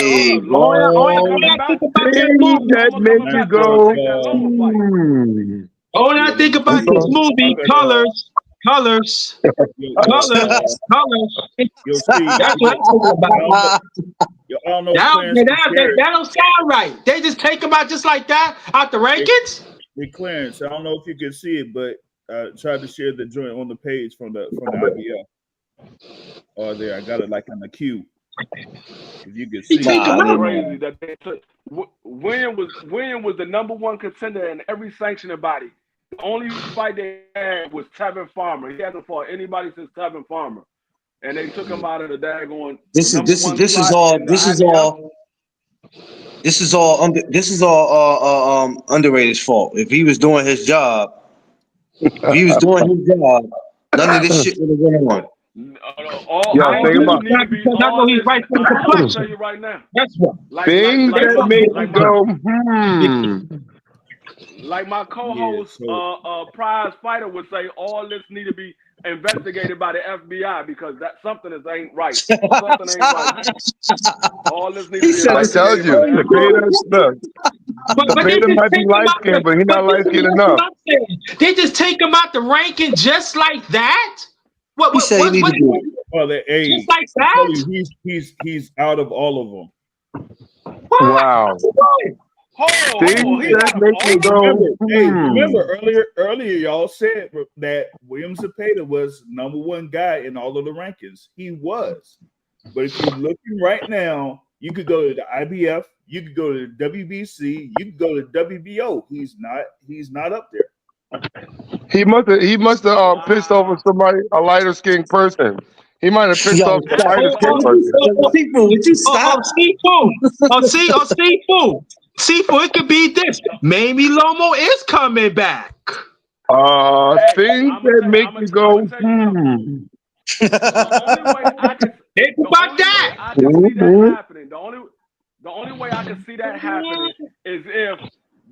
that make you go. When I think about this movie, Colors. Yo, see, that's what I'm talking about. I don't know. That don't sound right. They just take them out just like that out the rankings. Hey, Clarence, I don't know if you can see it, but I tried to share the joint on the page from the IBF. There, I got it like in the queue. If you can see, crazy that they took. William was the #1 contender in every sanctioning body. The only fight they had was Tevin Farmer. He hasn't fought anybody since Tevin Farmer, and they took him out of the daggone. This is all Underrated's fault. If he was doing his job, none of this shit would have went on. He's right for the complexion. I'll tell you right now. That's what. Things that make you go. Like my co-host, prize fighter would say, all this need to be investigated by the FBI because that something ain't right. Something ain't right. All this needs to be. I told you, Zepeda might be light skinned, but he's not light skinned enough. They just take him out the ranking just like that. What Well, just like that. He's out of all of them. Wow. Remember earlier y'all said that William Zepeda was #1 guy in all of the rankings. He was. But if you're looking right now, you could go to the IBF, you could go to the WBC, you could go to WBO. He's not up there. He must have pissed off somebody, a lighter skinned person. He might have pissed off the lighter skinned person. People, would you stop? Seafood, it could be this. Maybe Lomo is coming back. Things that make you go, It's about that. The only way I can see that happening is if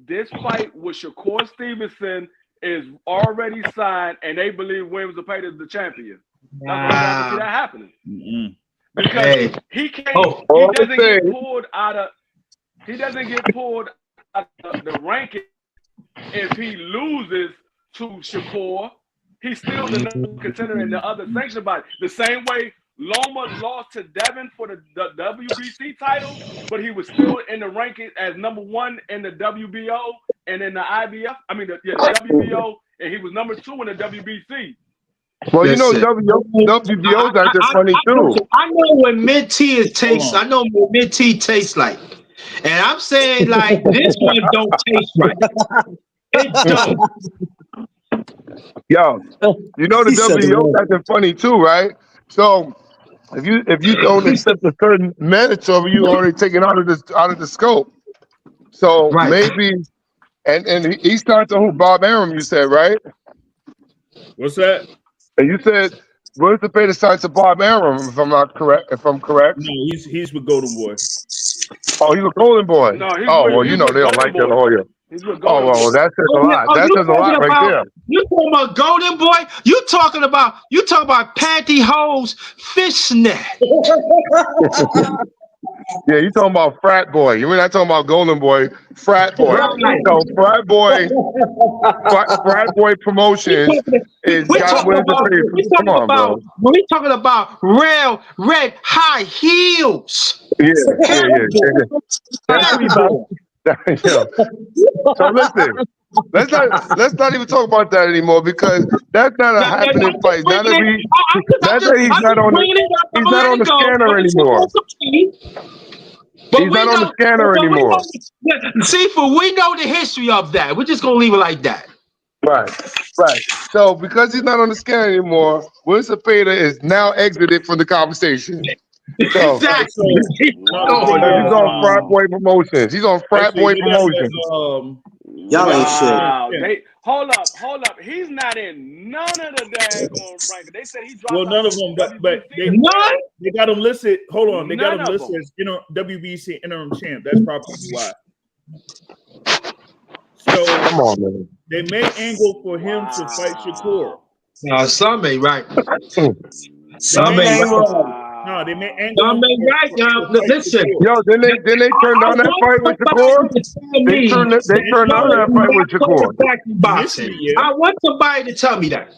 this fight with Shakur Stevenson is already signed and they believe William Zepeda is the champion. That's why I can see that happening. Because he can't. He doesn't get pulled out of the ranking if he loses to Shakur. He's still the number contender in the other sanctioned body. The same way Loma lost to Devin for the WBC title, but he was still in the ranking as #1 in the WBO and in the IBF. I mean, the WBO, and he was #2 in the WBC. Well, you know, WBO's out there funny too. I know what mid-T tastes. I know what mid-T tastes like, and I'm saying like this one don't taste right. It don't. Yo, you know the WBO's out there funny too, right? So if you don't accept a certain mandatory, you already taken out of the scope. So maybe, and he starts on Bob Arum, you said, right? What's that? And you said William Zepeda signed to Bob Arum, if I'm correct. No, he's with Golden Boy. Oh, he's a Golden Boy. No, well, you know they don't like that Hoya. Oh, well, that says a lot. That says a lot right there. You talking about Golden Boy? You talking about pantyhose fishnet. Yeah, you talking about frat boy. You're not talking about Golden Boy. Frat boy. So frat boy promotions is got William Zepeda. Come on, bro. We talking about real red high heels. Yeah. So listen, let's not even talk about that anymore because that's not a happening fight. He's not on the scanner anymore. He's not on the scanner anymore. Seafood, we know the history of that. We're just gonna leave it like that. Right. So because he's not on the scanner anymore, William Zepeda is now exited from the conversation. So, exactly. He's on Frat Boy Promotions. Y'all ain't shit. Hold up. He's not in none of the daggone rankings. They said he dropped. Well, none of them, but they got him listed. Hold on, they got him listed as WBC interim champ. That's probably why. So come on, man. They may angle for him to fight Shakur. Some may right. Some may right. No, they may angle. Some may right. Listen. Yo, then they turned down that fight with Shakur. They turned down that fight with Shakur. I want somebody to tell me that.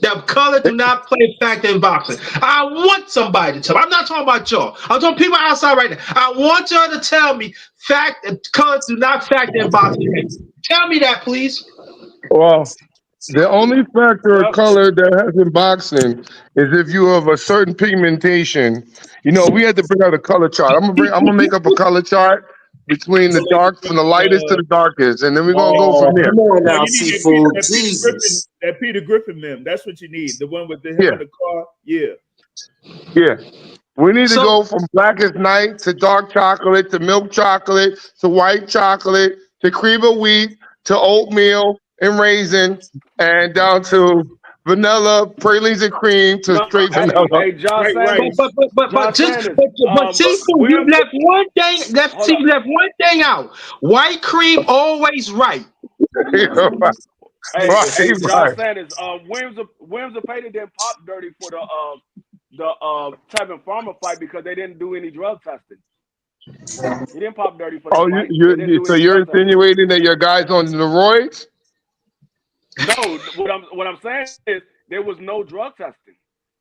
That color do not play factor in boxing. I want somebody to tell me. I'm not talking about y'all. I'm talking people outside right now. I want y'all to tell me colors do not factor in boxing. Tell me that, please. Well, the only factor of color that has in boxing is if you have a certain pigmentation. You know, we had to bring out a color chart. I'm gonna make up a color chart between the dark from the lightest to the darkest, and then we're gonna go from there. Come on now, Seafood. Jesus. That Peter Griffin them. That's what you need. The one with the head of the car. Yeah. We need to go from black as night to dark chocolate to milk chocolate to white chocolate to cream of wheat to oatmeal and raisin and down to vanilla, pralines and cream to straight vanilla. Hey, John Sanders. But Seafood, you left one thing out. White cream always right. Hey, John Sanders. Williams Zepeda didn't pop dirty for the Tevin Farmer fight because they didn't do any drug testing. He didn't pop dirty for the fight. So you're insinuating that your guy's on the steroids? No, what I'm saying is there was no drug testing.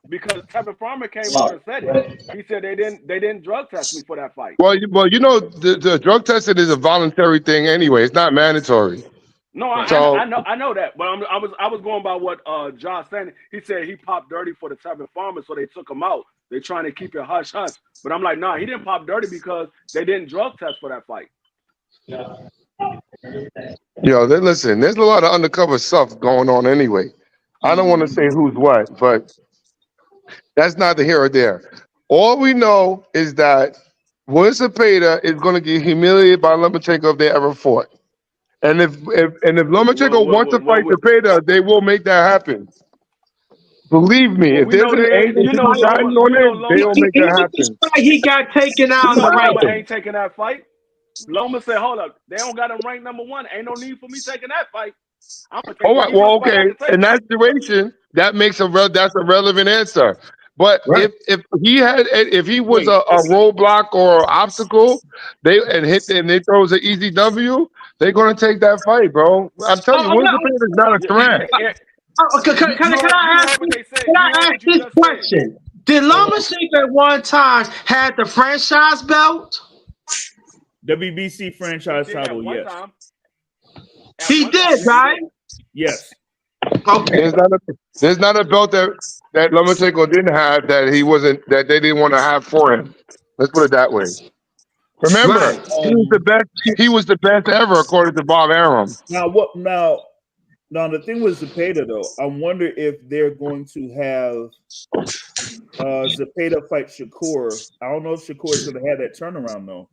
because Tevin Farmer came out and said it. He said they didn't drug test me for that fight. Well, you know, the drug testing is a voluntary thing anyway. It's not mandatory. No, I know that, but I was going by what Josh said. He said he popped dirty for the Tevin Farmer, so they took him out. They're trying to keep it hush hush. But I'm like, nah, he didn't pop dirty because they didn't drug test for that fight. Yo, listen, there's a lot of undercover stuff going on anyway. I don't want to say who's what, but that's neither here or there. All we know is that William Zepeda is going to get humiliated by Lomachenko if they ever fought. And if Lomachenko wants to fight Zepeda, they will make that happen. Believe me, if there's an angle on it, they will make that happen. He got taken out. Loma ain't taking that fight. Loma said, "Hold up, they don't got him ranked number 1. Ain't no need for me taking that fight." All right, well, okay. In that situation, that's a relevant answer. But if he was a roadblock or obstacle, they throws an easy W, they're gonna take that fight, bro. I'm telling you, William Zepeda is not a threat. Can I ask this question? Did Lomachenko at one time had the franchise belt? WBC franchise title, yes. He did, right? Yes. Okay. There's not a belt that Lomachenko didn't have that they didn't want to have for him. Let's put it that way. Remember, he was the best ever according to Bob Arum. Now the thing with Zepeda though, I wonder if they're going to have Zepeda fight Shakur. I don't know if Shakur is going to have that turnaround though.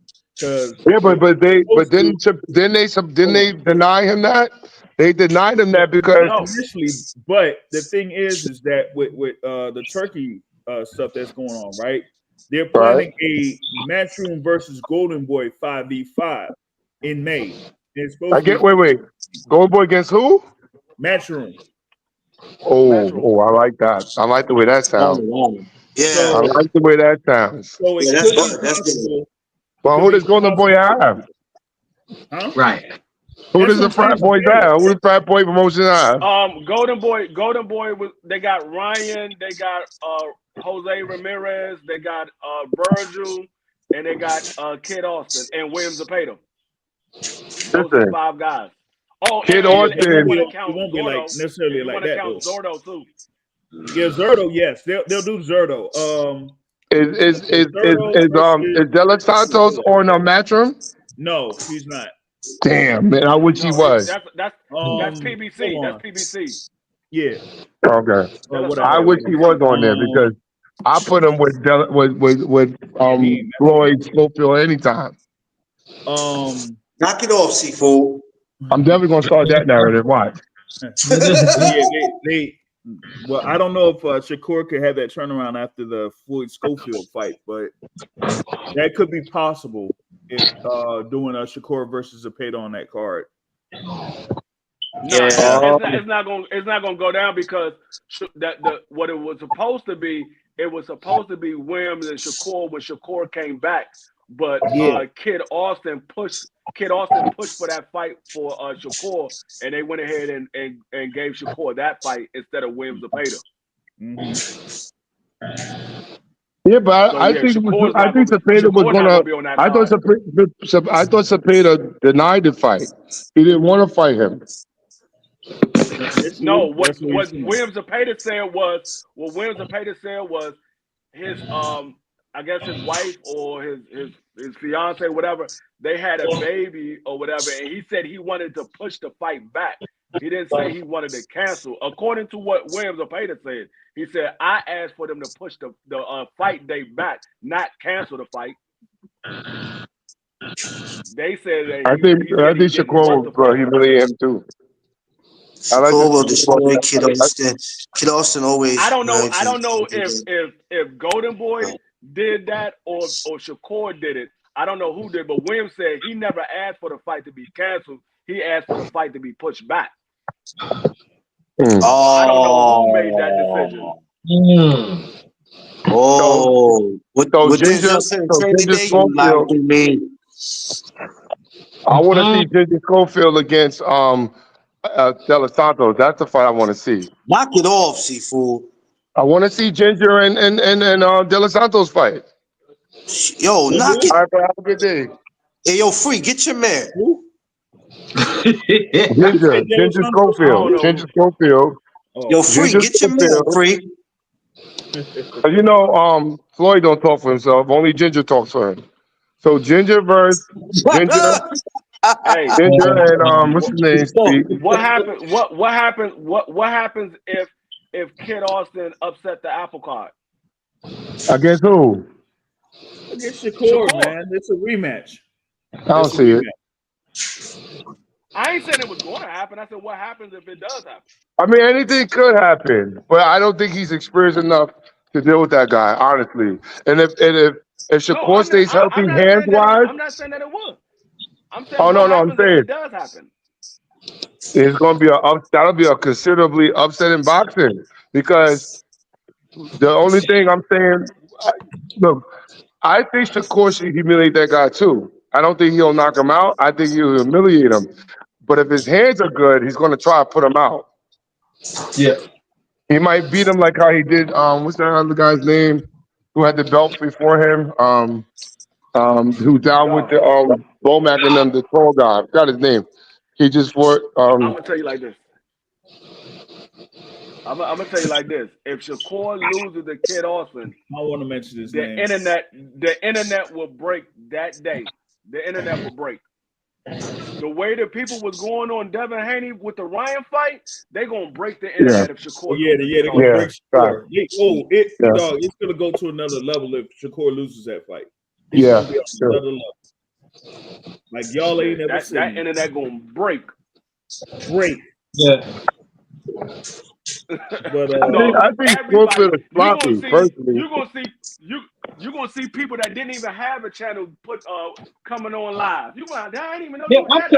Didn't they deny him that? They denied him that because initially. But the thing is that with the Turkey stuff that's going on, right? They're planning a Matchroom versus Golden Boy 5v5 in May. Wait. Golden Boy against who? Matchroom. Oh, I like that. I like the way that sounds. Yeah, I like the way that sounds. So that's good. Well, who does Golden Boy have? Huh? Right. Who does the Frat Boy have? Who does Frat Boy promotion have? Golden Boy they got Ryan, they got Jose Ramirez, they got Virgil, and they got Kid Austin and William Zepeda. Those are 5 guys. Oh, Kid Austin. It won't be like necessarily like that. Count Zordo too. Yeah, Zerto. Yes, they'll do Zerto. Is De Los Santos on a Matchroom? No, he's not. Damn, man, I wish he was. That's PBC. That's PBC. Yeah. Okay. I wish he was on there because I put him with Floyd Schofield anytime. Knock it off, Seafood. I'm definitely gonna start that narrative. Watch. Well, I don't know if Shakur could have that turnaround after the Floyd Schofield fight, but that could be possible if doing a Shakur versus Zepeda on that card. It's not gonna go down because what it was supposed to be. It was supposed to be Williams and Shakur when Shakur came back, but Kid Austin pushed for that fight for Shakur, and they went ahead and gave Shakur that fight instead of Williams Zepeda. Mm-hmm. Yeah, but I think Zepeda was gonna. I thought Zepeda denied the fight. He didn't want to fight him. No, what Williams Zepeda said was his I guess his wife or his fiance, whatever, they had a baby or whatever, and he said he wanted to push the fight back. He didn't say he wanted to cancel. According to what Williams Zepeda said, he said, I asked for them to push the fight date back, not cancel the fight. They said I think Shakur will humiliate him too. Shakur will destroy Kid Austin. Kid Austin always. I don't know if Golden Boy did that or Shakur did it. I don't know who did, but Williams said he never asked for the fight to be canceled. He asked for the fight to be pushed back. I don't know who made that decision. What I want to see Ginger Schofield against De Los Santos. That's the fight I want to see. Knock it off, Seafood. I want to see Ginger and De Los Santos fight. Yo, knock it. All right, bro, have a good day. Hey, yo, Free, get your man. Ginger Schofield. Ginger Schofield. Yo, Free, Ginger get your man, Schofield. Free. You know, Floyd don't talk for himself. Only Ginger talks for him. So Ginger versus Ginger. Hey, Ginger and what's his name? Steve? What happened? What happened? What happens if Kid Austin upset the apple cart? Against who? Against Shakur, man. It's a rematch. I don't see it. I ain't saying it was going to happen. I said, what happens if it does happen? I mean, anything could happen, but I don't think he's experienced enough to deal with that guy, honestly. And if Shakur stays healthy, hands wise, I'm not saying that it would. I'm saying, I'm saying it does happen. It's going to be that'll be a considerably upsetting boxing, because the only thing I'm saying, look, I think Shakur should humiliate that guy too. I don't think he'll knock him out. I think he'll humiliate him. But if his hands are good, he's going to try to put him out. Yeah. He might beat him like how he did. What's that other guy's name who had the belt before him? Who's down with the Bomac and them, the tall guy. I forgot his name. He just fought. I'm gonna tell you like this. I'm gonna tell you like this. If Shakur loses to Kid Austin, I want to mention his the name. internet will break that day. The internet will break. The way that people was going on Devin Haney with the Ryan fight, they gonna break the internet if Shakur. They're gonna break Shakur. Dog, it's gonna go to another level if Shakur loses that fight. It's gonna be on another level. Like y'all ain't never seen that internet gonna break. Yeah. But I think Brooklyn is sloppy. Personally, you're gonna see people that didn't even have a channel coming on live. I didn't even know.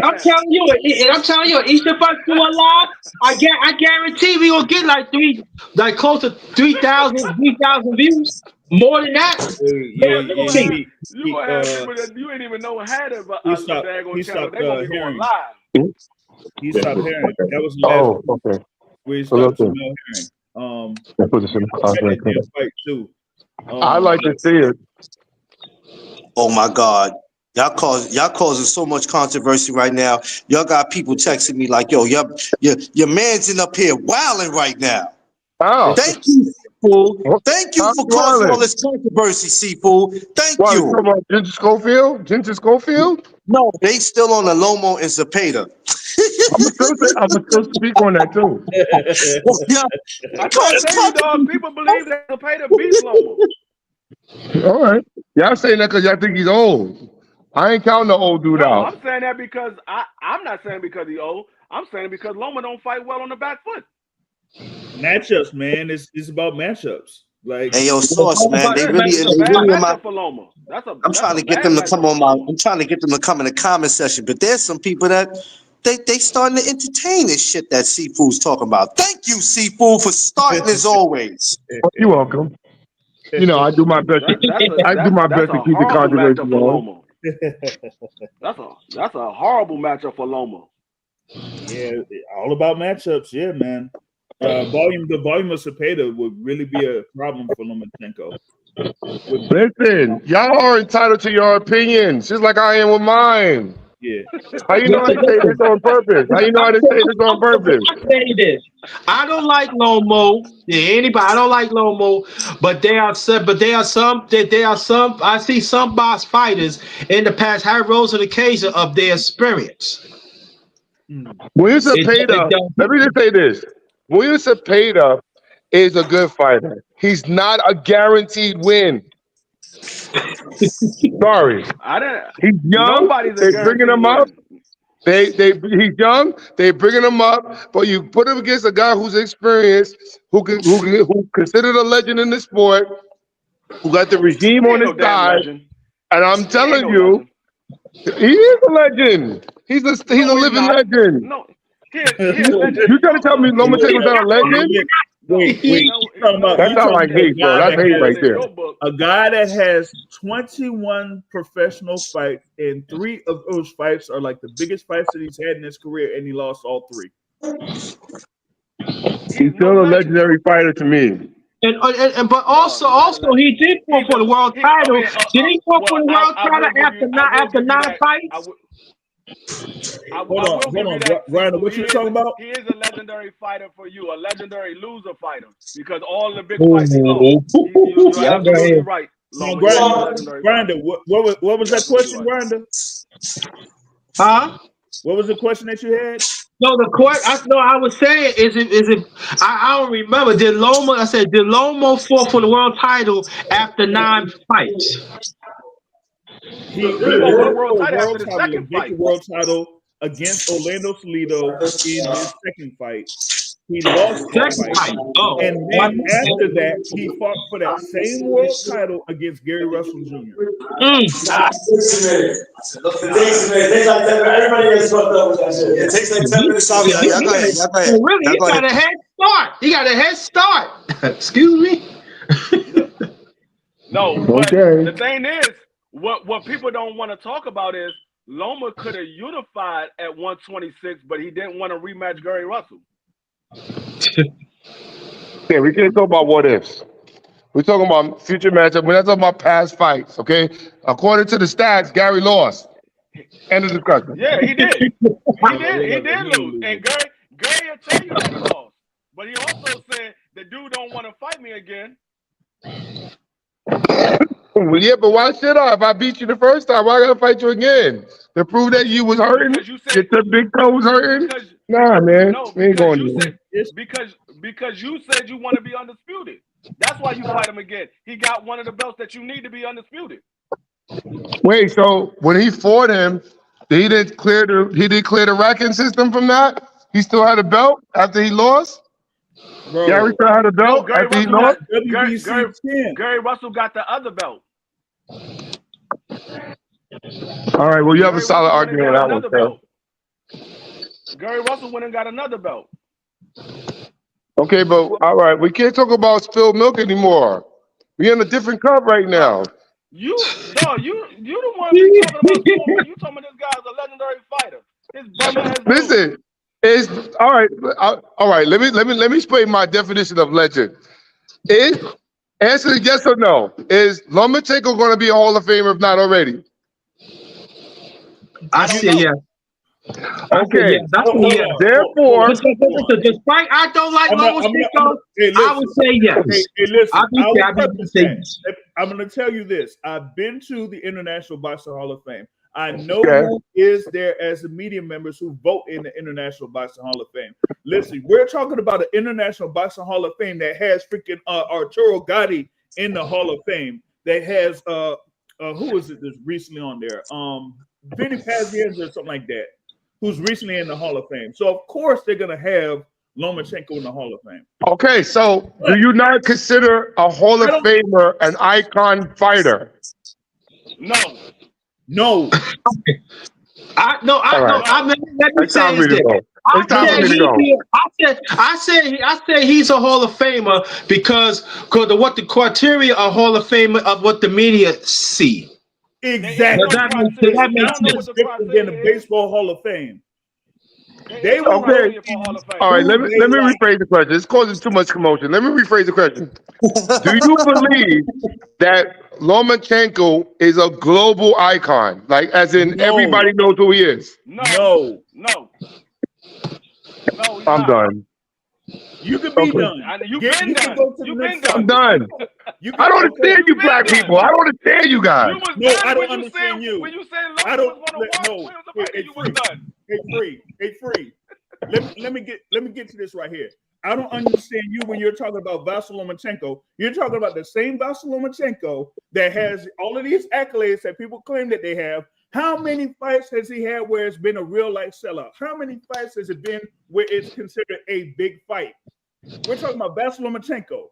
I'm telling you, each of us going live, I guarantee we gonna get like close to 3,000 views. More than that. You gonna have people that you ain't even know had a daggone channel. They gonna be going live. He stopped hearing. That was the last okay. We stopped hearing. Fight too. I like to see it. Oh my God. Y'all causing so much controversy right now. Y'all got people texting me like, yo, your man's in up here wilding right now. Oh. Thank you, Seafood. Thank you for causing all this controversy, Seafood. Thank you. You talking about Ginger Schofield? Ginger Schofield? No, they still on the Lomo and Zepeda. I'm gonna still speak on that too. I can't say you, dog. People believe that Zepeda beats Lomo. All right. Y'all saying that because y'all think he's old. I ain't counting the old dude out. I'm saying that because I'm not saying because he's old. I'm saying because Loma don't fight well on the back foot. Matchups, man. It's about matchups. Like, hey, yo, Sauce, man. They really for Loma. I'm trying to get them to come on I'm trying to get them to come in the comment section, but there's some people that they starting to entertain this shit that Seafood's talking about. Thank you, Seafood, for starting as always. You're welcome. You know, I do my best. I do my best to keep the controversy going. That's a horrible matchup for Loma. Yeah, all about matchups. Yeah, man. The volume of Zepeda would really be a problem for Lomachenko. Listen, y'all are entitled to your opinions, just like I am with mine. Yeah. How you know I didn't say this on purpose? How you know I didn't say this on purpose? I don't like Lomo. Anybody, I don't like Lomo, but there are some. I see some box fighters in the past have rose to the occasion of their experience. William Zepeda, let me just say this. William Zepeda is a good fighter. He's not a guaranteed win. Sorry. He's young. They're bringing him up. He's young. They're bringing him up. But you put him against a guy who's experienced, who considered a legend in the sport, who got the regime on his side. And I'm telling you, he is a legend. He's a living legend. No. You trying to tell me Lomachenko's not a legend? Wait. That's not like hate, bro. That's hate right there. A guy that has 21 professional fights, and 3 of those fights are like the biggest fights that he's had in his career, and he lost all 3. He's still a legendary fighter to me. But also he did fall for the world title. Did he fall for the world title after 9 fights? Hold on, Ryan, what you talking about? He is a legendary fighter for you, a legendary loser fighter, because all the big fights he lost. You're absolutely right. Granda, what was that question, Granda? Huh? What was the question that you had? No, I was saying, is it? I don't remember. Did Loma fall for the world title after 9 fights? He won the world title after the second fight. The world title against Orlando Salido in his second fight. He lost that fight. Oh. And then after that, he fought for that same world title against Gary Russell Jr. It takes like 10 minutes. Really, he got a head start. He got a head start. Excuse me. No, but the thing is, what people don't want to talk about is Loma could have unified at 126, but he didn't want to rematch Gary Russell. Yeah, we can't talk about what ifs. We're talking about future matchup. We're not talking about past fights, okay? According to the stats, Gary lost. End of discussion. Yeah, he did. He did lose. And Gary will tell you that he lost. But he also said, the dude don't want to fight me again. Well, yeah, but why should I? If I beat you the first time, why I gotta fight you again? To prove that you was hurting? Your big toe was hurting? Nah, man. No, we ain't going because you said you want to be undisputed. That's why you fight him again. He got one of the belts that you need to be undisputed. Wait, so when he fought him, he didn't clear the ranking system from that? He still had a belt after he lost? Bro, Gary still had a belt after he lost? Gary Russell got the other belt. All right, well, you have a solid argument on that one, bro. Gary Russell went and got another belt. Okay, but all right, we can't talk about spilled milk anymore. We're in a different cup right now. You the one talking about spilled milk. You talking about this guy's a legendary fighter. His brother has Listen, it's all right. All right, let me explain my definition of legend. Answer yes or no. Is Lomachenko going to be a Hall of Famer if not already? I say yes. Okay. Therefore, despite I don't like Lomachenko, I would say yes. Hey, listen, I'm going to tell you this. I've been to the International Boxing Hall of Fame. I know who is there as the media members who vote in the International Boxing Hall of Fame. Listen, we're talking about an International Boxing Hall of Fame that has freaking Arturo Gatti in the Hall of Fame. That has who is it that's recently on there? Vinny Pazieres or something like that, who's recently in the Hall of Fame. So of course they're gonna have Lomachenko in the Hall of Fame. Okay, so do you not consider a Hall of Famer an icon fighter? No. Let me say this. I say he's a Hall of Famer because of what the criteria of Hall of Famer of what the media see. Exactly. That makes sense. Different than the Baseball Hall of Fame. Okay. All right. Let me rephrase the question. It's causing too much commotion. Let me rephrase the question. Do you believe that Lomachenko is a global icon, like as in everybody knows who he is? No. I'm done. You can be done. You've been done. I'm done. I don't understand you black people. I don't understand you guys. No, I don't understand you. When you said Loma was you were done. Hey, free. Let me get to this right here. I don't understand you when you're talking about Vasyl Lomachenko. You're talking about the same Vasyl Lomachenko that has all of these accolades that people claim that they have. How many fights has he had where it's been a real life sellout? How many fights has it been where it's considered a big fight? We're talking about Vasyl Lomachenko.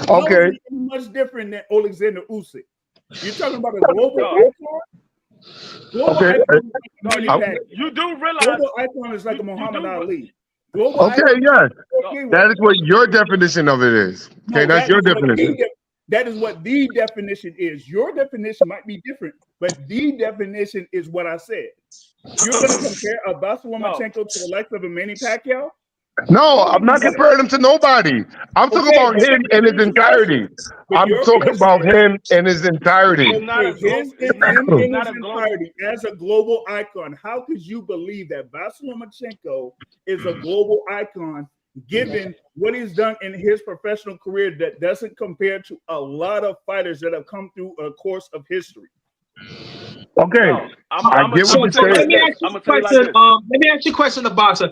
Okay. Much different than Alexander Usyk. You're talking about a global icon. You do realize global icon is like a Muhammad Ali. Yes. That is what your definition of it is. Okay, that's your definition. That is what the definition is. Your definition might be different, but the definition is what I said. You're going to compare a Vasyl Lomachenko to the likes of a Manny Pacquiao? No, I'm not comparing him to nobody. I'm talking about him in his entirety. I'm talking about him in his entirety. He's not a Him he's not in he's his not a global. entirety as a global icon. How could you believe that Vasyl Lomachenko is a global icon given what he's done in his professional career that doesn't compare to a lot of fighters that have come through a course of history? Okay, No, I get what you're saying. Let me ask you a question, the boxer.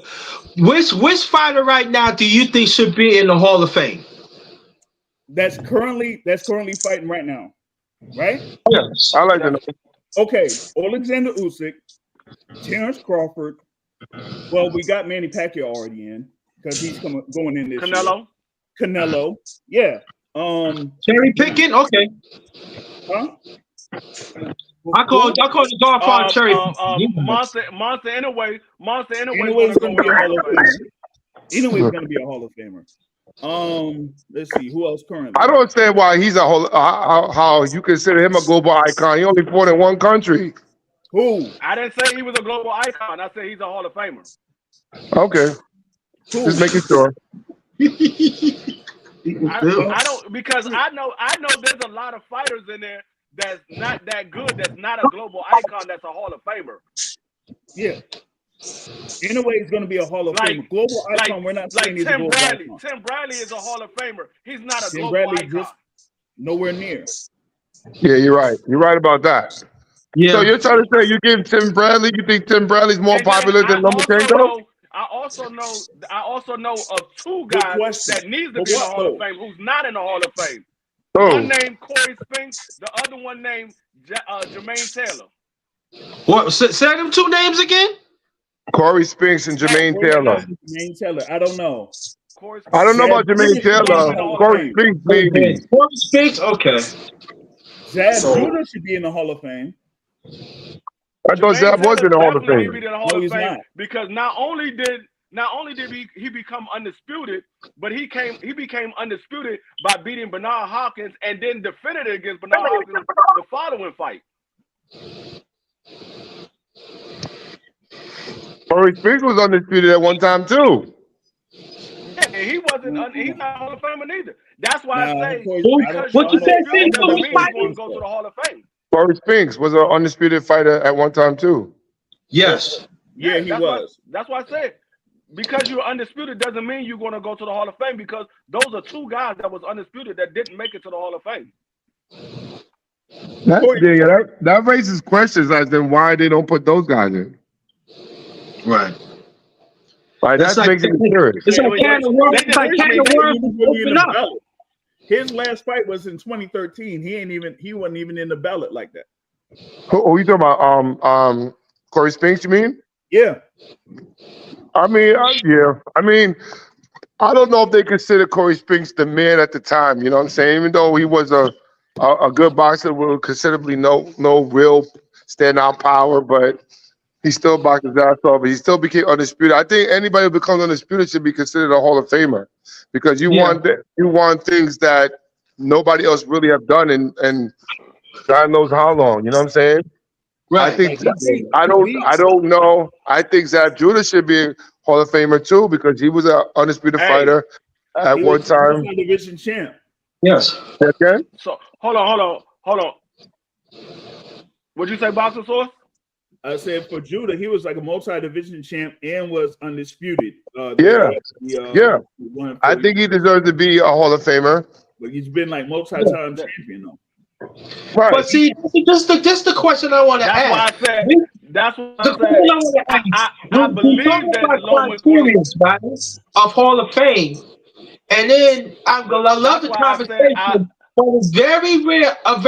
Which fighter right now do you think should be in the Hall of Fame? That's currently fighting right now, right? Yes. I like that. Okay, Alexander Usyk, Terrence Crawford. Well, we got Manny Pacquiao already in because he's going in this Canelo. year. Canelo, yeah. Cherry picking, okay. Huh? I call the Godfather cherry. Monster anyway. Monster Anyway's gonna be a Hall of Famer. Anyway's gonna be a Hall of Famer. Let's see who else currently. I don't understand why he's a whole. How you consider him a global icon? He only fought in one country. Who? I didn't say he was a global icon. I said he's a Hall of Famer. Okay, just making sure. I don't because I know there's a lot of fighters in there that's not that good. That's not a global icon. That's a Hall of Famer. Yeah. Anyway, it's going to be a Hall of Famer. Global icon. We're not saying he's a global icon. Tim Bradley is a Hall of Famer. He's not a Tim global Bradley icon. just nowhere near. Yeah, you're right. You're right about that. Yeah. So you're trying to say you give Tim Bradley? You think Tim Bradley's more popular than Lomachenko? I also know of two guys that needs to be in the Hall of Fame who's not in the Hall of Fame. One named Corey Spinks, the other one named Jermaine Taylor. What? Say them two names again? Corey Spinks and Jermaine Taylor. Jermaine Taylor. I don't know. I don't know about Jermaine Taylor. Corey Spinks, maybe. Corey Spinks, okay. Zab Judah should be in the Hall of Fame. I thought Zab was in the Hall of Fame. No, he's not. Because not only did he become undisputed, but he became undisputed by beating Bernard Hopkins and then defended it against Bernard Hopkins the following fight. Corey Spinks was undisputed at one time too. Yeah, he wasn't. He's not Hall of Famer neither. That's why I say what you said. Doesn't mean he's going to go to the Hall of Fame. Corey Spinks was an undisputed fighter at one time too. Yes. Yeah, he was. That's why I said. Because you're undisputed doesn't mean you're going to go to the Hall of Fame, because those are two guys that was undisputed that didn't make it to the Hall of Fame. That raises questions as to why they don't put those guys in. Right. Like that makes it curious. It's like open up. His last fight was in 2013. He wasn't even in the ballot like that. Who you talking about? Corey Spinks, you mean? Yeah. I mean, I mean, I don't know if they consider Corey Spinks the man at the time. You know what I'm saying? Even though he was a good boxer with considerably no real standout power, but he still boxed his ass off. But he still became undisputed. I think anybody who becomes undisputed should be considered a Hall of Famer, because you want things that nobody else really have done, and God knows how long. You know what I'm saying? Right. I don't know. I think Zab Judah should be a Hall of Famer too, because he was an undisputed fighter at one time. Division champ. Yes. Okay. So hold on. What'd you say, Boxer Source? I said for Judah, he was like a multi-division champ and was undisputed. I think he deserves to be a Hall of Famer. But he's been like multi-time champion though. Right. But see, just the question I want to ask. That's what I said. I believe that the of Hall of Fame, and then I love the conversation. But it's very rare of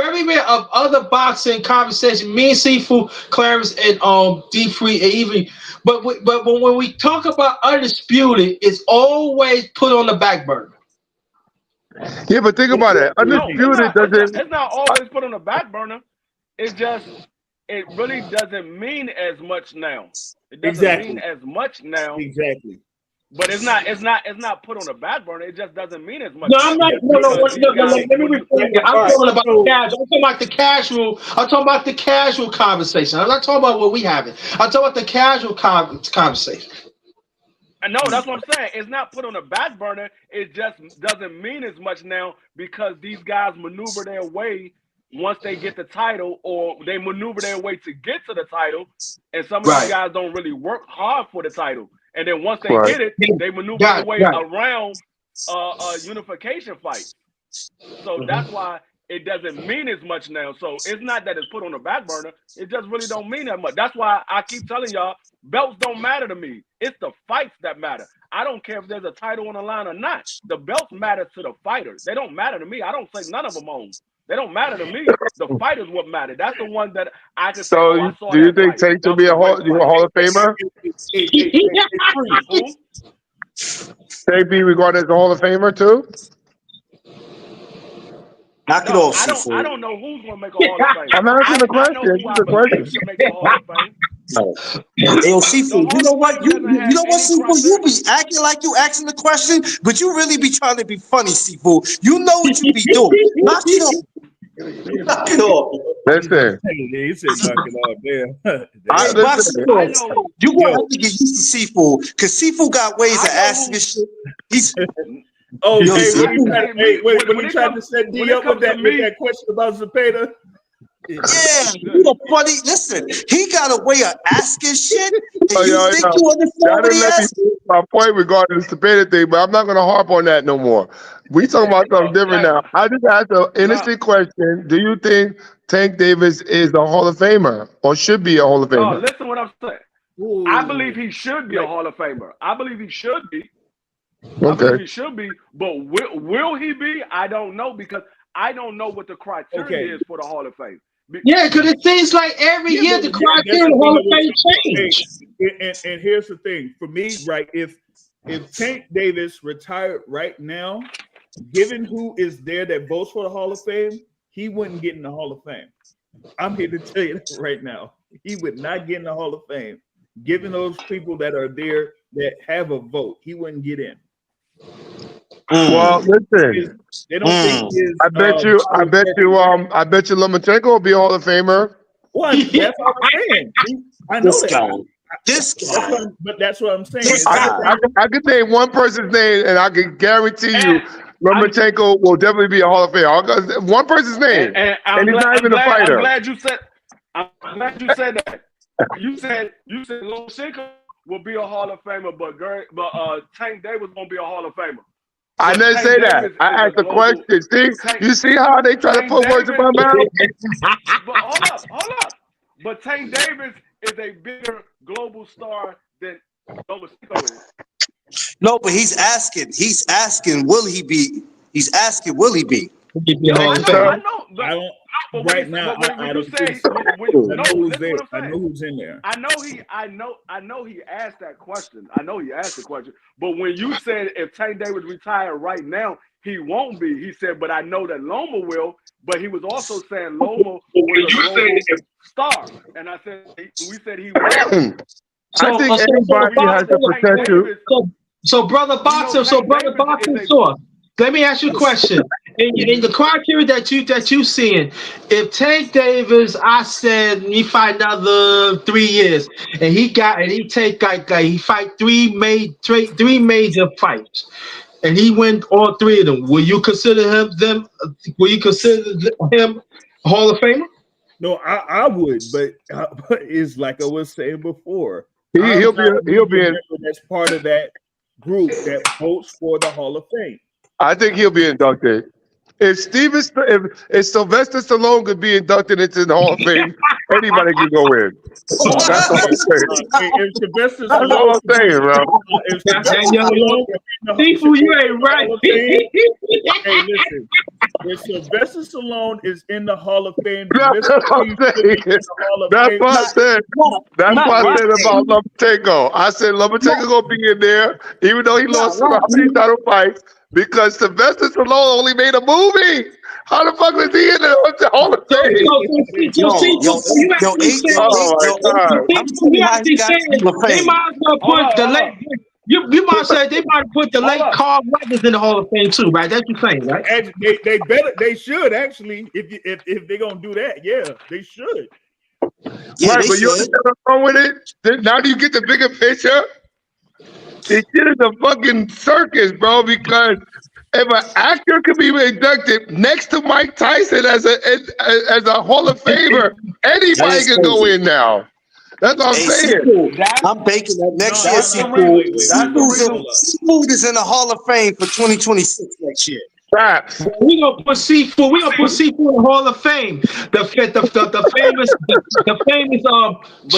other boxing conversation. Me and Sifu, Clarence, and D3, and even. But when we talk about undisputed, it's always put on the back burner. Yeah, but think about it. Undisputed it's not always put on the back burner. It's just it really doesn't mean as much now. It doesn't mean as much now. Exactly. But it's not put on the back burner. It just doesn't mean as much. No, I'm not. No. Let me rephrase it. I'm talking about the casual. I'm talking about the casual. I'm talking about the casual conversation. I'm not talking about what we having. I'm talking about the casual conversation. No, that's what I'm saying. It's not put on the back burner. It just doesn't mean as much now because these guys maneuver their way once they get the title, or they maneuver their way to get to the title. And some of these guys don't really work hard for the title. And then once they get it, they maneuver their way around unification fights. So that's why it doesn't mean as much now. So it's not that it's put on the back burner. It just really don't mean that much. That's why I keep telling y'all, belts don't matter to me. It's the fights that matter. I don't care if there's a title on the line or not. The belts matter to the fighters. They don't matter to me. I don't take none of them on. They don't matter to me. The fight is what matters. That's the one that I can say. So, do you think Tank to be a Hall of Famer? Tank be regarded as a Hall of Famer too? Knock it off, I don't know who's going to make a Hall of Fame. I'm asking the question. It's a question. Make a Hall of Fame. Yo, Seafood, you know what? You know what, Seafood? You be acting like you asking the question, but you really be trying to be funny, Seafood. You know what you be doing. Knock it off. Knock it off. Listen. He said knock it off. You gonna have to get used to Seafood, because Seafood got ways of asking this shit. He's when he tried to set D up with that question about Zepeda. Yeah, you the funny. Listen, he got a way of asking shit. And you think you understand what he asking? My point regarding the Zepeda thing, but I'm not going to harp on that no more. We talking about something different now. I just asked an innocent question. Do you think Tank Davis is a Hall of Famer or should be a Hall of Famer? Oh, listen what I'm saying. I believe he should be a Hall of Famer. I believe he should be. Okay. He should be, but will he be? I don't know, because I don't know what the criteria is for the Hall of Fame. Yeah, because it seems like every year the criteria of the Hall of Fame change. And here's the thing for me, right? If Tank Davis retired right now, given who is there that votes for the Hall of Fame, he wouldn't get in the Hall of Fame. I'm here to tell you that right now. He would not get in the Hall of Fame. Given those people that are there that have a vote, he wouldn't get in. Well, listen. They don't think I bet you Lomachenko will be a Hall of Famer. What? That's what I'm saying. I know This guy. But that's what I'm saying. I could name one person's name, and I can guarantee you Lomachenko will definitely be a Hall of Famer. One person's name, and he's not even a fighter. I'm glad you said that. You said Lomachenko will be a Hall of Famer, but Tank Davis won't be a Hall of Famer. I didn't say that. I asked the question. See, you see how they try to put words in my mouth? But hold up. But Tank Davis is a bigger global star than Lomachenko is. No, but he's asking, will he be? He's asking, will he be? I know. Right now, I don't think so. I know who's in there. I know he asked that question. But when you said if Tank Davis retired right now, he won't be. He said, but I know that Loma will. But he was also saying Loma was a global star. And I said, we said he will. I think everybody has the potential. So brother Boxer, Source. Let me ask you a question. In the criteria that you seeing, if Tank Davis, I said he fight another 3 years, and he take he fight three major fights, and he win all three of them, will you consider him a Hall of Famer? No, I would, but it's like I was saying before. He'll be in. That's part of that group that votes for the Hall of Fame. I think he'll be inducted. If Sylvester Stallone could be inducted into the Hall of Fame, anybody can go in. That's all I'm saying. That's all I'm saying, bro. People, you ain't right. Hey, listen. If Sylvester Stallone is in the Hall of Fame, that's what I'm saying. That's what I said. That's what I said about Lomachenko. I said Lomachenko gonna be in there, even though he lost some title fights. Because Sylvester Stallone only made a movie. How the fuck was he in the Hall of Fame? They might as well put the late. You might say they might put the late Carl Weathers in the Hall of Fame too, right? That's what you're saying, right? They should actually. If they're gonna do that, yeah, they should. Yeah, right, but you understand what's wrong with it? Now do you get the bigger picture? This shit is a fucking circus, bro. Because if an actor could be inducted next to Mike Tyson as a Hall of Famer, anybody can go in now. That's what I'm saying. Seafood. I'm baking that next year. Seafood is in the Hall of Fame for 2026 next year. We gonna put Seafood. We gonna put Seafood in the Hall of Fame. The famous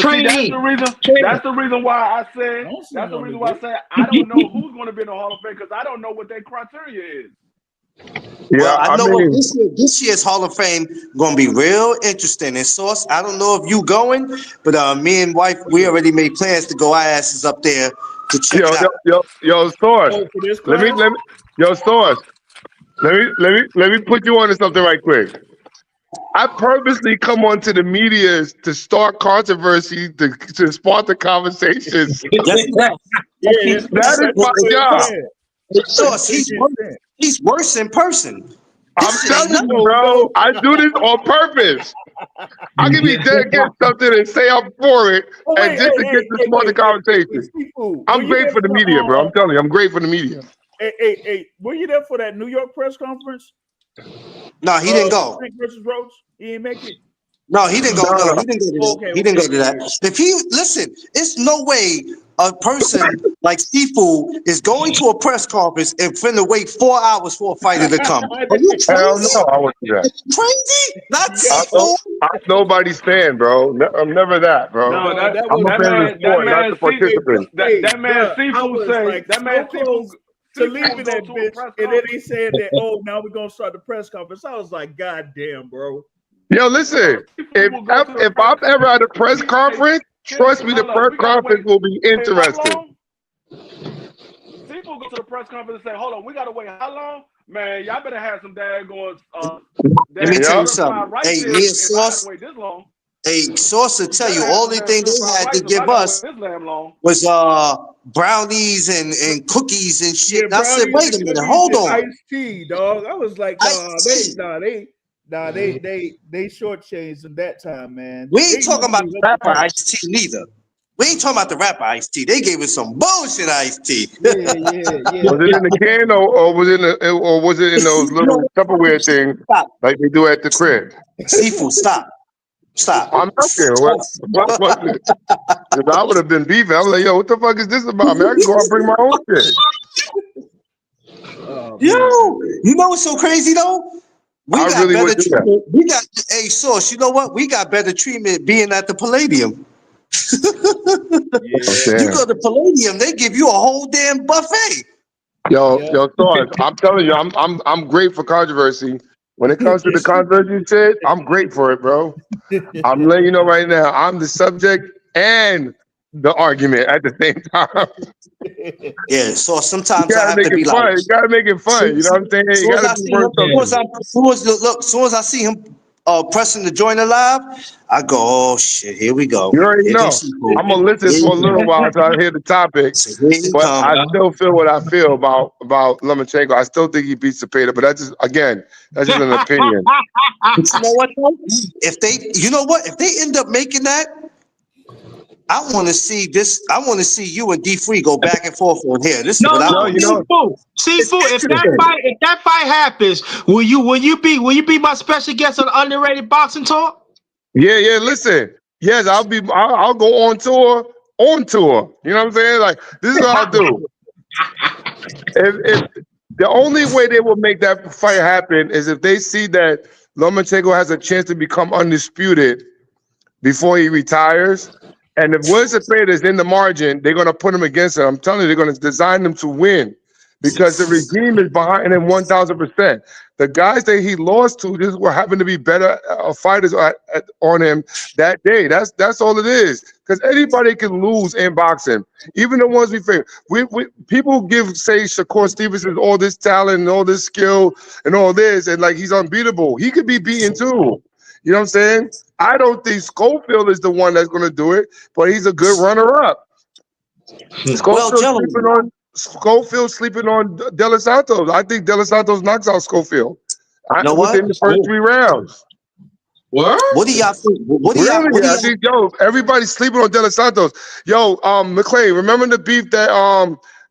trainee. That's the reason why I said. That's the reason why I said I don't know who's going to be in the Hall of Fame because I don't know what their criteria is. Yeah, well, I know this year's Hall of Fame going to be real interesting. And Sauce, I don't know if you going, but me and wife, we already made plans to go our asses up there to check it out. Yo, Sauce. Sauce. Let me put you on to something right quick. I purposely come onto the media to start controversy, to spark the conversations. That is my job. Sauce, he's worse in person. I'm telling you, bro. I do this on purpose. I can be dead against something and say I'm for it, and just to get to start the conversation. I'm great for the media, bro. I'm telling you, I'm great for the media. Hey, were you there for that New York press conference? No, he didn't go. Versus Roach, he didn't make it. No, he didn't go. No, he didn't go to that. He didn't go to that. If he listen, it's no way a person like Seafood is going to a press conference and finna wait 4 hours for a fighter to come. Are you crazy? Hell no, I wouldn't do that. Crazy? Not Seafood. I'm nobody's fan, bro. I'm never that, bro. No, I'm a fan of the sport, not the participant. That man Seafood say that man Seafood to leaving that bitch, and then he said that, oh, now we're gonna start the press conference. I was like, God damn, bro. Yo, listen, if I'm ever at a press conference, trust me, the press conference will be interesting. People go to the press conference and say, hold on, we gotta wait how long? Man, y'all better have some daggone let me tell you something. Right, hey, me and Sauce. Wait this long. Hey, Sauce will tell you all the thing they had to give us was brownies and cookies and shit. And I said, wait a minute, hold on. Iced tea, dog. I was like, they shortchanged them that time, man. We ain't talking about the rapper Iced Tea neither. We ain't talking about the rapper Iced Tea. They gave us some bullshit Iced Tea. Yeah. Was it in the can or was it in those little Tupperware things like they do at the crib? Seafood, stop. I'm not sure. What was it? Because I would have been beefing. I was like, yo, what the fuck is this about, man? I can go out and bring my own shit. Yo, you know what's so crazy though? We got Sauce, you know what? We got better treatment being at the Palladium. You go to Palladium, they give you a whole damn buffet. Yo, Sauce, I'm telling you, I'm great for controversy. When it comes to the controversy shit, I'm great for it, bro. I'm letting you know right now, I'm the subject and the argument at the same time. Yeah, so sometimes I have to be like, you gotta make it fun. You know what I'm saying? Soon as I see him pressing the joint alive, I go, oh shit, here we go. You already know. I'm gonna listen for a little while until I hear the topic. But I still feel what I feel about Lomachenko. I still think he beats Zepeda, but that's just an opinion. You know what? If they end up making that, I want to see this. I want to see you and D3 go back and forth on here. This is what I want. Seafood. If that fight happens, will you be my special guest on Underrated Boxing Talk? Yeah. Listen, yes, I'll go on tour. You know what I'm saying? Like, this is what I'll do. If the only way they will make that fight happen is if they see that Lomachenko has a chance to become undisputed before he retires. And if William Zepeda is in the margin, they're going to put him against him. I'm telling you, they're going to design him to win because the regime is behind him 1,000%. The guys that he lost to just were happen to be better fighters on him that day. That's all it is. Because anybody can lose in boxing, even the ones we favor. People say Shakur Stevenson all this talent and all this skill and all this, and like he's unbeatable. He could be beaten too. You know what I'm saying? I don't think Schofield is the one that's going to do it, but he's a good runner-up. Schofield sleeping on De Los Santos. I think De Los Santos knocks out Schofield. Within the first 3 rounds. What do y'all think? I think, everybody's sleeping on De Los Santos. McClay, remember the beef that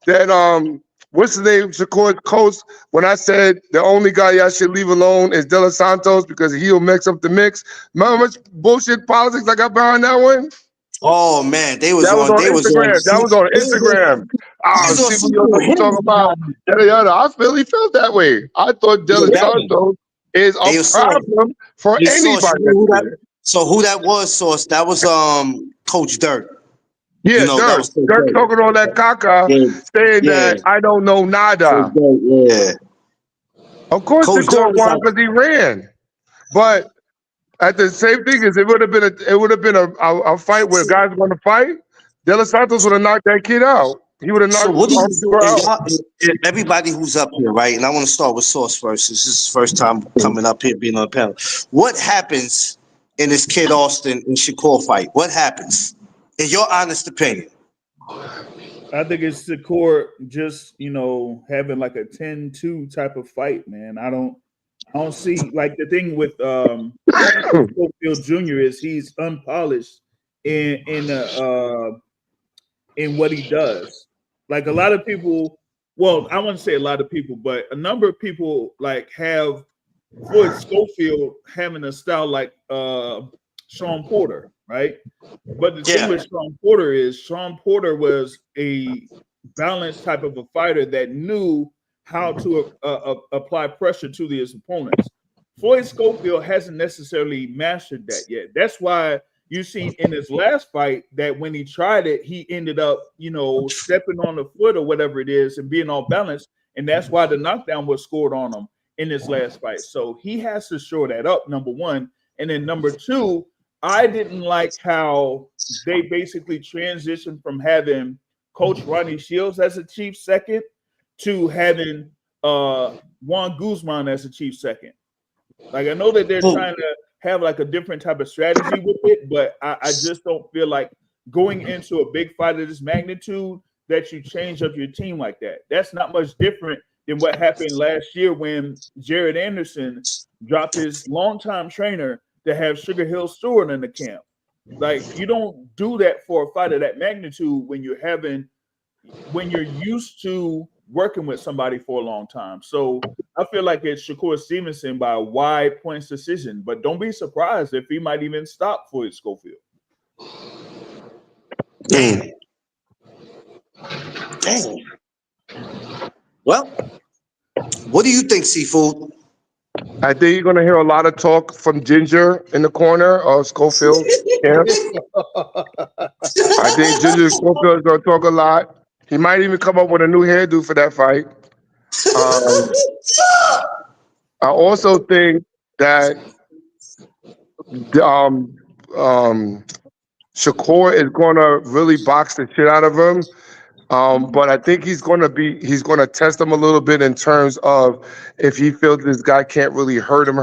that what's his name, Shakur coach, when I said the only guy y'all should leave alone is De Los Santos because he'll mix up the mix. Remember how much bullshit politics I got behind that one? Oh man, That was on Instagram. That was on Instagram. See what you talking about? Yada yada. I really felt that way. I thought De Los Santos is a problem for anybody. So who that was, Sauce? That was Coach Dirk. Yeah, Dirk talking on that caca, saying that I don't know nada. Yeah. Of course, Shakur won because he ran, but at the same thing is it would have been a fight where guys want to fight. De Los Santos would have knocked that kid out. He would have knocked. So what do you do? Everybody who's up here, right? And I want to start with Sauce first. This is his first time coming up here, being on the panel. What happens in this Kid Austin and Shakur fight? What happens? In your honest opinion. I think it's Shakur just, having like a 10-2 type of fight, man. I don't see, like, the thing with Schofield Jr. is he's unpolished in what he does. Like a lot of people, well, I wouldn't say a lot of people, but a number of people like have Floyd Schofield having a style like Shawn Porter, right? But the thing with Shawn Porter was a balanced type of a fighter that knew how to apply pressure to his opponents. Floyd Schofield hasn't necessarily mastered that yet. That's why you see in his last fight that when he tried it, he ended up, stepping on the foot or whatever it is and being off balance. And that's why the knockdown was scored on him in his last fight. So he has to shore that up, number one. And then number two, I didn't like how they basically transitioned from having Coach Ronnie Shields as a chief second to having Juan Guzman as a chief second. Like, I know that they're trying to have like a different type of strategy with it, but I just don't feel like going into a big fight of this magnitude that you change up your team like that. That's not much different than what happened last year when Jared Anderson dropped his longtime trainer to have Sugar Hill Stewart in the camp. Like, you don't do that for a fight of that magnitude when you're used to working with somebody for a long time. So I feel like it's Shakur Stevenson by a wide points decision, but don't be surprised if he might even stop Floyd Schofield. Dang. Well, what do you think, Seafood? I think you're going to hear a lot of talk from Ginger in the corner of Schofield. Yeah. I think Ginger Schofield is going to talk a lot. He might even come up with a new hairdo for that fight. I also think that Shakur is going to really box the shit out of him. But I think he's going to test him a little bit in terms of if he feels this guy can't really hurt him.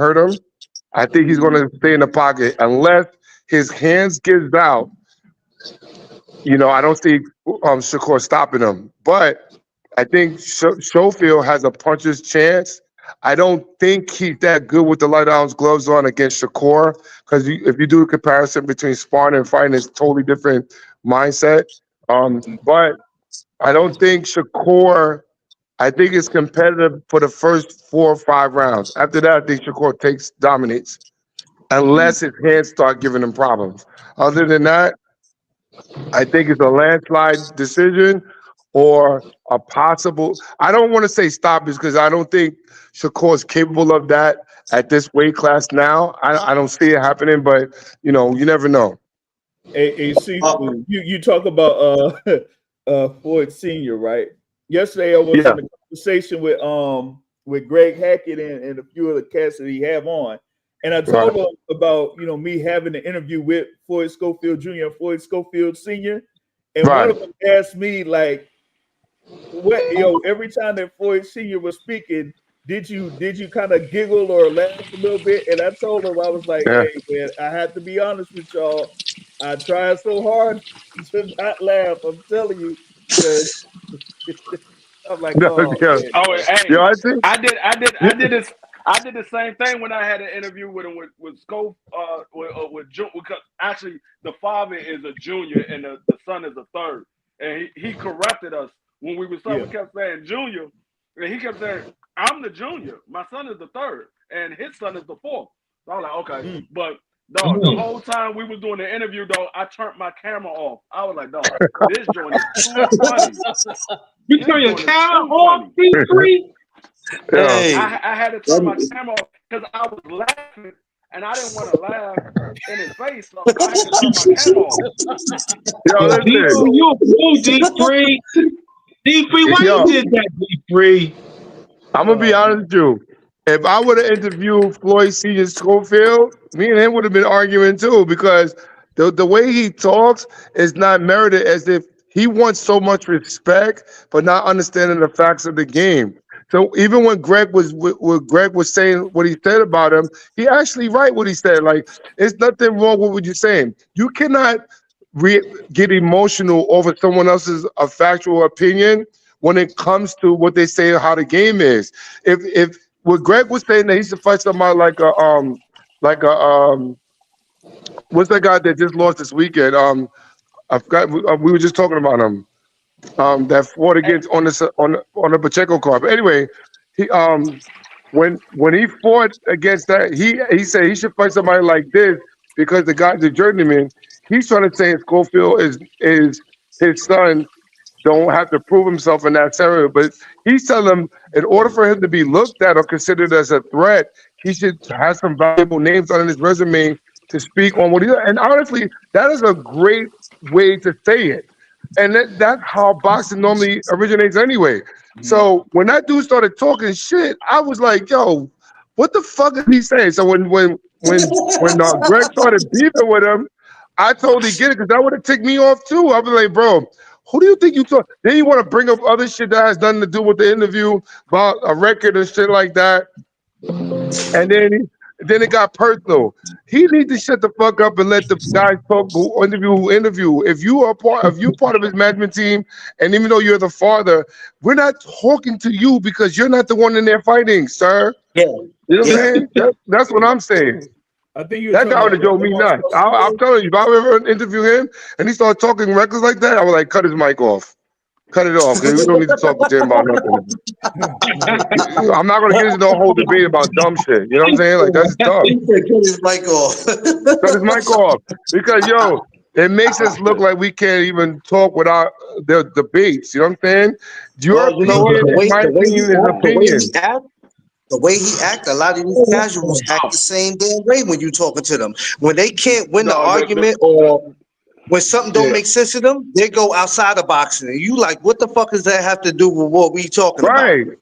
I think he's going to stay in the pocket unless his hands gives out. I don't see Shakur stopping him, but I think Schofield has a puncher's chance. I don't think he's that good with the light arms gloves on against Shakur because if you do a comparison between sparring and fighting, it's a totally different mindset. But I don't think Shakur. I think it's competitive for the first 4 or 5 rounds. After that, I think Shakur dominates, unless his hands start giving him problems. Other than that, I think it's a landslide decision or a possible. I don't want to say stoppage because I don't think Shakur is capable of that at this weight class now. I don't see it happening, but you never know. Hey, you talk about Floyd Sr., right? Yesterday I was in a conversation with Greg Hackett and a few of the cats that he have on. And I told him about, me having an interview with Floyd Schofield Jr. and Floyd Schofield Sr. And one of them asked me, like, every time that Floyd Sr. was speaking, did you kind of giggle or laugh a little bit? And I told him, I was like, hey, man, I have to be honest with y'all. I tried so hard to not laugh. I'm telling you. I'm like, hey, I did the same thing when I had an interview with him with Scope, with June, because actually the father is a junior and the son is a third, and he corrected us when we were starting, we kept saying junior, and he kept saying, I'm the junior. My son is the third, and his son is the fourth. So I was like, okay. But, dog, the whole time we was doing the interview, though, I turned my camera off. I was like, dog, this joint is too funny. You turn your camera off, D3? Hey. I had to turn my camera off because I was laughing, and I didn't want to laugh in his face, so I had to turn my camera off. You D3. D3, why you did that, D3? I'm gonna be honest with you. If I would have interviewed Floyd Senior Schofield, me and him would have been arguing too, because the way he talks is not merited, as if he wants so much respect but not understanding the facts of the game. So even when Greg was saying what he said about him, he actually right what he said. Like, there's nothing wrong with what you're saying. You cannot get emotional over someone else's factual opinion when it comes to what they say how the game is. If what Greg was saying that he should fight somebody like a what's that guy that just lost this weekend? I forgot. We were just talking about him. That fought against on the Pacheco card. But anyway, he when he fought against that, he said he should fight somebody like this because the guy's a journeyman. He's trying to say Schofield is his son don't have to prove himself in that scenario, but he's telling him in order for him to be looked at or considered as a threat, he should have some valuable names on his resume to speak on what he does. And honestly, that is a great way to say it. And that's how boxing normally originates anyway. So when that dude started talking shit, I was like, yo, what the fuck is he saying? So when Greg started beefing with him, I totally get it, because that would have ticked me off too. I'd be like, bro, who do you think you talk? Then you want to bring up other shit that has nothing to do with the interview, about a record and shit like that. And then it got personal. He needs to shut the fuck up and let the guys talk, who interview. If you are part of his management team, and even though you're the father, we're not talking to you because you're not the one in there fighting, sir. Yeah. You know what I'm saying? That's what I'm saying. I think that guy would have drove me nuts. I'm telling you, if I ever interview him and he started talking reckless like that, I would like cut his mic off. Cut it off, because we don't need to talk to him about nothing. I'm not going to get into a whole debate about dumb shit. You know what I'm saying? Like, that's dumb. Cut his mic off. Cut his mic off. Because, yo, it makes us look like we can't even talk without the debates. You know what I'm saying? The way he act, a lot of these casuals act the same damn way when you talking to them. When they can't win the argument, or when something don't make sense to them, they go outside of boxing. And you like, what the fuck does that have to do with what we talking about? Right.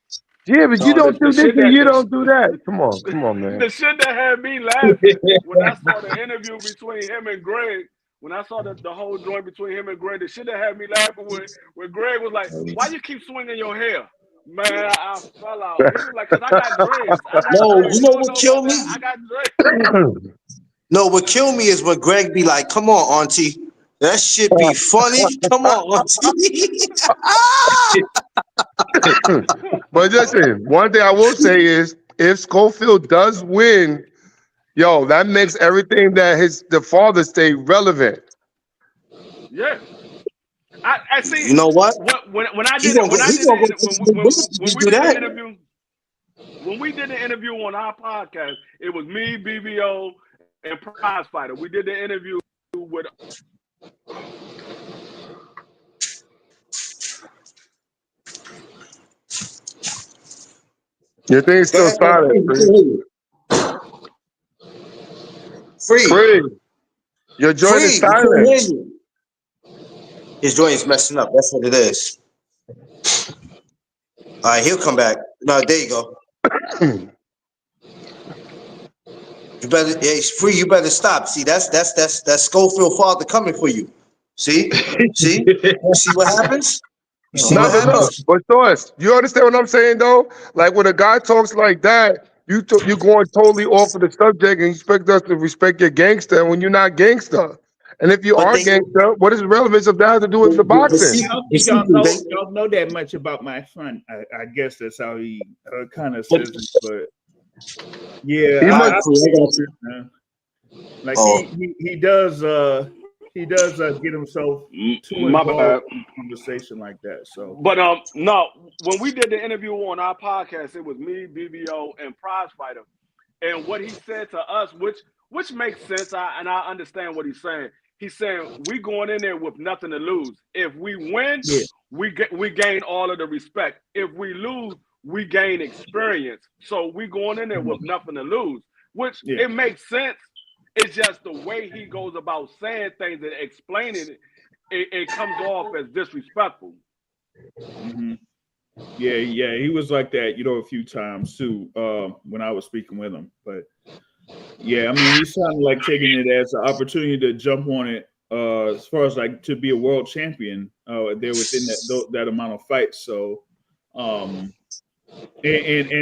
Yeah, but you don't do this and you don't do that. Come on, man. The shit that had me laughing when I saw the interview between him and Greg, when I saw the whole joint between him and Greg, the shit that had me laughing when Greg was like, why you keep swinging your hair? Man, I fell out. He was like, because I got dreads. You know what killed me? I got dreads. No, what killed me is when Greg be like, come on, auntie. That shit be funny. Come on, auntie. But listen, one thing I will say is, if Schofield does win, yo, that makes everything that the father stay relevant. Yeah. I see. You know what? When we did the interview on our podcast, it was me, BBO, and Prize Fighter. We did the interview with. Your thing's still silent. Free. Your joint is silent. His joint is messing up. That's what it is. All right, he'll come back. No, there you go. It's Free. You better stop. See, that's Schofield father coming for you. See what happens? You see what happens? But Sauce, you understand what I'm saying though? Like when a guy talks like that, you're going totally off of the subject and you expect us to respect your gangster when you're not gangster. And if you are gangster, what is the relevance of that have to do with the boxing? Y'all don't know that much about my son. I guess that's how he kind of says it. But yeah, he does. he does get himself too My involved bad. in a conversation like that. So, but no, when we did the interview on our podcast, it was me, BBO, and Prize Fighter, and what he said to us, which makes sense, and I understand what he's saying. He's saying we going in there with nothing to lose. If we win, we gain all of the respect. If we lose, we gain experience. So we going in there with nothing to lose, which it makes sense. It's just the way he goes about saying things and explaining it, it comes off as disrespectful. Mm-hmm. Yeah, he was like that, a few times too, when I was speaking with him. But yeah, I mean, he's kind of like taking it as an opportunity to jump on it, as far as like to be a world champion. They're within that amount of fights. So, and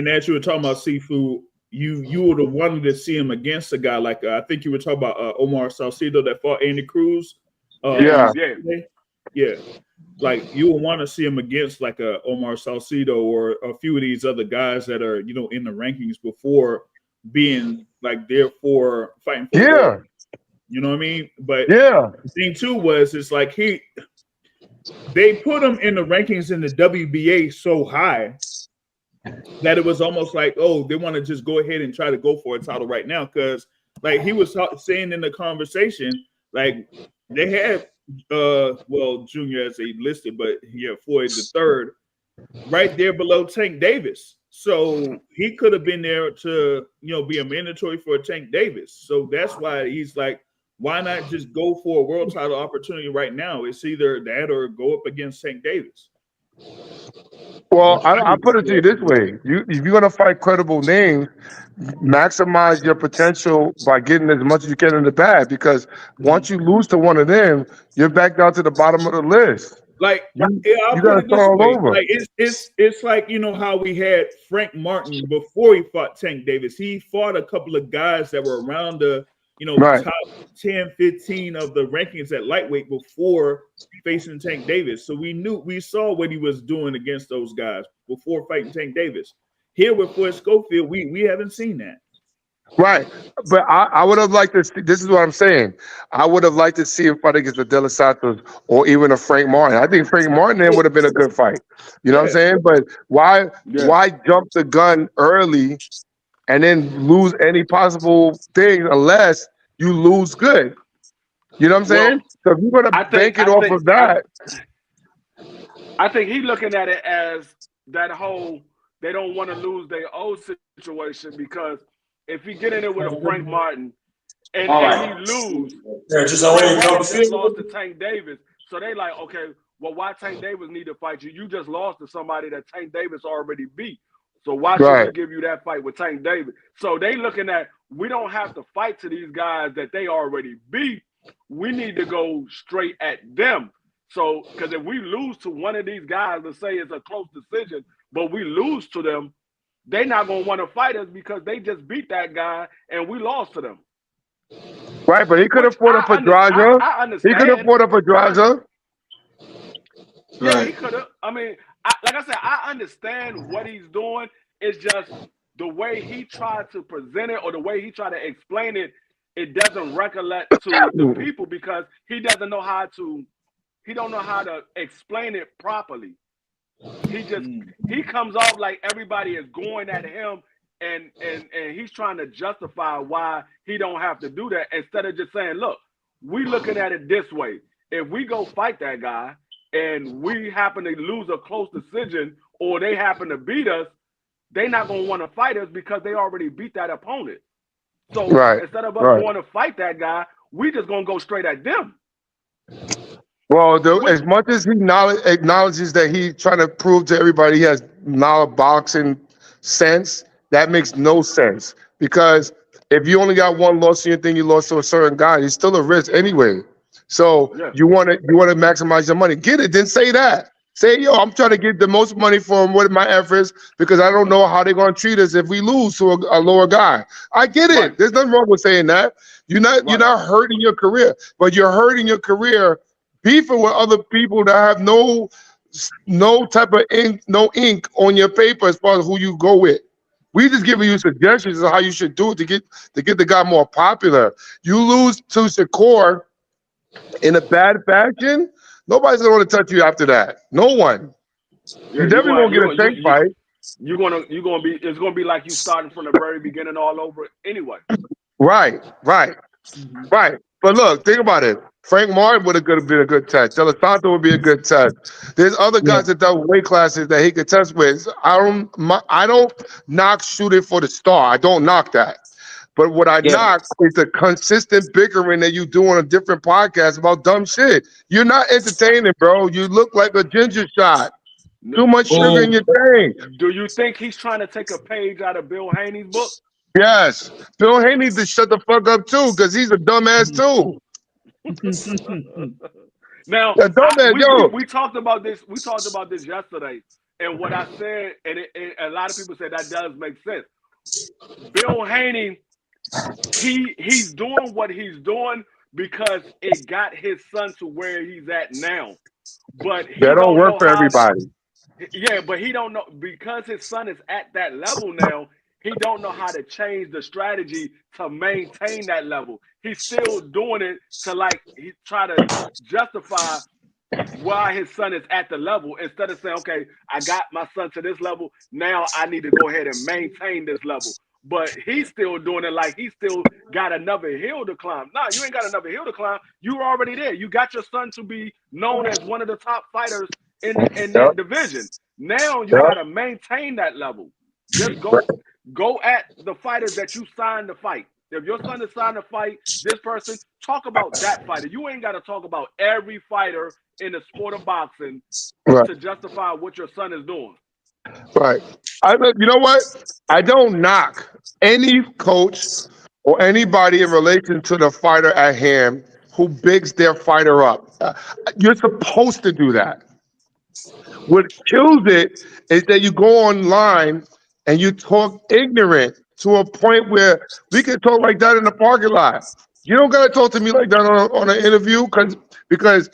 as you were talking about Sifu, you would have wanted to see him against a guy like I think you were talking about Omar Salcedo that fought Andy Cruz. Yeah. Like you would want to see him against like a Omar Salcedo or a few of these other guys that are in the rankings before being like there for fighting for the world. You know what I mean? But the thing too was it's like they put him in the rankings in the WBA so high that it was almost like, oh, they want to just go ahead and try to go for a title right now. Because like he was saying in the conversation, like they had Junior as they listed, but Floyd the third right there below Tank Davis. So he could have been there to be a mandatory for Tank Davis. So that's why he's like, why not just go for a world title opportunity right now? It's either that or go up against Tank Davis. Well, I put it to you this way: if you're gonna fight credible names, maximize your potential by getting as much as you can in the bag. Because once you lose to one of them, you're back down to the bottom of the list. Like you gotta start all over. Like it's like how we had Frank Martin before he fought Tank Davis. He fought a couple of guys that were around the top 10, 15 of the rankings at lightweight before facing Tank Davis. So we saw what he was doing against those guys before fighting Tank Davis. Here with Floyd Schofield, we haven't seen that. Right. But I would have liked to see, this is what I'm saying. I would have liked to see him fight against a De Los Santos or even a Frank Martin. I think Frank Martin then would have been a good fight. You know what I'm saying? But why jump the gun early and then lose any possible thing unless you lose good? You know what I'm saying? So if you're going to bank it off of that. I think he's looking at it as that whole, they don't want to lose their old situation, because if he get in it with a Frank Martin and he lose, just lost to Tank Davis. So they like, okay, well, why Tank Davis need to fight you? You just lost to somebody that Tank Davis already beat. So why should we give you that fight with Tank Davis? So they looking at, we don't have to fight to these guys that they already beat. We need to go straight at them. So, because if we lose to one of these guys, let's say it's a close decision, but we lose to them, they're not going to want to fight us because they just beat that guy and we lost to them. Right, but he could have fought a Pedraza. He could have fought a Pedraza. Yeah, he could have. I mean, like I said, I understand what he's doing. It's just the way he tried to present it or the way he tried to explain it, it doesn't recollect to the people because he doesn't know how to, he don't know how to explain it properly. He comes off like everybody is going at him and he's trying to justify why he don't have to do that instead of just saying, look, we looking at it this way. If we go fight that guy and we happen to lose a close decision or they happen to beat us, they're not going to want to fight us because they already beat that opponent. So instead of us going to fight that guy, we just going to go straight at them. Well, as much as he acknowledges that he's trying to prove to everybody he has knowledge boxing sense, that makes no sense. Because if you only got one loss and you think you lost to a certain guy, he's still a risk anyway. So you want to maximize your money. Get it, then say that. Say, yo, I'm trying to get the most money for him with my efforts because I don't know how they're going to treat us if we lose to a lower guy. I get it. Right. There's nothing wrong with saying that. You're not hurting your career, but you're hurting your career beefing with other people that have no type of ink on your paper as far as who you go with. We just giving you suggestions of how you should do it to get the guy more popular. You lose to Shakur, in a bad fashion, nobody's gonna want to touch you after that. No one. Yeah, You definitely won't get a tank fight. It's gonna be like you starting from the very beginning all over anyway. Right. But look, think about it. Frank Martin would have been a good test. D'Alessandro would be a good test. There's other guys that done weight classes that he could test with. I don't knock shooting for the star. I don't knock that. But what I knock is the consistent bickering that you do on a different podcast about dumb shit. You're not entertaining, bro. You look like a ginger shot. Too much sugar in your thing. Do you think he's trying to take a page out of Bill Haney's book? Yes. Bill Haney needs to shut the fuck up too, because he's a dumbass too. Now, we talked about this. We talked about this yesterday, and what I said, and a lot of people said that does make sense. Bill Haney, he's doing what he's doing because it got his son to where he's at now. But that don't work for everybody. Yeah, but he don't know, because his son is at that level now. He don't know how to change the strategy to maintain that level. He's still doing it to he try to justify why his son is at the level, instead of saying, okay, I got my son to this level. Now I need to go ahead and maintain this level. But he's still doing it like he still got another hill to climb. No, you ain't got another hill to climb. You're already there. You got your son to be known as one of the top fighters in that division. Now you got to maintain that level. Just go at the fighters that you signed to fight. If your son is signed to fight this person, talk about that fighter. You ain't got to talk about every fighter in the sport of boxing to justify what your son is doing. Right. You know what? I don't knock any coach or anybody in relation to the fighter at hand who bigs their fighter up. You're supposed to do that. What kills it is that you go online and you talk ignorant to a point where we can talk like that in the parking lot. You don't gotta talk to me like that on an interview because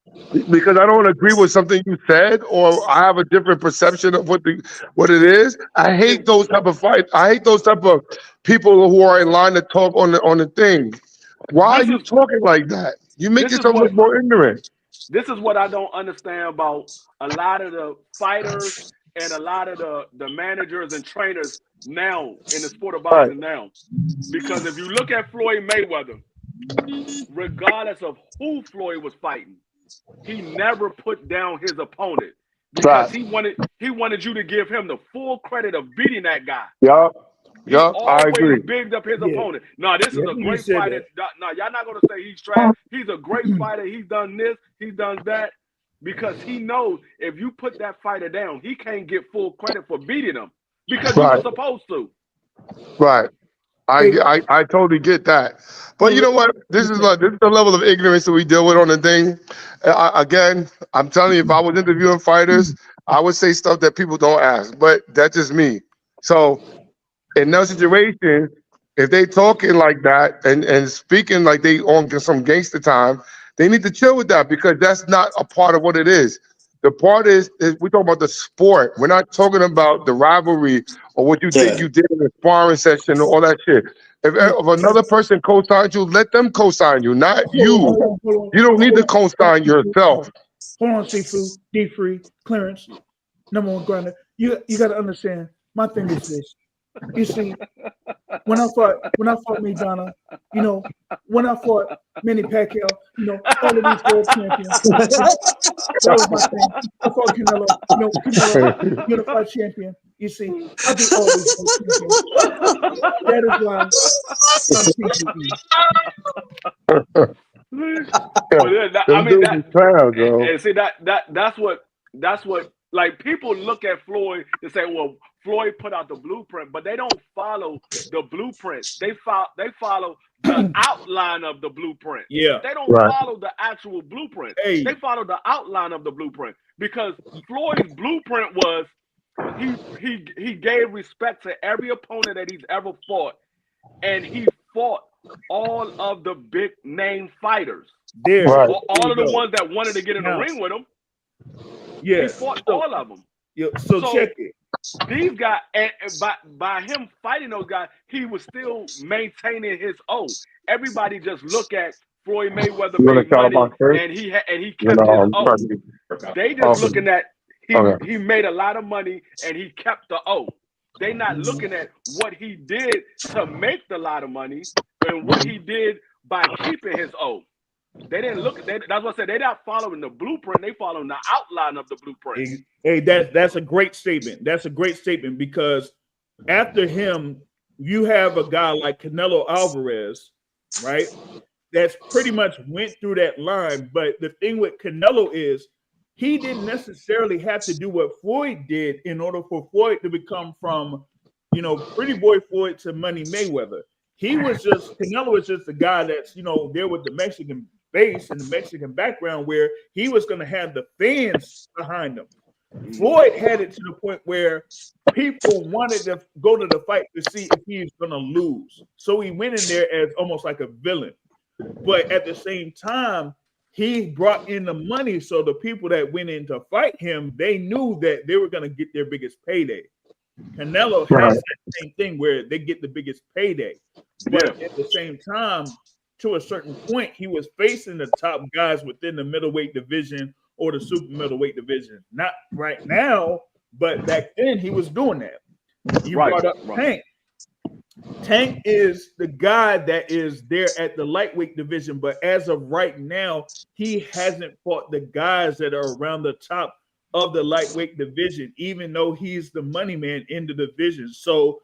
I don't agree with something you said, or I have a different perception of what it is. I hate those type of fights. I hate those type of people who are in line to talk on the thing. Why are you talking like that? You make yourself look more ignorant. This is what I don't understand about a lot of the fighters and a lot of the managers and trainers now in the sport of boxing now. Because if you look at Floyd Mayweather, regardless of who Floyd was fighting, he never put down his opponent because he wanted you to give him the full credit of beating that guy. Yeah, I agree. Bigged up his opponent. No, this is a great fighter. No, y'all not gonna say he's trash. He's a great fighter. He's done this. He's done that. Because he knows if you put that fighter down, he can't get full credit for beating him because he was supposed to. Right. I totally get that. But you know what? This is the level of ignorance that we deal with on the thing. Again, I'm telling you, if I was interviewing fighters, I would say stuff that people don't ask. But that's just me. So in those situations, if they talking like that and speaking like they on some gangster time, they need to chill with that because that's not a part of what it is. The part is we're talking about the sport. We're not talking about the rivalry or what you think you did in the sparring session or all that shit. If another person co-signs you, let them co-sign you, not you. You don't need to co-sign yourself. Hold on, Seafood, D-Free, Clearance, number one grinder. You got to understand. My thing is this. You see, when I fought Maidana, when I fought Manny Pacquiao, all of these world champions. That was my thing. I fought Canelo, Canelo, unified champion. You see, I do all these world champions. That is why that's what like people look at Floyd and say, well, Floyd put out the blueprint, but they don't follow the blueprint. They follow the outline of the blueprint. Yeah. They don't follow the actual blueprint. Hey. They follow the outline of the blueprint because Floyd's blueprint was he gave respect to every opponent that he's ever fought, and he fought all of the big name fighters. All of the ones that wanted to get in the ring with him. Yeah, he fought all of them. Yeah, so check it. These guys, and by him fighting those guys, he was still maintaining his oath. Everybody just look at Floyd Mayweather You wanna made talk money about first? and he kept his oath. They just Okay. looking at Okay. he made a lot of money and he kept the oath. They not looking at what he did to make the lot of money and what he did by keeping his oath. They didn't look. That's what I said. They're not following the blueprint. They following the outline of the blueprint. Hey, that's a great statement. That's a great statement because after him, you have a guy like Canelo Alvarez, right? That's pretty much went through that line. But the thing with Canelo is he didn't necessarily have to do what Floyd did in order for Floyd to become from, Pretty Boy Floyd to Money Mayweather. Canelo was just the guy that's, there with the Mexican base and the Mexican background where he was going to have the fans behind him. Floyd had it to the point where people wanted to go to the fight to see if he was going to lose. So he went in there as almost like a villain. But at the same time, he brought in the money. So the people that went in to fight him, they knew that they were going to get their biggest payday. Canelo has that same thing where they get the biggest payday. But at the same time, to a certain point, he was facing the top guys within the middleweight division or the super middleweight division. Not right now, but back then he was doing that. You brought up Tank. Tank is the guy that is there at the lightweight division, but as of right now, he hasn't fought the guys that are around the top of the lightweight division, even though he's the money man in the division. So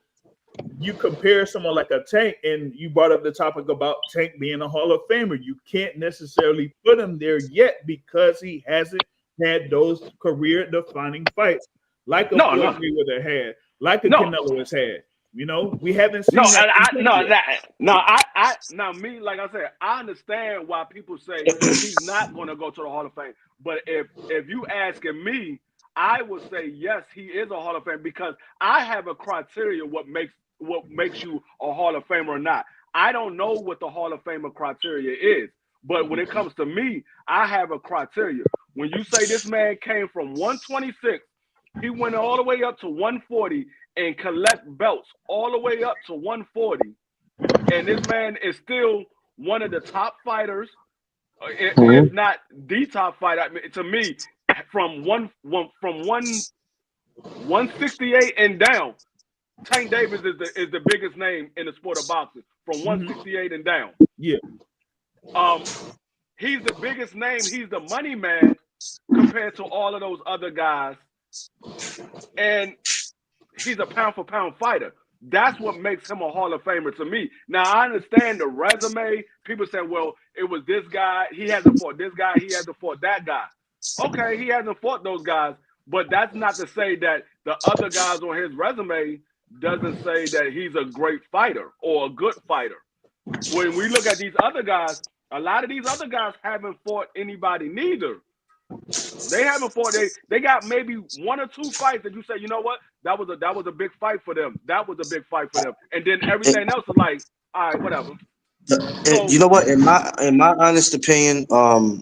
you compare someone like a Tank, and you brought up the topic about Tank being a Hall of Famer. You can't necessarily put him there yet because he hasn't had those career-defining fights like a Floyd Mayweather had, like a Canelo has had. We haven't seen me, like I said, I understand why people say he's not going to go to the Hall of Fame. But if you asking me, I would say yes, he is a Hall of Fame because I have a criteria what makes you a Hall of Famer or not. I don't know what the Hall of Famer criteria is, but when it comes to me, I have a criteria. When you say this man came from 126, he went all the way up to 140 and collect belts all the way up to 140, and this man is still one of the top fighters, if not the top fighter. I mean, to me, from 168 and down, Tank Davis is the biggest name in the sport of boxing. From 168 and down, he's the biggest name. He's the money man compared to all of those other guys, and he's a pound for pound fighter. That's what makes him a Hall of Famer to me. Now, I understand the resume. People say, well, it was this guy. He hasn't fought this guy. He hasn't fought that guy. Okay, he hasn't fought those guys, but that's not to say that the other guys on his resume doesn't say that he's a great fighter or a good fighter. When we look at these other guys, a lot of these other guys haven't fought anybody neither. They haven't fought. They got maybe one or two fights that you say, you know what, that was a big fight for them. That was a big fight for them. And then everything else is like, all right, whatever. So, you know what? In my honest opinion, I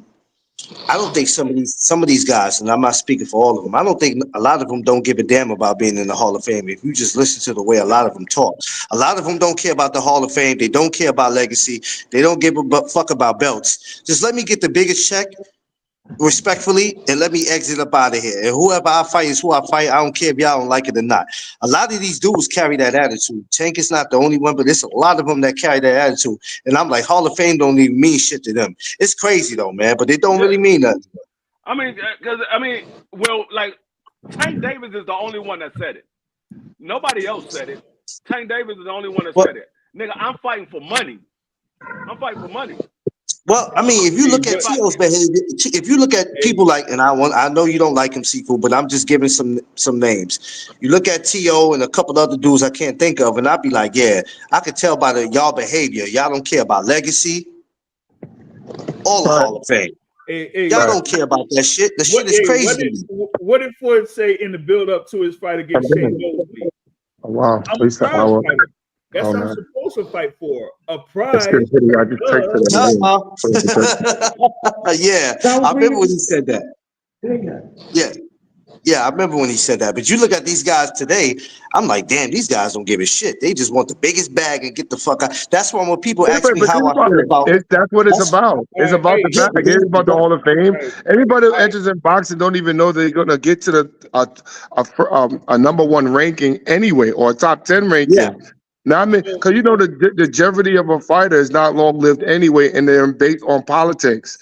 don't think some of these guys, and I'm not speaking for all of them, I don't think a lot of them don't give a damn about being in the Hall of Fame. If you just listen to the way a lot of them talk, a lot of them don't care about the Hall of Fame. They don't care about legacy. They don't give a fuck about belts. Just let me get the biggest check respectfully and let me exit up out of here. And whoever I fight is who I fight. I don't care if y'all don't like it or not. A lot of these dudes carry that attitude. Tank is not the only one, but there's a lot of them that carry that attitude. And I'm like, Hall of Fame don't even mean shit to them. It's crazy though, man, but it don't really mean nothing. I mean, well, like Tank Davis is the only one that said it. Nobody else said it. Tank Davis is the only one that said it. Nigga, I'm fighting for money. Well, I mean, if you look at T.O.'s behavior, if you look at people like, and I know you don't like him, Seafood, but I'm just giving some names. You look at T.O. and a couple other dudes I can't think of, and I'd be like, yeah, I could tell by y'all behavior. Y'all don't care about legacy or the Hall of Fame. Y'all don't care about that shit. The shit is crazy. What did Floyd say in the build-up to his fight against Shane Mosley? Oh, wow. I'm a prize fighter. That's what I'm supposed to fight for. A prize. Yeah, I remember when he said that. Yeah. Yeah, I remember when he said that. But you look at these guys today, I'm like, damn, these guys don't give a shit. They just want the biggest bag and get the fuck out. That's why when people ask me how I feel about that's what it's that's about. It's about the bag. It's about the Hall of Fame. Anybody who enters in boxing don't even know they're gonna get to the a number one ranking anyway, or a top 10 ranking. Yeah. Now I mean, because you know the longevity of a fighter is not long lived anyway, and they're based on politics.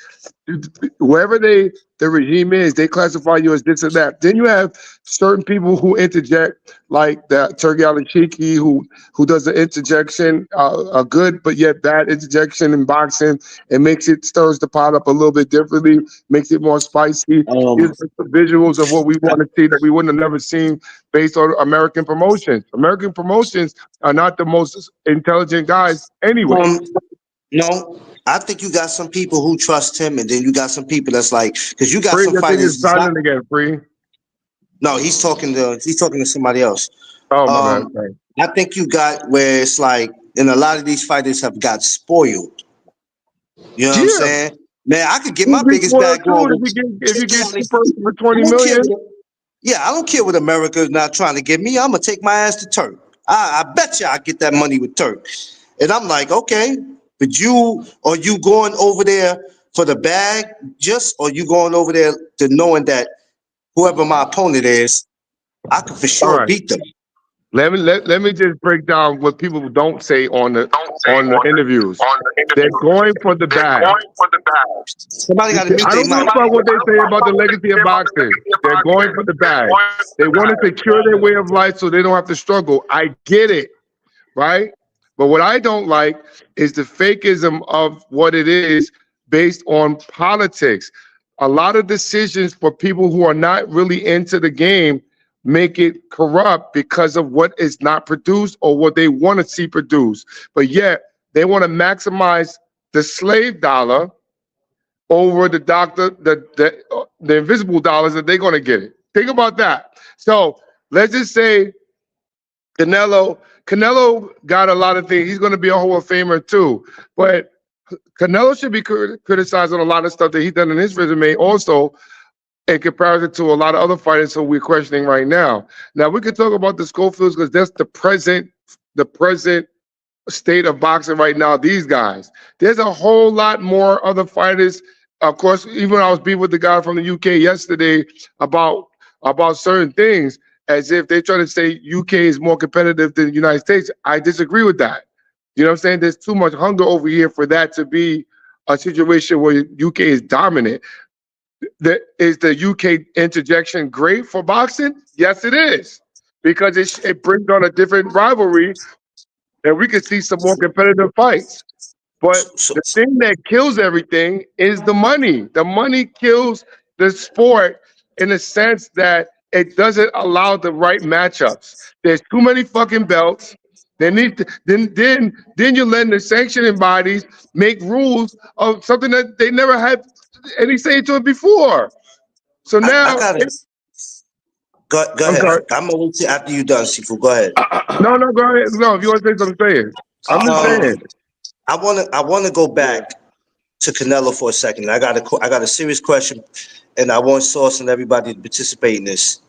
Wherever the regime is, they classify you as this or that. Then you have certain people who interject, like the Turki Al-Shiki, who does the interjection, a good but yet bad interjection in boxing, and stirs the pot up a little bit differently, makes it more spicy. Gives us the visuals of what we want to see that we wouldn't have never seen based on American promotions. American promotions are not the most intelligent guys anyway. No, I think you got some people who trust him, and then you got some people that's like, because you got Free, some fighters. silent again, Free. No, he's talking to somebody else. Oh my bad. I think you got where it's like, and a lot of these fighters have got spoiled. You know what I'm saying? Man, I could get my biggest bag going. If you get the person for 20 million. Yeah, I don't care what America is not trying to give me. I'm gonna take my ass to Turk. I bet you I get that money with Turk. And I'm like, okay. But are you going over there for the bag or you going over there to knowing that whoever my opponent is, I can for sure beat them. Let me just break down what people don't say on the interviews. They're going for the bag. Somebody got to mute I don't know about what they say about the legacy of boxing. They're going for the bag. They want to secure their way of life so they don't have to struggle. I get it, right? But what I don't like is the fakeism of what it is based on politics. A lot of decisions for people who are not really into the game make it corrupt because of what is not produced or what they want to see produced. But yet they want to maximize the slave dollar over the invisible dollars that they're going to get it. Think about that. So let's just say Canelo got a lot of things. He's going to be a Hall of Famer too. But Canelo should be criticized on a lot of stuff that he's done in his resume also in comparison to a lot of other fighters who we're questioning right now. Now, we could talk about the Schofields because that's the present state of boxing right now, these guys. There's a whole lot more other fighters. Of course, even I was beefing with the guy from the UK yesterday about certain things, as if they're trying to say UK is more competitive than the United States. I disagree with that. You know what I'm saying? There's too much hunger over here for that to be a situation where UK is dominant. Is the UK interjection great for boxing? Yes, it is. Because it brings on a different rivalry and we could see some more competitive fights. But the thing that kills everything is the money. The money kills the sport in the sense that it doesn't allow the right matchups. There's too many fucking belts. They need to, then you're letting the sanctioning bodies make rules of something that they never had any say to it before. So now I got it. Go ahead. I'm gonna wait till after you done, Sifu. Go ahead. No, go ahead. No, if you want to say something, say it. I'm just saying. I wanna go back to Canelo for a second. I got a serious question, and I want Sauce and everybody to participate in this.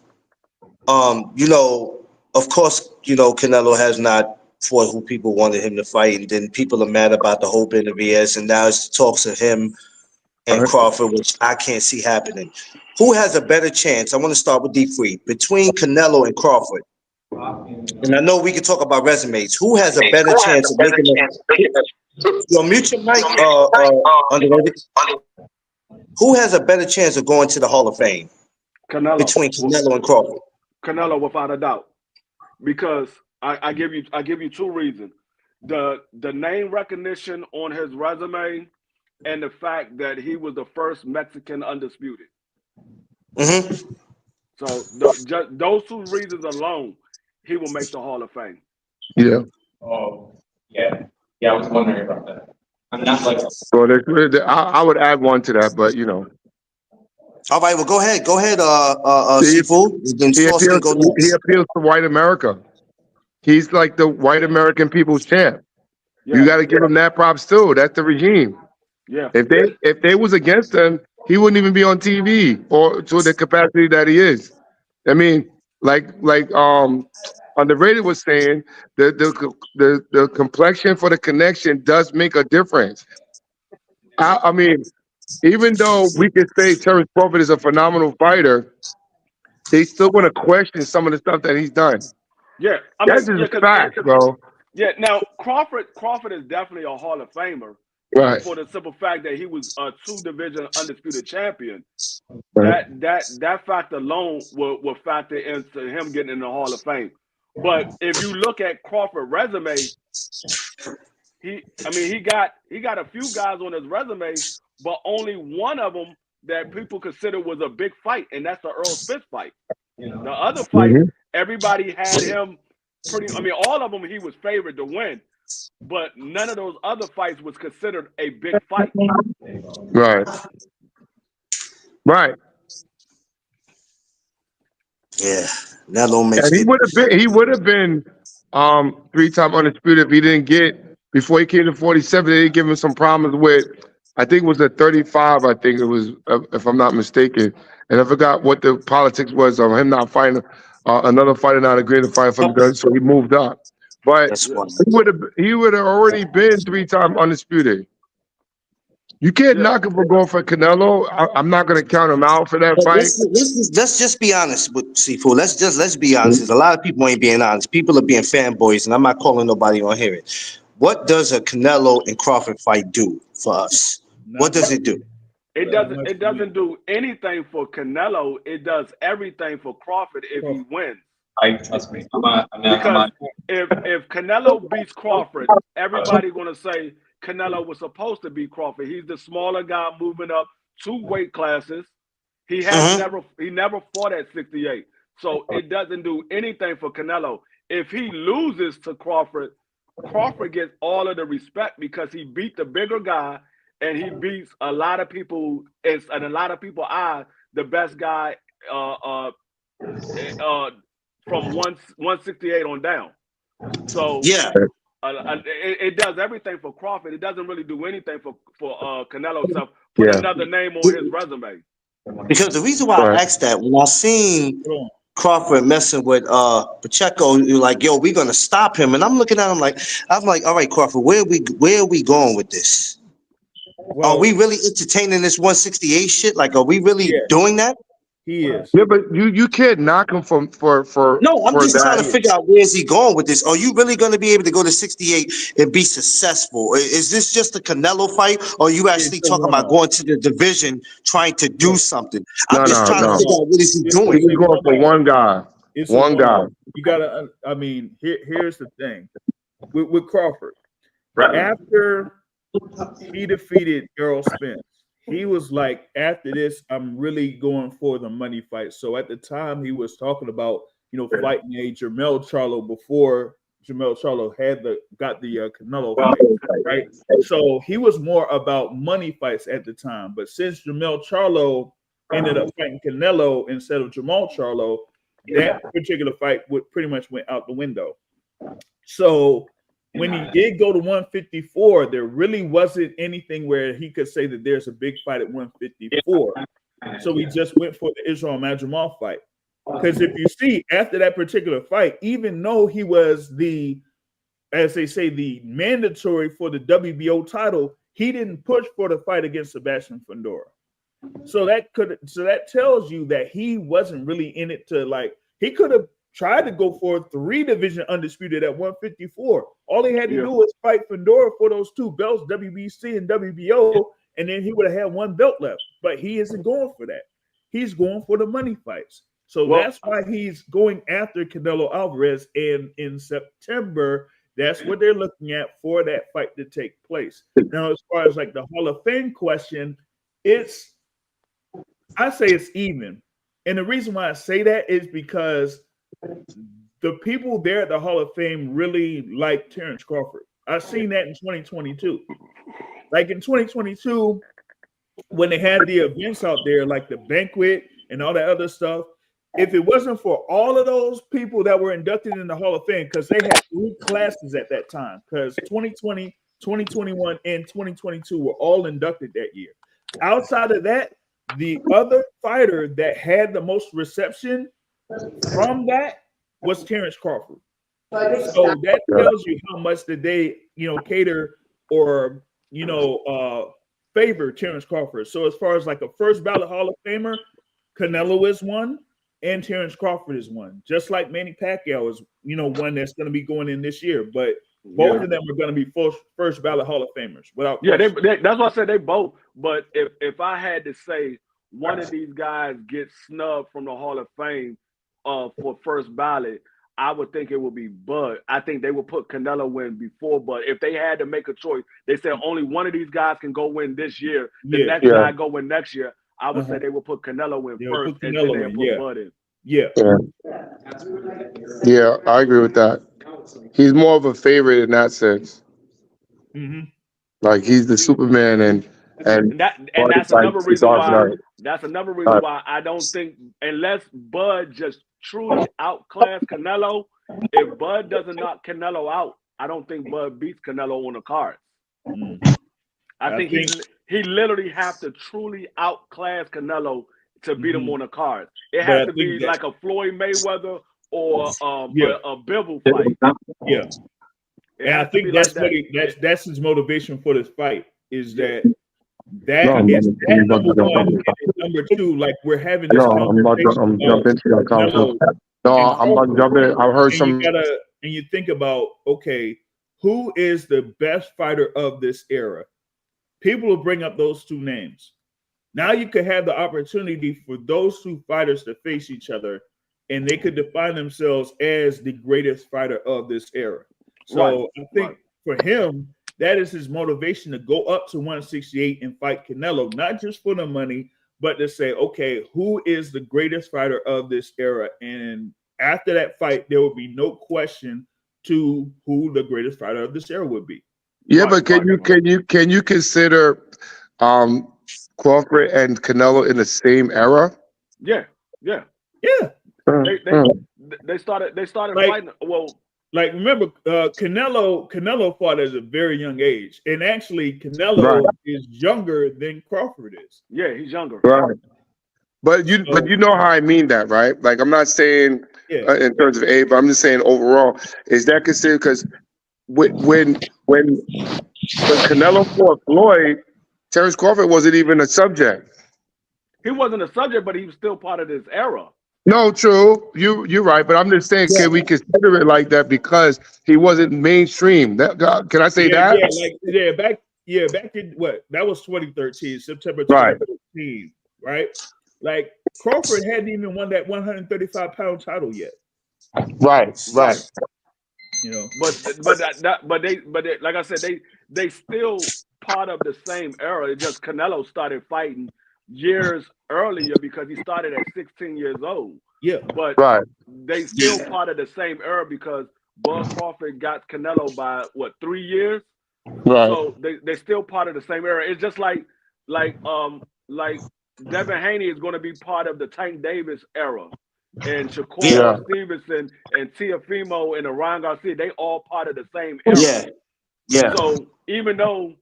Of course, Canelo has not fought who people wanted him to fight, and then people are mad about the whole Benavidez, and now it's talks of him and Crawford, which I can't see happening. Who has a better chance? I want to start with D3 between Canelo and Crawford. And I know we can talk about resumes. Who has a better chance of making it? Mute your mic, Underrated. Who has a better chance of going to the Hall of Fame? Canelo. Between Canelo and Crawford. Canelo, without a doubt, because I give you two reasons: the name recognition on his resume, and the fact that he was the first Mexican undisputed. Mm-hmm. So just those two reasons alone, he will make the Hall of Fame. Yeah. Oh, yeah. I was wondering about that. I'm not like. Well, I would add one to that, but All right, well, go ahead, Sifu. He appeals to white America. He's like the white American people's champ. Yeah. You got to give him that props too. That's the regime. Yeah. If they was against him, he wouldn't even be on TV or to the capacity that he is. I mean, like Underrated was saying, the complexion for the connection does make a difference. I mean, even though we could say Terrence Crawford is a phenomenal fighter, they still want to question some of the stuff that he's done. Yeah, That's just fact, bro. Yeah, now Crawford is definitely a Hall of Famer, right? For the simple fact that he was a 2-division undisputed champion. Right. That fact alone will factor into him getting in the Hall of Fame. But if you look at Crawford's resume, he got a few guys on his resume, but only one of them that people consider was a big fight, and that's the Earl Spence fight. The other fight, everybody had him all of them he was favored to win, but none of those other fights was considered a big fight. Right. Yeah, that don't make sense. He would have been 3-time undisputed if he didn't get, before he came to 47, they didn't give him some problems with, I think it was at 35, I think it was, if I'm not mistaken. And I forgot what the politics was of him not fighting, another fighter not agreeing to fight for the gun, so he moved up. But he would have already been 3-time undisputed. You can't knock him for going for Canelo. I'm not going to count him out for that fight. Let's just be honest with Sifu. Let's be honest. There's a lot of people ain't being honest. People are being fanboys, and I'm not calling nobody on here. What does a Canelo and Crawford fight do for us? What does it do? It doesn't do anything for Canelo. It does everything for Crawford if he wins. Trust me. Because if Canelo beats Crawford, everybody's gonna say Canelo was supposed to beat Crawford. He's the smaller guy moving up 2 weight classes. He never fought at 68. So it doesn't do anything for Canelo. If he loses to Crawford, Crawford gets all of the respect because he beat the bigger guy and he beats a lot of people, and a lot of people are the best guy from 168 on down. So it does everything for Crawford. It doesn't really do anything for Canelo himself. Put another name on his resume. Because the reason why I asked that, when I seen Crawford messing with Pacheco, you're like, yo, we're gonna stop him. And I'm looking at him like, all right, Crawford, where are we going with this? Well, are we really entertaining this 168 shit? Like, are we really doing that? He is. Yeah, but you can't knock him for No, I'm just trying to that. figure out where is he going with this. Are you really going to be able to go to 68 and be successful? Is this just a Canelo fight, or are you actually talking about going to the division trying to do something? I'm just trying to figure out what is he doing. He's going for one guy. One guy. You gotta. I mean, here's the thing with Crawford. After he defeated Errol Spence, he was like, after this, I'm really going for the money fight. So at the time, he was talking about, fighting a Jermell Charlo before Jermell Charlo got the Canelo fight, right? So he was more about money fights at the time. But since Jermell Charlo ended up fighting Canelo instead of Jermall Charlo, that particular fight pretty much went out the window. So when he did go to 154, there really wasn't anything where he could say that there's a big fight at 154. So he just went for the Israel Madrimov fight. Because if you see, after that particular fight, even though he was as they say, the mandatory for the WBO title, he didn't push for the fight against Sebastian Fundora. So that tells you that he wasn't really in it to he could have tried to go for 3-division undisputed at 154. All he had to do was fight Fundora for those 2 belts, WBC and WBO, and then he would have had 1 belt left. But he isn't going for that. He's going for the money fights. So that's why he's going after Canelo Alvarez. And in September, that's what they're looking at for that fight to take place. Now, as far as the Hall of Fame question, I say it's even. And the reason why I say that is because the people there at the Hall of Fame really like Terrence Crawford. I've seen that in 2022. Like in 2022, when they had the events out there, like the banquet and all that other stuff, if it wasn't for all of those people that were inducted in the Hall of Fame, because they had 3 classes at that time, because 2020, 2021, and 2022 were all inducted that year. Outside of that, the other fighter that had the most reception from that was Terrence Crawford. So that tells you how much did they, cater or, favor Terrence Crawford. So as far as like a first ballot Hall of Famer, Canelo is one and Terrence Crawford is one. Just like Manny Pacquiao is, one that's going to be going in this year. But both of them are going to be first ballot Hall of Famers. Without that's why I said they both. But if I had to say one of these guys gets snubbed from the Hall of Fame for first ballot, I would think it would be Bud. I think they would put Canelo in before Bud. If they had to make a choice, they said only one of these guys can go win this year. The next guy go win next year. I would say they would put Canelo in first and then they would put Bud in. Yeah, I agree with that. He's more of a favorite in that sense. Like he's the Superman, and that's another reason why. That's another reason why I don't think, unless Bud just truly outclassed Canelo, if Bud doesn't knock Canelo out, I don't think Bud beats Canelo on the cards. I think he literally have to truly outclass Canelo to beat him on the cards. It has to be like a Floyd Mayweather or a Bivol fight. And I think that's like that's his motivation for this fight is that is that number one and number two. Like we're having this conversation. I'm jumping to your conversation. I'm about to jump in. I heard some. And you think about, okay, who is the best fighter of this era? People will bring up those two names. Now you could have the opportunity for those two fighters to face each other, and they could define themselves as the greatest fighter of this era. So I think for him, that is his motivation to go up to 168 and fight Canelo, not just for the money, but to say, okay, who is the greatest fighter of this era? And after that fight, there will be no question to who the greatest fighter of this era would be. Yeah, but can you consider Crawford and Canelo in the same era? Yeah. They started fighting. Well, like remember, Canelo fought at a very young age, and actually Canelo is younger than Crawford is. Yeah, he's younger. Right. But you know how I mean that, right? Like I'm not saying in terms of age, but I'm just saying overall. Is that considered? Because when Canelo fought Floyd, Terrence Crawford wasn't even a subject. He wasn't a subject, but he was still part of this era. No, true. You're right, but I'm just saying, can we consider it like that because he wasn't mainstream? Can I say that? Back in what? That was 2013, September 2013, right? Like Crawford hadn't even won that 135-pound title yet. Right. But they like I said, they still part of the same era. It just Canelo started fighting years earlier because he started at 16 years old. Yeah, but they still part of the same era because Bud Crawford got Canelo by 3 years. Right. So they still part of the same era. It's just like Devin Haney is going to be part of the Tank Davis era, and Shakur Stevenson and Teofimo and Ryan Garcia, they all part of the same era. Yeah. So even though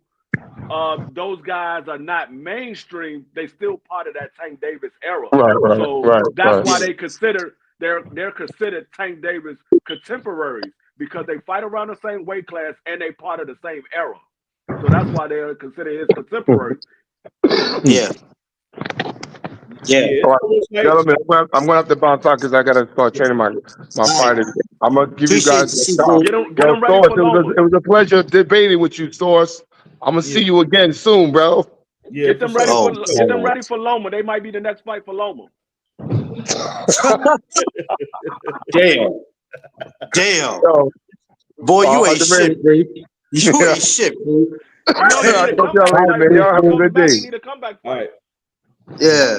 those guys are not mainstream, they still part of that Tank Davis era. That's why they're considered Tank Davis contemporaries because they fight around the same weight class and they part of the same era. So that's why they're considered his contemporaries. Yeah. All right. Gentlemen, I'm gonna have to bounce out because I gotta start training my fighters. I'm gonna give you guys a shot. Get them ready for Loma. It was a pleasure debating with you, Source. I'm gonna see you again soon, bro. Yeah, get them ready for Loma. They might be the next fight for Loma. Damn. Yo, boy, you ain't shit. You ain't shit, bro. Y'all have a good day. All right. Yeah.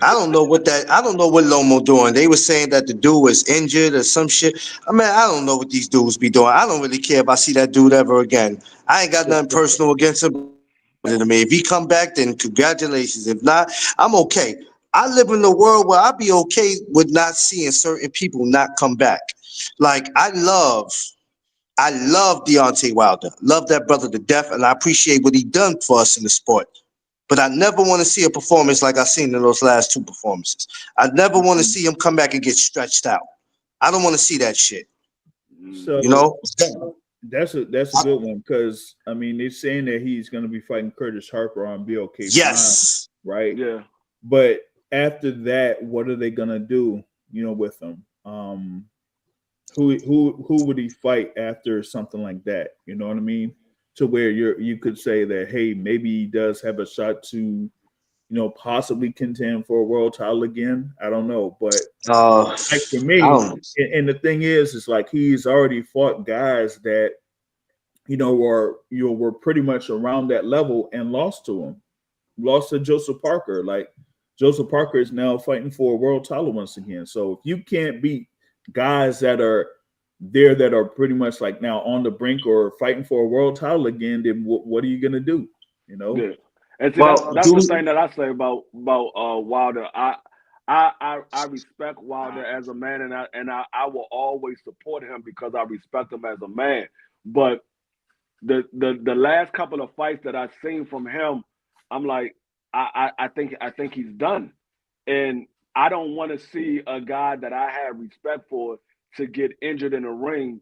I don't know what Lomo doing. They were saying that the dude was injured or some shit. I mean, I don't know what these dudes be doing. I don't really care if I see that dude ever again. I ain't got nothing personal against him. If he come back, then congratulations. If not, I'm okay. I live in a world where I'll be okay with not seeing certain people not come back. Like I love Deontay Wilder. Love that brother to death, and I appreciate what he done for us in the sport. But I never want to see a performance like I seen in those last 2 performances. I never want to see him come back and get stretched out. I don't want to see that shit. So you know, that's a good one, because I mean they're saying that he's going to be fighting Curtis Harper on BOK. Yes. Prime, right. Yeah. But after that, what are they going to do? You know, with him. Who would he fight after something like that? You know what I mean? To where you could say that, hey, maybe he does have a shot to, you know, possibly contend for a world title again. I don't know, but like for me, and the thing is like he's already fought guys that, you know, were pretty much around that level and lost to him, lost to Joseph Parker. Like Joseph Parker is now fighting for a world title once again. So if you can't beat guys that are there that are pretty much like now on the brink or fighting for a world title again, then what are you gonna do? You know? Yeah. And see, that's the thing that I say about Wilder. I respect Wilder as a man, and I will always support him because I respect him as a man. But the last couple of fights that I've seen from him, I'm like, I think he's done, and I don't want to see a guy that I have respect for to get injured in the ring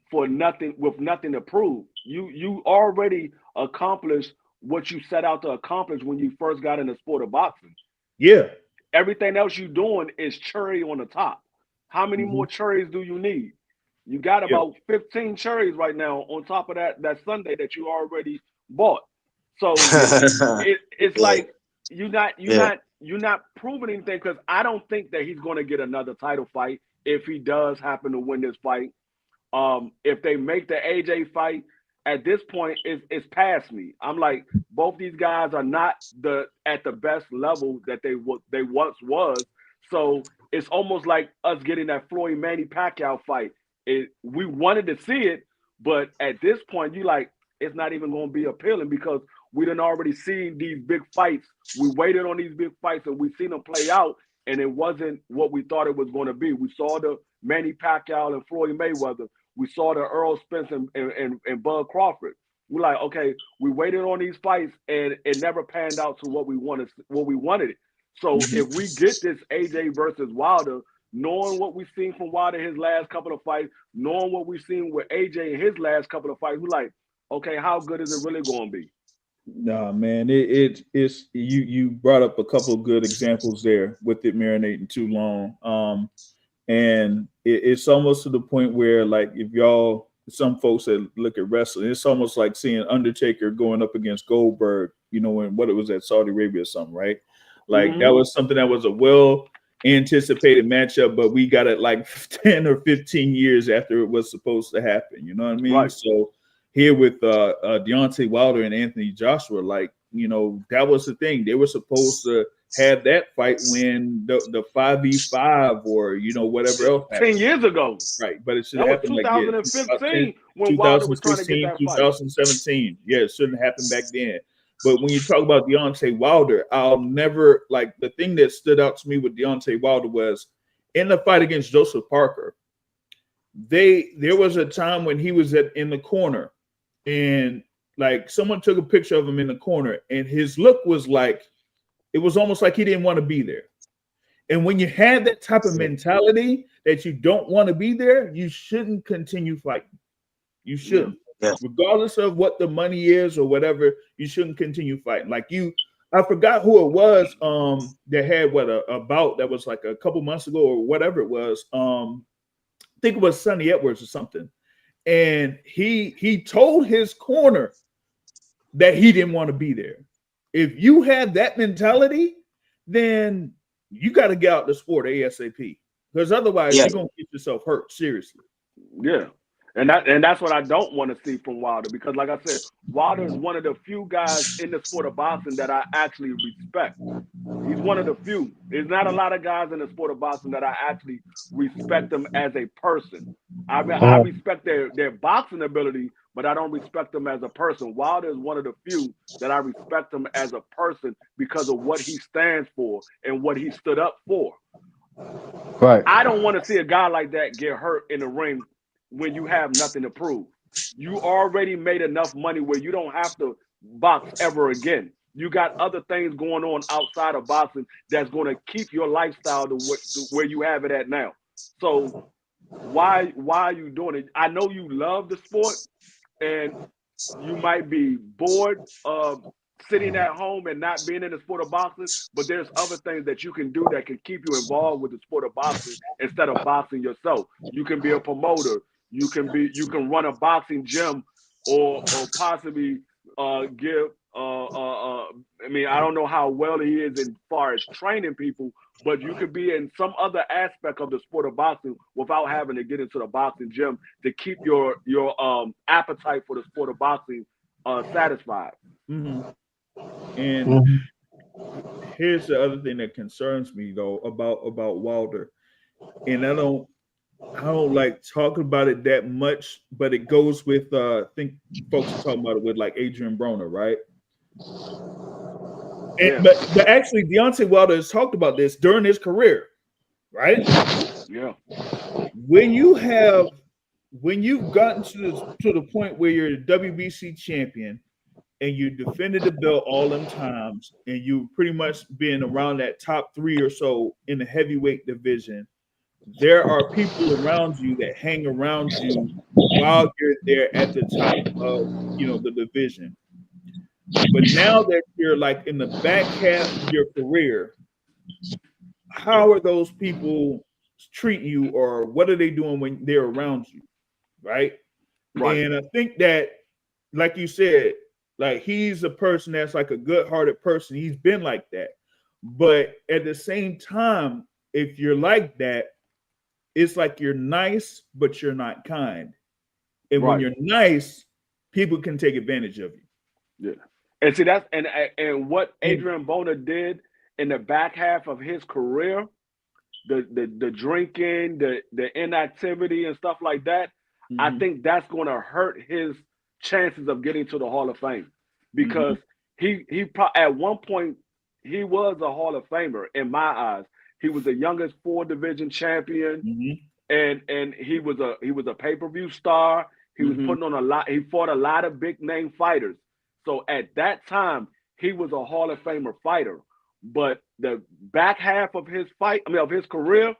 for nothing, with nothing to prove. You already accomplished what you set out to accomplish when you first got in the sport of boxing. Yeah. Everything else you're doing is cherry on the top. How many more cherries do you need? You got about 15 cherries right now on top of that sundae that you already bought. So it's like you're not proving anything, because I don't think that he's going to get another title fight if he does happen to win this fight. If they make the AJ fight, at this point, it's past me. I'm like, both these guys are not at the best level that they once was. So it's almost like us getting that Floyd Manny Pacquiao fight. We wanted to see it, but at this point, you like, it's not even going to be appealing because we done already seen these big fights. We waited on these big fights and we seen them play out, and it wasn't what we thought it was going to be. We saw the Manny Pacquiao and Floyd Mayweather. We saw the Earl Spence and Bud Crawford. We're like, okay, we waited on these fights and it never panned out to what we wanted it. So if we get this AJ versus Wilder, knowing what we've seen from Wilder his last couple of fights, knowing what we've seen with AJ in his last couple of fights, we're like, okay, how good is it really going to be? Nah, man, it's you brought up a couple of good examples there with it marinating too long. And it's almost to the point where, like, some folks that look at wrestling, it's almost like seeing Undertaker going up against Goldberg, you know, and what it was at Saudi Arabia or something, right? Like that was something that was a well anticipated matchup, but we got it like 10 or 15 years after it was supposed to happen. You know what I mean? Right. So here with Deontay Wilder and Anthony Joshua, like, you know, that was the thing. They were supposed to have that fight when the 5v5 or, you know, whatever else happened. 10 years ago. Right, but it should have happened 2015 when Wilder was trying to get that fight. 2017. Yeah, it shouldn't happen back then. But when you talk about Deontay Wilder, I'll never, like, the thing that stood out to me with Deontay Wilder was in the fight against Joseph Parker, there was a time when he was in the corner, and like someone took a picture of him in the corner, and his look was like, it was almost like he didn't want to be there. And when you have that type of mentality that you don't want to be there, you shouldn't continue fighting. You shouldn't. Yeah. Regardless of what the money is or whatever, you shouldn't continue fighting. Like I forgot who it was that had a bout that was like a couple months ago or whatever it was. I think it was Sonny Edwards or something. And he told his corner that he didn't want to be there. If you have that mentality, then you got to get out the sport ASAP, because otherwise you're going to get yourself hurt seriously. Yeah. And that's what I don't want to see from Wilder, because like I said, Wilder is one of the few guys in the sport of boxing that I actually respect. He's one of the few. There's not a lot of guys in the sport of boxing that I actually respect them as a person. I respect their boxing ability, but I don't respect them as a person. Wilder is one of the few that I respect him as a person because of what he stands for and what he stood up for. Right. I don't want to see a guy like that get hurt in the ring when you have nothing to prove. You already made enough money where you don't have to box ever again. you got other things going on outside of boxing that's going to keep your lifestyle to where you have it at now. So why are you doing it? I know you love the sport, and you might be bored of sitting at home and not being in the sport of boxing, but there's other things that you can do that can keep you involved with the sport of boxing instead of boxing yourself. You can be a promoter. You can run a boxing gym, or possibly give. I mean, I don't know how well he is as far as training people, but you could be in some other aspect of the sport of boxing without having to get into the boxing gym to keep your appetite for the sport of boxing satisfied. Mm-hmm. And here's the other thing that concerns me though about Wilder, and I don't like talking about it that much, but it goes with I think folks are talking about it with like Adrian Broner, right? And, but actually Deontay Wilder has talked about this during his career, right? Yeah. When you've gotten to the point where you're the WBC champion and you defended the belt all them times, and you pretty much been around that top 3 or so in the heavyweight division, there are people around you that hang around you while you're there at the top of the division. But now that you're like in the back half of your career, how are those people treating you, or what are they doing when they're around you, right? And I think that, like you said, like he's a person that's like a good-hearted person. He's been like that. But at the same time, if you're like that, it's like you're nice, but you're not kind. And when you're nice, people can take advantage of you. Yeah. And see, that's and what Adrian Broner did in the back half of his career, the drinking, the inactivity and stuff like that, I think that's going to hurt his chances of getting to the Hall of Fame, because he at one point he was a Hall of Famer in my eyes. He was the youngest 4-division champion, and he was a pay-per-view star. He was putting on a lot. He fought a lot of big name fighters. So at that time, he was a Hall of Famer fighter. But the back half of his career,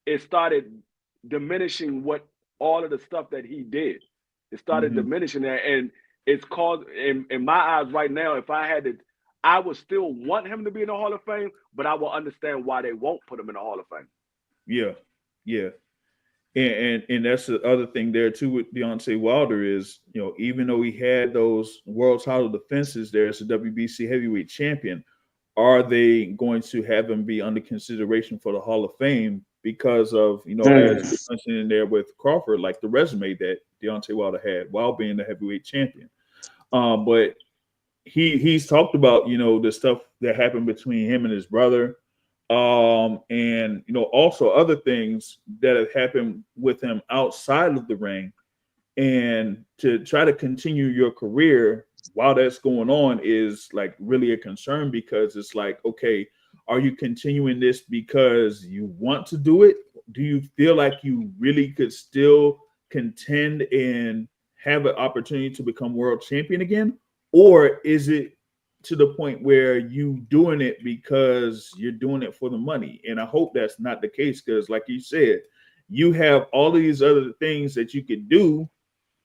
it started diminishing what all of the stuff that he did. It started diminishing that, and it's caused, in my eyes right now, if I had to, I would still want him to be in the Hall of Fame, but I will understand why they won't put him in the Hall of Fame. Yeah. And that's the other thing there too with Deontay Wilder is, even though he had those world title defenses there as a WBC heavyweight champion, are they going to have him be under consideration for the Hall of Fame because of, as you mentioned in there with Crawford, like the resume that Deontay Wilder had while being the heavyweight champion. But he's talked about, the stuff that happened between him and his brother. And also other things that have happened with him outside of the ring, and to try to continue your career while that's going on is like really a concern, because it's like, okay, are you continuing this because you want to do it? Do you feel like you really could still contend and have an opportunity to become world champion again? Or is it to the point where you doing it because you're doing it for the money? And I hope that's not the case, because like you said, you have all of these other things that you could do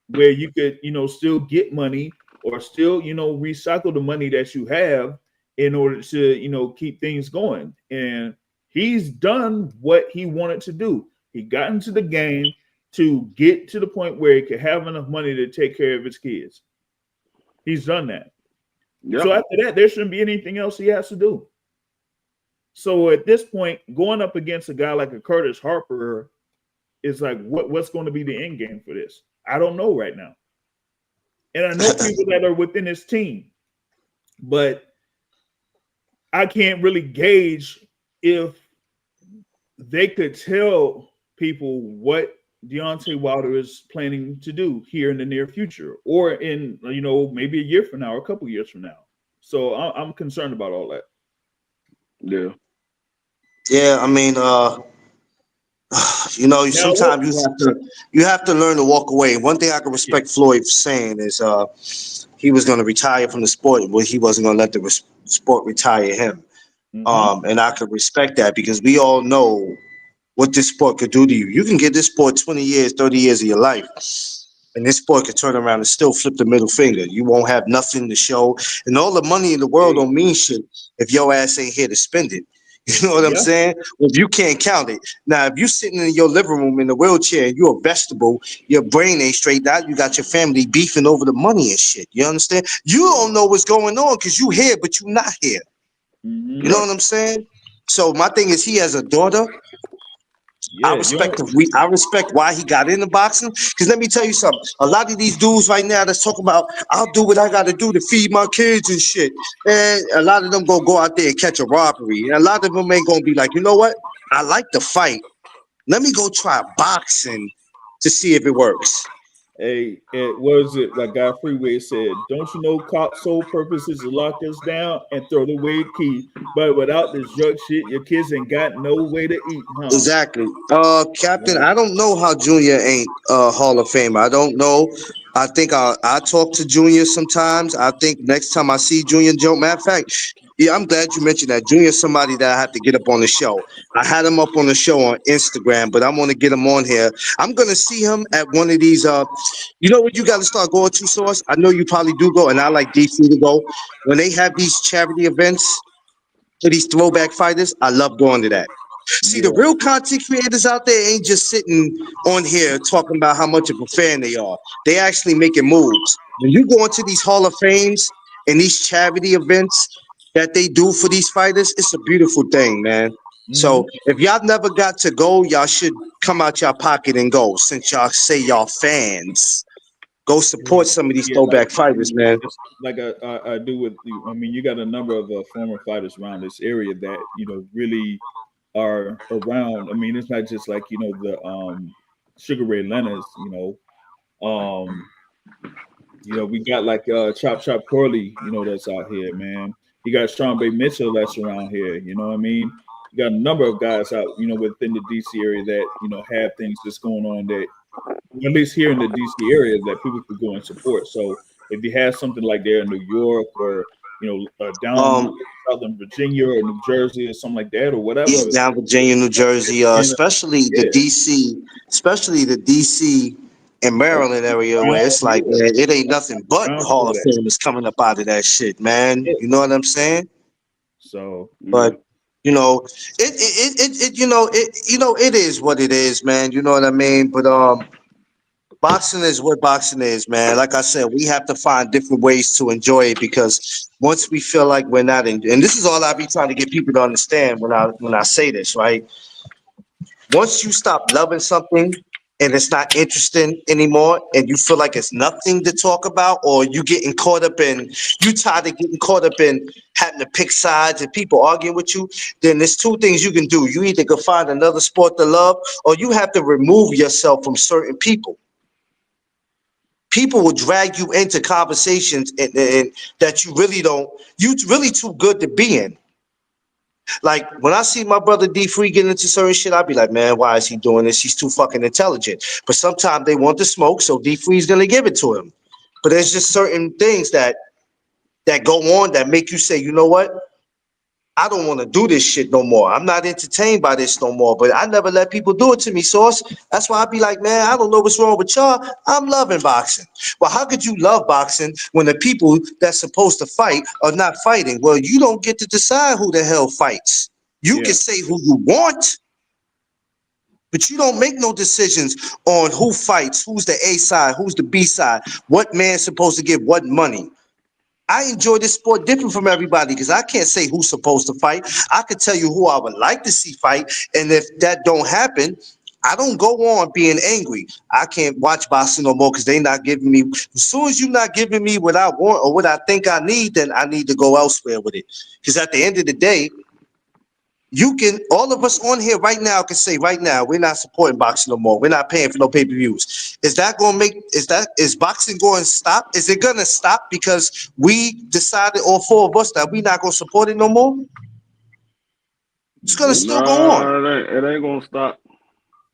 where you could, still get money, or still, recycle the money that you have in order to, keep things going. And he's done what he wanted to do. He got into the game to get to the point where he could have enough money to take care of his kids. He's done that. Yep. So after that, there shouldn't be anything else he has to do. So at this point, going up against a guy like a Curtis Harper is like, what's going to be the end game for this? I don't know right now. And I know people that are within his team, but I can't really gauge if they could tell people what Deontay Wilder is planning to do here in the near future, or in, maybe a year from now or a couple of years from now. So I'm concerned about all that. Yeah, I mean, sometimes you have to learn to walk away. One thing I can respect Floyd saying is, he was going to retire from the sport, but he wasn't going to let the sport retire him. And I could respect that because we all know what this sport could do to you. You can give this sport 20 years, 30 years of your life, and this sport could turn around and still flip the middle finger. You won't have nothing to show, and all the money in the world don't mean shit if your ass ain't here to spend it. You know what I'm saying? If you can't count it. Now, if you're sitting in your living room in a wheelchair and you're a vegetable, your brain ain't straight out, you got your family beefing over the money and shit. You understand? You don't know what's going on because you here, but you not here. You know what I'm saying? So my thing is, he has a daughter. I respect I respect why he got into boxing. Because let me tell you something. A lot of these dudes right now that's talking about, I'll do what I got to do to feed my kids and shit. And a lot of them gonna go out there and catch a robbery. And a lot of them ain't gonna be like, you know what? I like the fight. Let me go try boxing to see if it works. Hey, what is it? Like Guy Freeway said, don't you know cop's sole purpose is to lock us down and throw the away key? But without this drug shit, your kids ain't got no way to eat, huh? Exactly. Captain, I don't know how Junior ain't Hall of Fame. I don't know. I think I talk to Junior sometimes. I think next time I see Junior, Joe, matter of fact, yeah, I'm glad you mentioned that. Junior's somebody that I have to get up on the show. I had him up on the show on Instagram, but I want to get him on here. I'm going to see him at one of these, you know what you got to start going to, Source? I know you probably do go, and I like DC to go. When they have these charity events for these throwback fighters, I love going to that. See, the real content creators out there ain't just sitting on here talking about how much of a fan they are. They actually making moves. When you go into these Hall of Fames and these charity events that they do for these fighters, it's a beautiful thing, man. So if y'all never got to go, y'all should come out your pocket and go. Since y'all say y'all fans, go support some of these throwback fighters, man. Like I do with you. I mean, you got a number of former fighters around this area that, you know, really are around. I mean, it's not just like, you know, the Sugar Ray Leonard's, you know, we got like Chop Corley, you know, that's out here, man. You got Sean Bay Mitchell that's around here, you know what I mean? You got a number of guys out, you know, within the DC area that, you know, have things that's going on that, at least here in the DC area, that people could go and support. So if you have something like there in New York or, you know, down Southern Virginia or New Jersey or something like that or whatever. Yeah, down Virginia, New Jersey, especially the DC and Maryland area where it's like, man, it ain't nothing but Hall of Famers coming up out of that shit, man. You know what I'm saying? So, but you know, it is what it is, man. You know what I mean? But boxing is what boxing is, man. Like I said, we have to find different ways to enjoy it because once we feel like we're not in, and this is all I be trying to get people to understand when I say this, right? Once you stop loving something and it's not interesting anymore, and you feel like it's nothing to talk about, or you tired of getting caught up in having to pick sides and people arguing with you, then there's two things you can do. You either go find another sport to love, or you have to remove yourself from certain people. People will drag you into conversations and that you're really too good to be in. Like when I see my brother D Free get into certain shit, I'd be like, man, why is he doing this? He's too fucking intelligent. But sometimes they want the smoke, so D Free's gonna give it to him. But there's just certain things that go on that make you say, you know what? I don't want to do this shit no more. I'm not entertained by this no more. But I never let people do it to me, Sauce. That's why I be like, man, I don't know what's wrong with y'all. I'm loving boxing. Well, how could you love boxing when the people that's supposed to fight are not fighting? Well, you don't get to decide who the hell fights. You can say who you want, but you don't make no decisions on who fights, who's the A side, who's the B side, what man's supposed to get what money. I enjoy this sport different from everybody because I can't say who's supposed to fight. I could tell you who I would like to see fight. And if that don't happen, I don't go on being angry. I can't watch boxing no more because they not giving me. As soon as you're not giving me what I want or what I think I need, then I need to go elsewhere with it. Because at the end of the day, all of us on here right now can say right now, we're not supporting boxing no more. We're not paying for no pay-per-views. Is boxing going to stop? Is it going to stop because we decided, all four of us, that we're not going to support it no more? It's going to still go on. It ain't going to stop.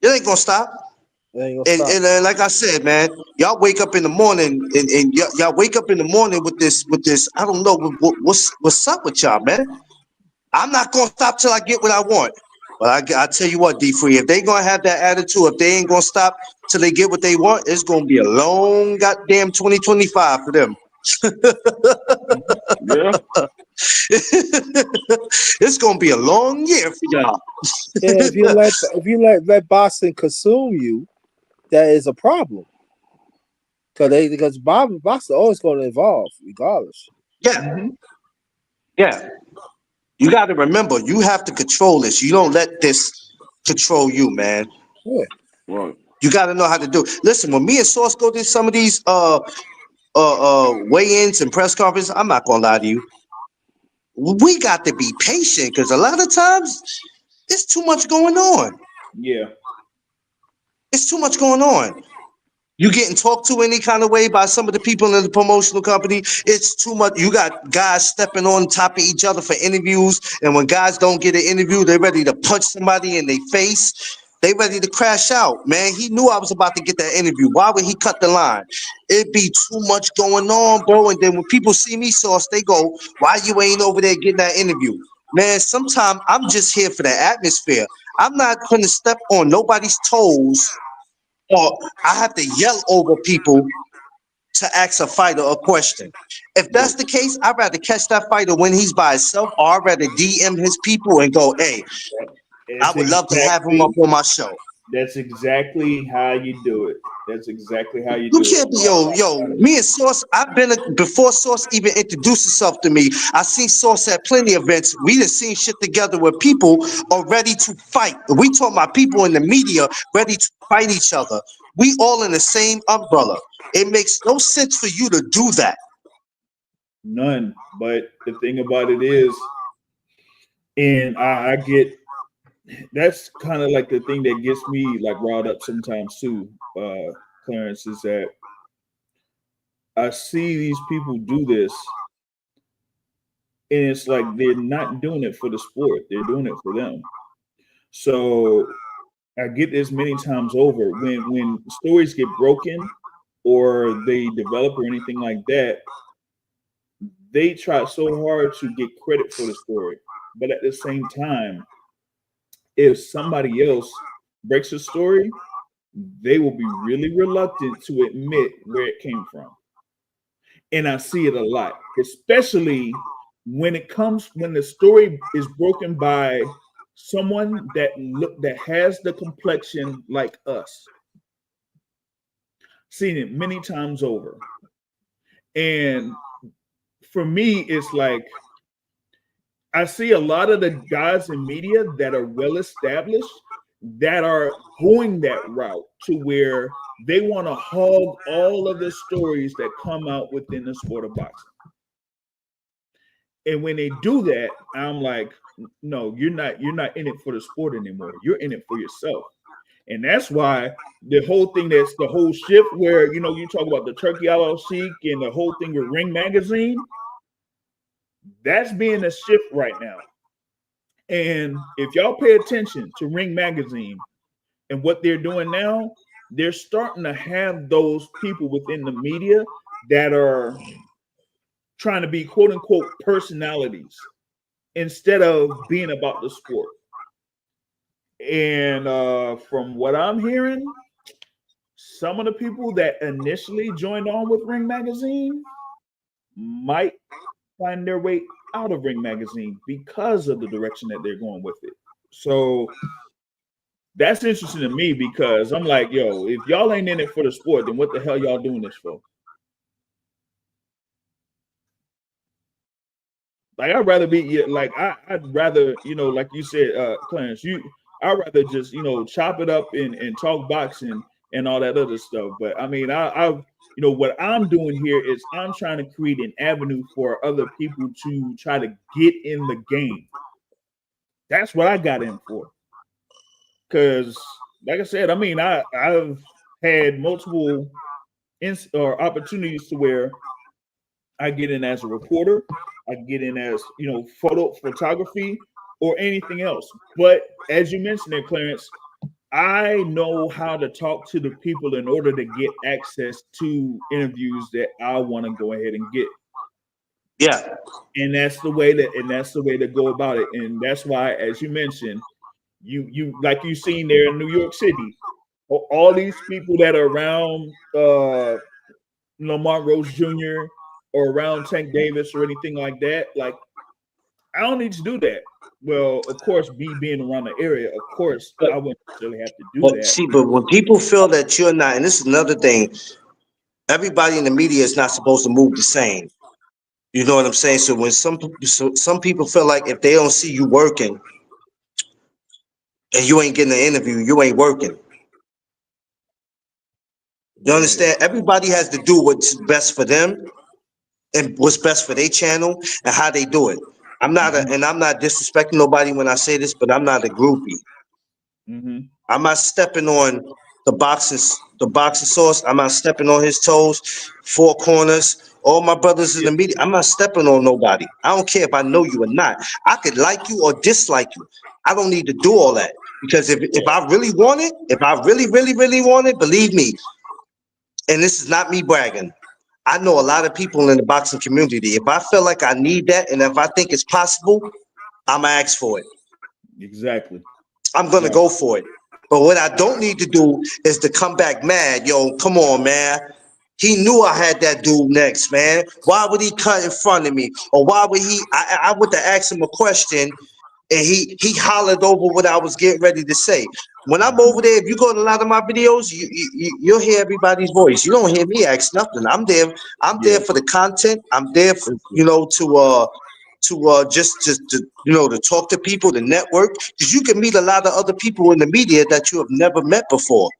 It ain't going to stop. And like I said, man, y'all wake up in the morning and y'all wake up in the morning with this. I don't know what's up with y'all, man. I'm not gonna stop till I get what I want. But I tell you what, D-Free, if they gonna have that attitude, if they ain't gonna stop till they get what they want, it's gonna be a long goddamn 2025 for them. Yeah. It's gonna be a long year for y'all. Yeah, if you let boxing consume you, that is a problem. Because boxing always going to evolve, regardless. Yeah, yeah. You got to remember, you have to control this. You don't let this control you, man. Yeah. Right. You got to know how to do it. Listen, when me and Source go to some of these weigh-ins and press conferences, I'm not gonna lie to you. We got to be patient because a lot of times it's too much going on. Yeah. It's too much going on. You getting talked to any kind of way by some of the people in the promotional company. It's too much. You got guys stepping on top of each other for interviews. And when guys don't get an interview, they're ready to punch somebody in their face. They ready to crash out, man. He knew I was about to get that interview. Why would he cut the line? It'd be too much going on, bro. And then when people see me, Sauce, they go, why you ain't over there getting that interview? Man, sometimes I'm just here for the atmosphere. I'm not going to step on nobody's toes, or I have to yell over people to ask a fighter a question. If that's the case, I'd rather catch that fighter when he's by himself, or I'd rather DM his people and go, hey, I would love to have him up on my show. That's exactly how you do it. That's exactly how you You do can't it. be, me and Sauce, before Sauce even introduced himself to me, I seen Sauce at plenty of events. We done seen shit together where people are ready to fight. We talking about people in the media ready to fight each other. We all in the same umbrella. It makes no sense for you to do that. None. But the thing about it is, and I get, that's kind of like the thing that gets me like riled up sometimes too, Clarence, is that I see these people do this, and it's like they're not doing it for the sport, they're doing it for them. So I get this many times over when stories get broken or they develop or anything like that, they try so hard to get credit for the story. But at the same time, if somebody else breaks a story, they will be really reluctant to admit where it came from. And I see it a lot, especially when the story is broken by someone that has the complexion like us. Seen it many times over. And for me, it's like I see a lot of the guys in media that are well established that are going that route to where they want to hog all of the stories that come out within the sport of boxing. And when they do that, I'm like, no, you're not in it for the sport anymore. You're in it for yourself. And that's why the whole thing, that's the whole shift where, you talk about the Turkey LLC and the whole thing with Ring Magazine, that's being a shift right now. And if y'all pay attention to Ring Magazine and what they're doing now, they're starting to have those people within the media that are trying to be quote unquote personalities instead of being about the sport. And from what I'm hearing, some of the people that initially joined on with Ring Magazine might find their way out of Ring Magazine because of the direction that they're going with it. So that's interesting to me because I'm like, yo, if y'all ain't in it for the sport, then what the hell y'all doing this for? Like, I'd rather be like, I'd rather, like you said, Clarence, I'd rather just, chop it up and talk boxing and all that other stuff. But I mean, I've what I'm doing here is I'm trying to create an avenue for other people to try to get in the game. That's what I got in for. Because, like I said, I mean, I've had multiple opportunities to where I get in as a reporter, I get in as, photography or anything else. But as you mentioned there, Clarence, I know how to talk to the people in order to get access to interviews that I want to go ahead and get. Yeah. And that's the way to go about it. And that's why, as you mentioned, you like you seen there in New York City, all these people that are around Lamar Rose Jr. or around Tank Davis or anything like that, like I don't need to do that. Well, of course, me being around the area, of course, I wouldn't necessarily have to do But that. see, but when people feel that you're not, and this is another thing, everybody in the media is not supposed to move the same. You know what I'm saying? So when some people feel like if they don't see you working and you ain't getting an interview, you ain't working. You understand? Everybody has to do what's best for them and what's best for their channel and how they do it. I'm not disrespecting nobody when I say this, but I'm not a groupie. I'm not stepping on the boxing source. I'm not stepping on his toes, four corners, all my brothers in the media. I'm not stepping on nobody. I don't care if I know you or not. I could like you or dislike you. I don't need to do all that because if I really want it, if I really, really, really want it, believe me, and this is not me bragging, I know a lot of people in the boxing community. If I feel like I need that and if I think it's possible, I'm going to ask for it. Exactly. I'm going to go for it. But what I don't need to do is to come back mad. Yo, come on, man. He knew I had that dude next, man. Why would he cut in front of me? Or why would he? I would have asked him a question and he hollered over what I was getting ready to say. When I'm over there, if you go to a lot of my videos, you'll hear everybody's voice. You don't hear me ask nothing. I'm there for the content. I'm there for, to talk to people, to network, because you can meet a lot of other people in the media that you have never met before.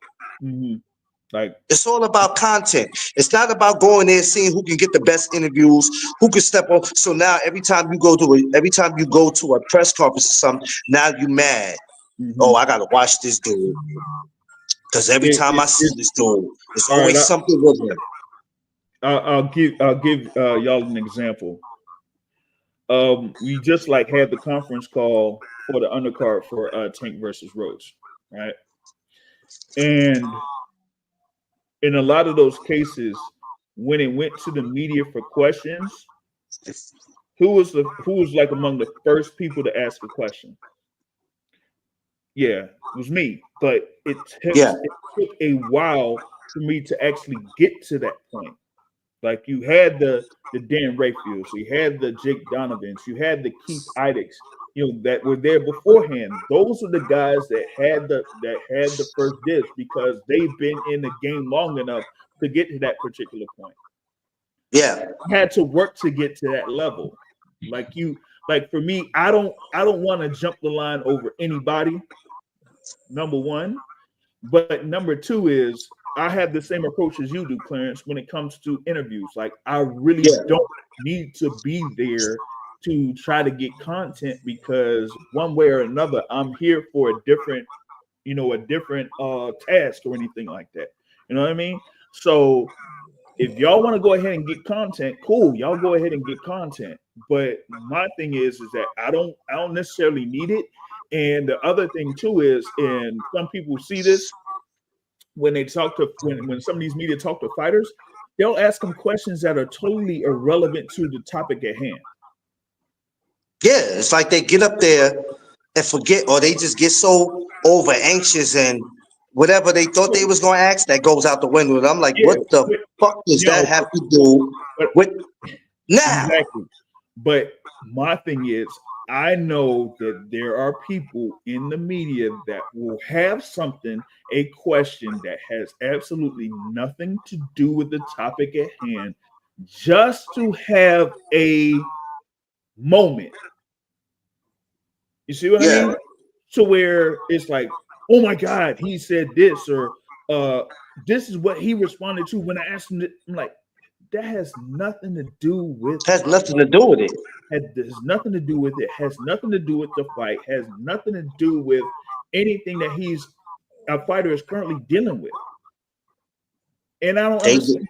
Like it's all about content. It's not about going there seeing who can get the best interviews, who can step on. So now every time you go to a press conference or something, now you mad. Oh, I gotta watch this dude because every time I see this dude, there's always something with him. I'll give y'all an example. We just like had the conference call for the undercard for Tank versus Rhodes, right? And in a lot of those cases, when it went to the media for questions, who was like among the first people to ask a question? Yeah, it was me. But it took a while for me to actually get to that point. Like you had the Dan Rayfields, you had the Jake Donovans, you had the Keith Idicks, that were there beforehand. Those are the guys that had the first dibs because they've been in the game long enough to get to that particular point. Yeah, had to work to get to that level. Like for me, I don't want to jump the line over anybody. Number one, but number two is I have the same approach as you do, Clarence, when it comes to interviews. Like I really don't need to be there to try to get content because one way or another, I'm here for a different task or anything like that. You know what I mean? So if y'all want to go ahead and get content, cool. Y'all go ahead and get content. But my thing is that I don't necessarily need it. And the other thing too is, and some people see this when they talk to when some of these media talk to fighters, they'll ask them questions that are totally irrelevant to the topic at hand. Yeah, it's like they get up there and forget, or they just get so over anxious and whatever they thought they was going to ask, that goes out the window. And I'm like, what the fuck does that have to do with now? Exactly. But my thing is, I know that there are people in the media that will have a question that has absolutely nothing to do with the topic at hand, just to have a moment. You see what I mean? To where it's like, oh my God, he said this, or this is what he responded to when I asked him. I'm like, that has nothing to do with it. Has nothing to do with it. Has nothing to do with it. Has nothing to do with the fight. Has nothing to do with anything that a fighter is currently dealing with. And I don't understand.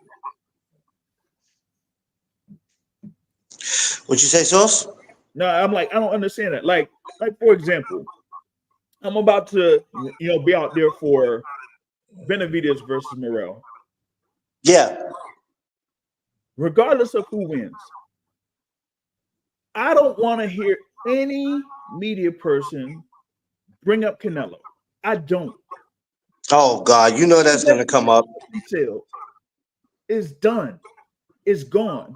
What'd you say, Sauce? No, I'm like, I don't understand that. Like for example, I'm about to, be out there for Benavidez versus Morrell. Yeah. Regardless of who wins, I don't want to hear any media person bring up Canelo. I don't. Oh God, you know that's gonna come up. It's done. It's gone.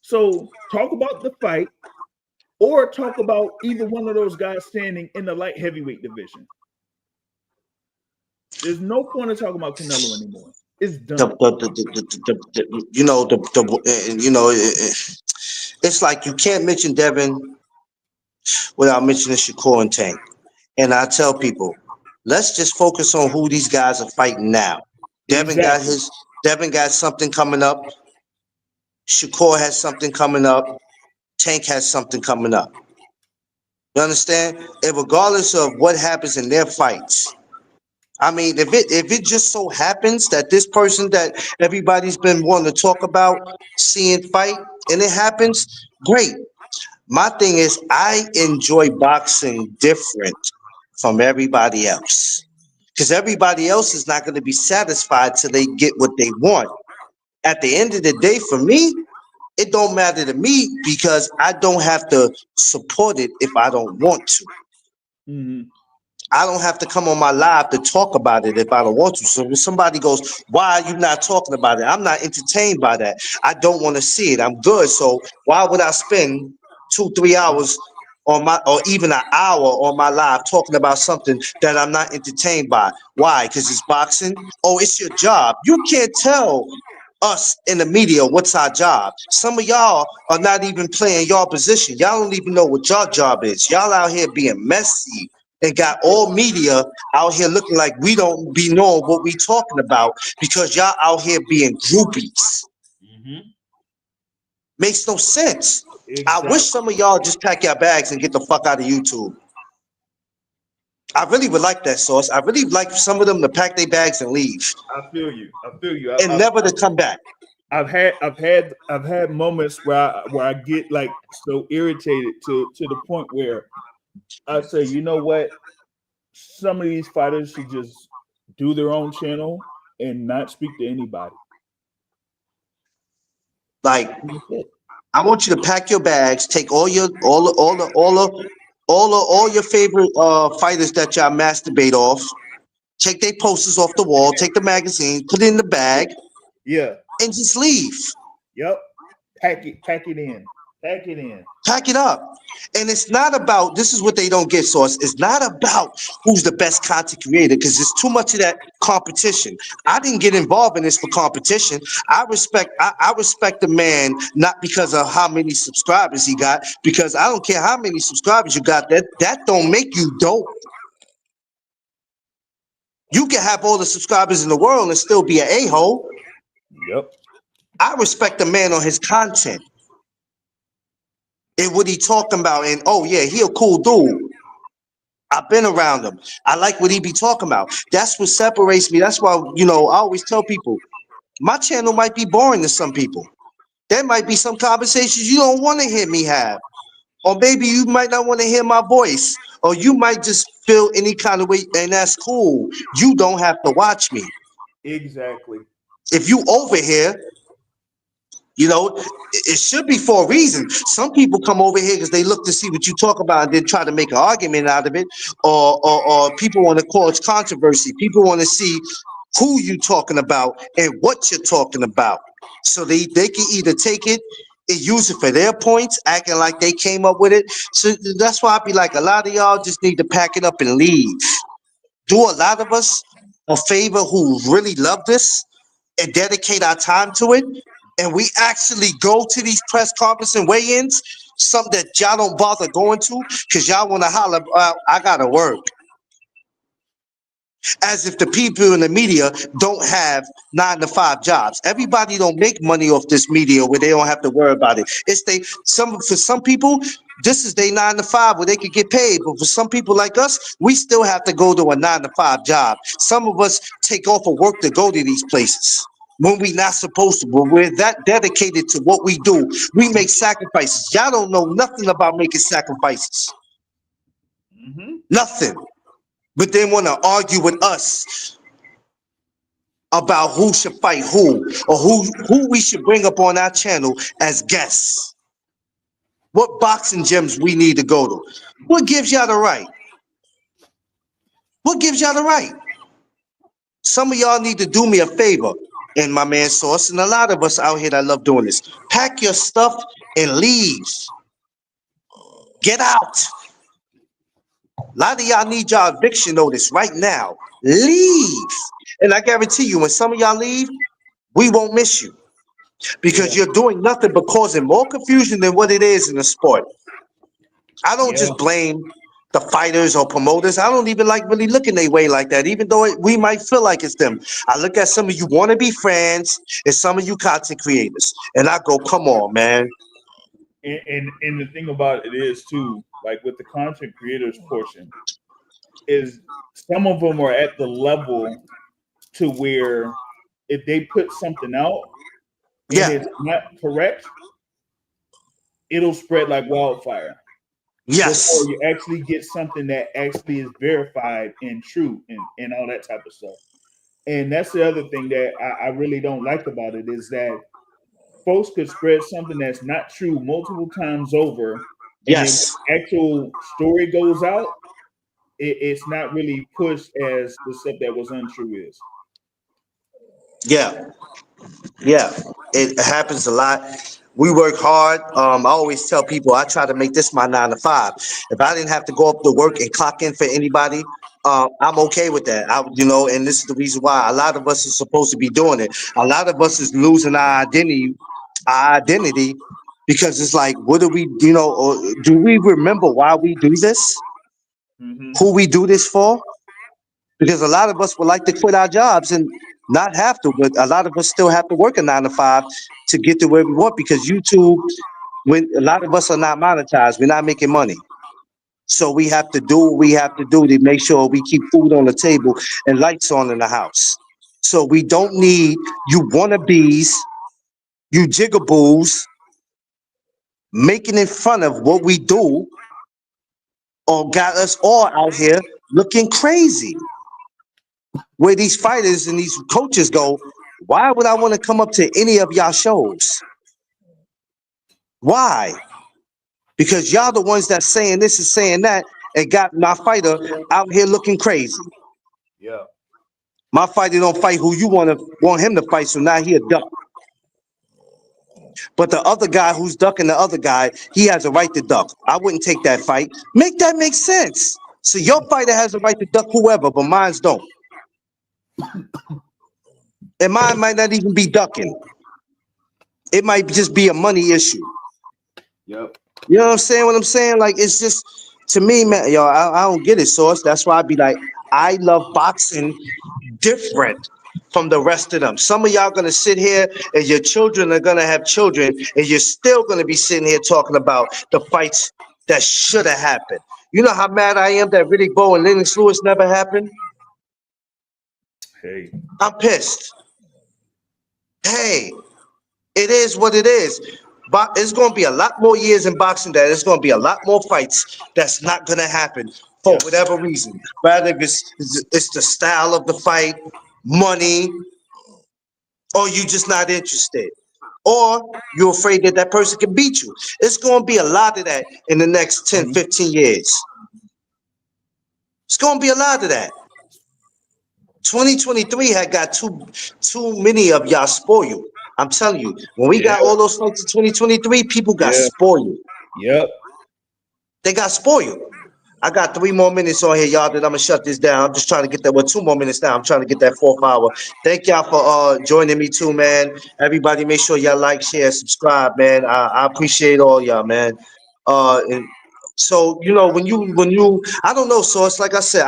So talk about the fight, or talk about either one of those guys standing in the light heavyweight division. There's no point in talking about Canelo anymore. It's done. It's like you can't mention Devin without mentioning Shakur and Tank. And I tell people, let's just focus on who these guys are fighting now. Devin got something coming up. Shakur has something coming up. Tank has something coming up. You understand? And regardless of what happens in their fights, I mean, if it just so happens that this person that everybody's been wanting to talk about seeing fight and it happens, great. My thing is, I enjoy boxing different from everybody else, because everybody else is not going to be satisfied till they get what they want. At the end of the day, for me, it don't matter to me because I don't have to support it if I don't want to. Mm-hmm. I don't have to come on my live to talk about it if I don't want to. So when somebody goes, why are you not talking about it? I'm not entertained by that. I don't want to see it. I'm good. So why would I spend 2-3 hours on my, or even an hour on my live talking about something that I'm not entertained by? Why? Because it's boxing? Oh, it's your job. You can't tell us in the media what's our job. Some of y'all are not even playing your position. Y'all don't even know what your job is. Y'all out here being messy and got all media out here looking like we don't be knowing what we talking about because y'all out here being groupies. Mm-hmm. Makes no sense. Exactly. I wish some of y'all just pack your bags and get the fuck out of YouTube. I really would like that, Sauce. I really like some of them to pack their bags and leave. I feel you. And never to come back. I've had moments where I get like so irritated to the point where I say, you know what? Some of these fighters should just do their own channel and not speak to anybody. Like, I want you to pack your bags, take all your favorite fighters that y'all masturbate off, take their posters off the wall, take the magazine, put it in the bag, yeah, and just leave. Yep. Pack it in. Pack it up. And it's not about, this is what they don't get, Sauce. It's not about who's the best content creator, because there's too much of that competition. I didn't get involved in this for competition. I respect the man, not because of how many subscribers he got, because I don't care how many subscribers you got, that don't make you dope. You can have all the subscribers in the world and still be an a-hole. Yep. I respect the man on his content and what he talking about. And oh yeah, he a cool dude. I've been around him. I like what he be talking about. That's what separates me. That's why, I always tell people, my channel might be boring to some people. There might be some conversations you don't want to hear me have. Or maybe you might not want to hear my voice. Or you might just feel any kind of way, and that's cool. You don't have to watch me. Exactly. If you over here, it should be for a reason. Some people come over here because they look to see what you talk about and then try to make an argument out of it, or people want to cause controversy. People want to see who you talking about and what you're talking about. So they can either take it and use it for their points, acting like they came up with it. So that's why I be like, a lot of y'all just need to pack it up and leave. Do a lot of us a favor who really love this and dedicate our time to it, and we actually go to these press conferences and weigh-ins, something that y'all don't bother going to because y'all want to holler, I gotta work. As if the people in the media don't have 9-to-5 jobs. Everybody don't make money off this media where they don't have to worry about it. For some people, this is their 9-to-5 where they could get paid. But for some people like us, we still have to go to a 9-to-5 job. Some of us take off of work to go to these places when we're not supposed to. But we're that dedicated to what we do. We make sacrifices. Y'all don't know nothing about making sacrifices. Nothing. But they want to argue with us about who should fight who, or who we should bring up on our channel as guests. What boxing gyms we need to go to. What gives y'all the right? What gives y'all the right? Some of y'all need to do me a favor, and my man Sauce, and a lot of us out here that love doing this. Pack your stuff and leave. Get out. A lot of y'all need y'all eviction notice right now. Leave. And I guarantee you, when some of y'all leave, we won't miss you. Because you're doing nothing but causing more confusion than what it is in the sport. I don't just blame the fighters or promoters. I don't even like really looking their way like that, even though we might feel like it's them. I look at some of you wannabe fans and some of you content creators, and I go, come on, man. And the thing about it is, too, like with the content creators portion, is some of them are at the level to where if they put something out and it's not correct, it'll spread like wildfire. Yes. Before you actually get something that actually is verified and true and all that type of stuff. And that's the other thing that I really don't like about it, is that folks could spread something that's not true multiple times over. Yes. And when the actual story goes out, it's not really pushed as the stuff that was untrue is. Yeah. Yeah. It happens a lot. We work hard. I always tell people I try to make this my 9 to 5. If I didn't have to go up to work and clock in for anybody, I'm okay with that. And this is the reason why a lot of us are supposed to be doing it. A lot of us is losing our identity because it's like, what do we, or do we remember why we do this? Who we do this for? Because a lot of us would like to quit our jobs and not have to, but a lot of us still have to work a 9 to 5 to get to where we want, because YouTube, when a lot of us are not monetized, we're not making money. So we have to do what we have to do to make sure we keep food on the table and lights on in the house. So we don't need you wannabes, you jigaboos, making in fun of what we do, or got us all out here looking crazy. Where these fighters and these coaches go, why would I want to come up to any of y'all shows? Why? Because y'all the ones that's saying this and saying that and got my fighter out here looking crazy. Yeah. My fighter don't fight who you want him to fight, so now he a duck. But the other guy who's ducking the other guy, he has a right to duck. I wouldn't take that fight. Make that make sense. So your fighter has a right to duck whoever, but mine's don't. And mine might not even be ducking. It might just be a money issue. Yep. You know what I'm saying? What I'm saying? Like, it's just, to me, man, yo, I don't get it, Sauce. That's why I be like, I love boxing different from the rest of them. Some of y'all gonna sit here and your children are gonna have children, and you're still gonna be sitting here talking about the fights that should have happened. You know how mad I am that Riddick Bowe and Lennox Lewis never happened? Hey. I'm pissed. Hey, it is what it is. But it's going to be a lot more years in boxing that there's going to be a lot more fights that's not going to happen for whatever reason. Whether it's the style of the fight, money, or you just not interested, or you're afraid that that person can beat you. It's going to be a lot of that in the next 10, 15 years. It's going to be a lot of that. 2023 had got too many of y'all spoiled. I'm telling you, when we got all those fights in 2023, people got spoiled. Yep. They got spoiled. I got 3 more minutes on here, y'all, that I'm gonna shut this down. I'm just trying to get that. 2 more minutes now. I'm trying to get that 4th hour. Thank y'all for joining me too, man. Everybody, make sure y'all like, share, subscribe, man. I appreciate all y'all, man. And so when you, I don't know. So it's like I said,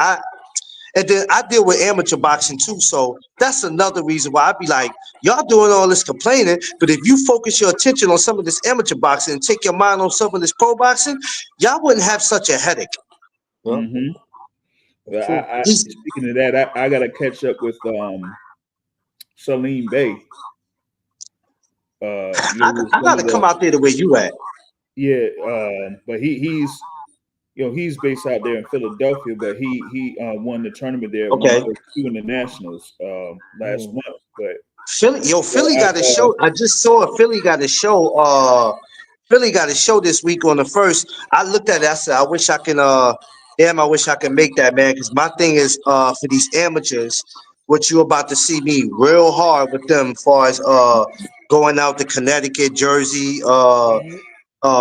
and then I deal with amateur boxing too, so that's another reason why I'd be like, y'all doing all this complaining, but if you focus your attention on some of this amateur boxing and take your mind on some of this pro boxing, y'all wouldn't have such a headache. Mm-hmm. Well, speaking of that, I got to catch up with Salim Bey. I got to come out there the way you at. Yeah, but he's he's based out there in Philadelphia, but he won the tournament there. Okay. In the Nationals last month. But Philly got a show. I just saw Philly got a show. Philly got a show this week on the 1st. I looked at it. I said, I wish I can. I wish I could make that, man. Because my thing is, for these amateurs, what you about to see me real hard with them, as far as going out to Connecticut, Jersey,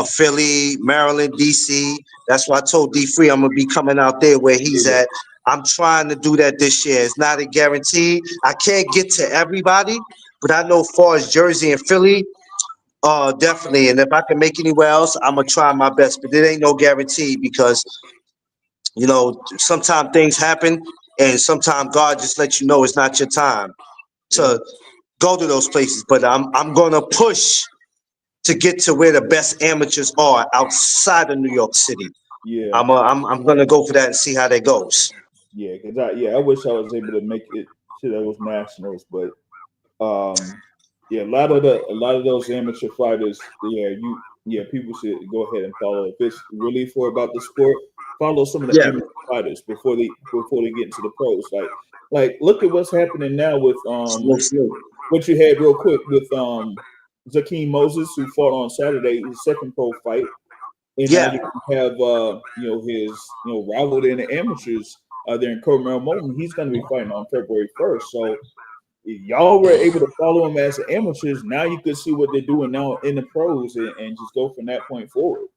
Philly, Maryland, DC. That's why I told D Free I'm gonna be coming out there where he's at. I'm trying to do that this year. It's not a guarantee. I can't get to everybody, but I know as far as Jersey and Philly, definitely. And if I can make anywhere else, I'm gonna try my best. But it ain't no guarantee because sometimes things happen, and sometimes God just lets you know it's not your time to go to those places. But I'm gonna push to get to where the best amateurs are outside of New York City. Yeah, I'm gonna go for that and see how that goes. Yeah, because I wish I was able to make it to those nationals, but a lot of those amateur fighters, people should go ahead and follow. If it's really about the sport, follow some of the amateur fighters before they get into the pros. Like look at what's happening now with what you had real quick with Zakeem Moses, who fought on Saturday, his second pro fight. And now you have his rival in the amateurs there in Cormel Moulton. He's going to be fighting on February 1st. So if y'all were able to follow him as amateurs, now you could see what they're doing now in the pros and just go from that point forward.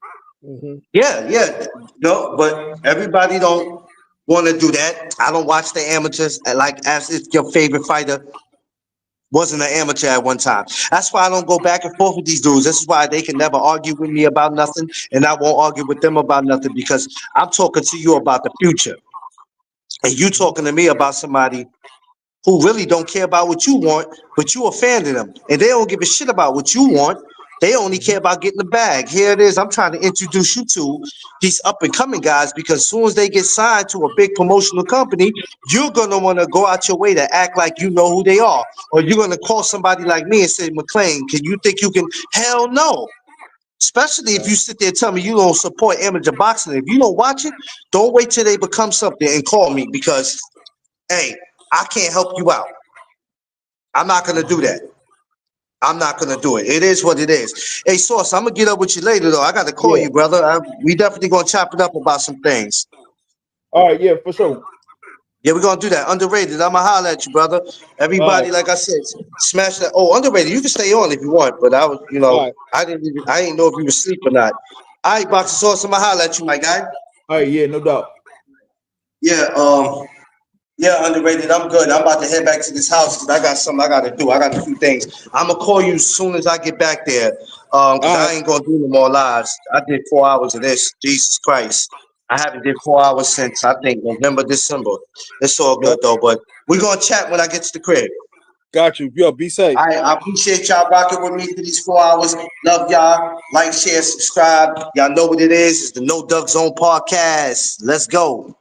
Mm-hmm. Yeah. No, but everybody don't want to do that. I don't watch the amateurs like as if your favorite fighter wasn't an amateur at one time. That's why I don't go back and forth with these dudes. This is why they can never argue with me about nothing, and I won't argue with them about nothing, because I'm talking to you about the future. And you talking to me about somebody who really don't care about what you want, but you a fan of them. And they don't give a shit about what you want. They only care about getting the bag. Here it is. I'm trying to introduce you to these up-and-coming guys, because as soon as they get signed to a big promotional company, you're going to want to go out your way to act like you know who they are. Or you're going to call somebody like me and say, McLean, can you think you can? Hell no. Especially if you sit there and tell me you don't support amateur boxing. If you don't watch it, don't wait till they become something and call me, because, hey, I can't help you out. I'm not going to do that. I'm not going to do it. It is what it is. Hey, Sauce, I'm going to get up with you later, though. I got to call you, brother. We definitely going to chop it up about some things. All right, yeah, for sure. Yeah, we're going to do that. Underrated. I'm going to holler at you, brother. Everybody, like I said, smash that. Oh, underrated. You can stay on if you want, but I was, I didn't know if you were asleep or not. All right, Boxer Sauce, I'm going to holler at you, my guy. All right, yeah, no doubt. Yeah, underrated. I'm good. I'm about to head back to this house because I got something I got to do. I got a few things. I'm going to call you as soon as I get back there, because I ain't going to do no more lives. I did 4 hours of this. Jesus Christ. I haven't did 4 hours since, I think, November, December. It's all good, though, but we're going to chat when I get to the crib. Got you. Yo, be safe. I appreciate y'all rocking with me for these 4 hours. Love y'all. Like, share, subscribe. Y'all know what it is. It's the No Duck Zone podcast. Let's go.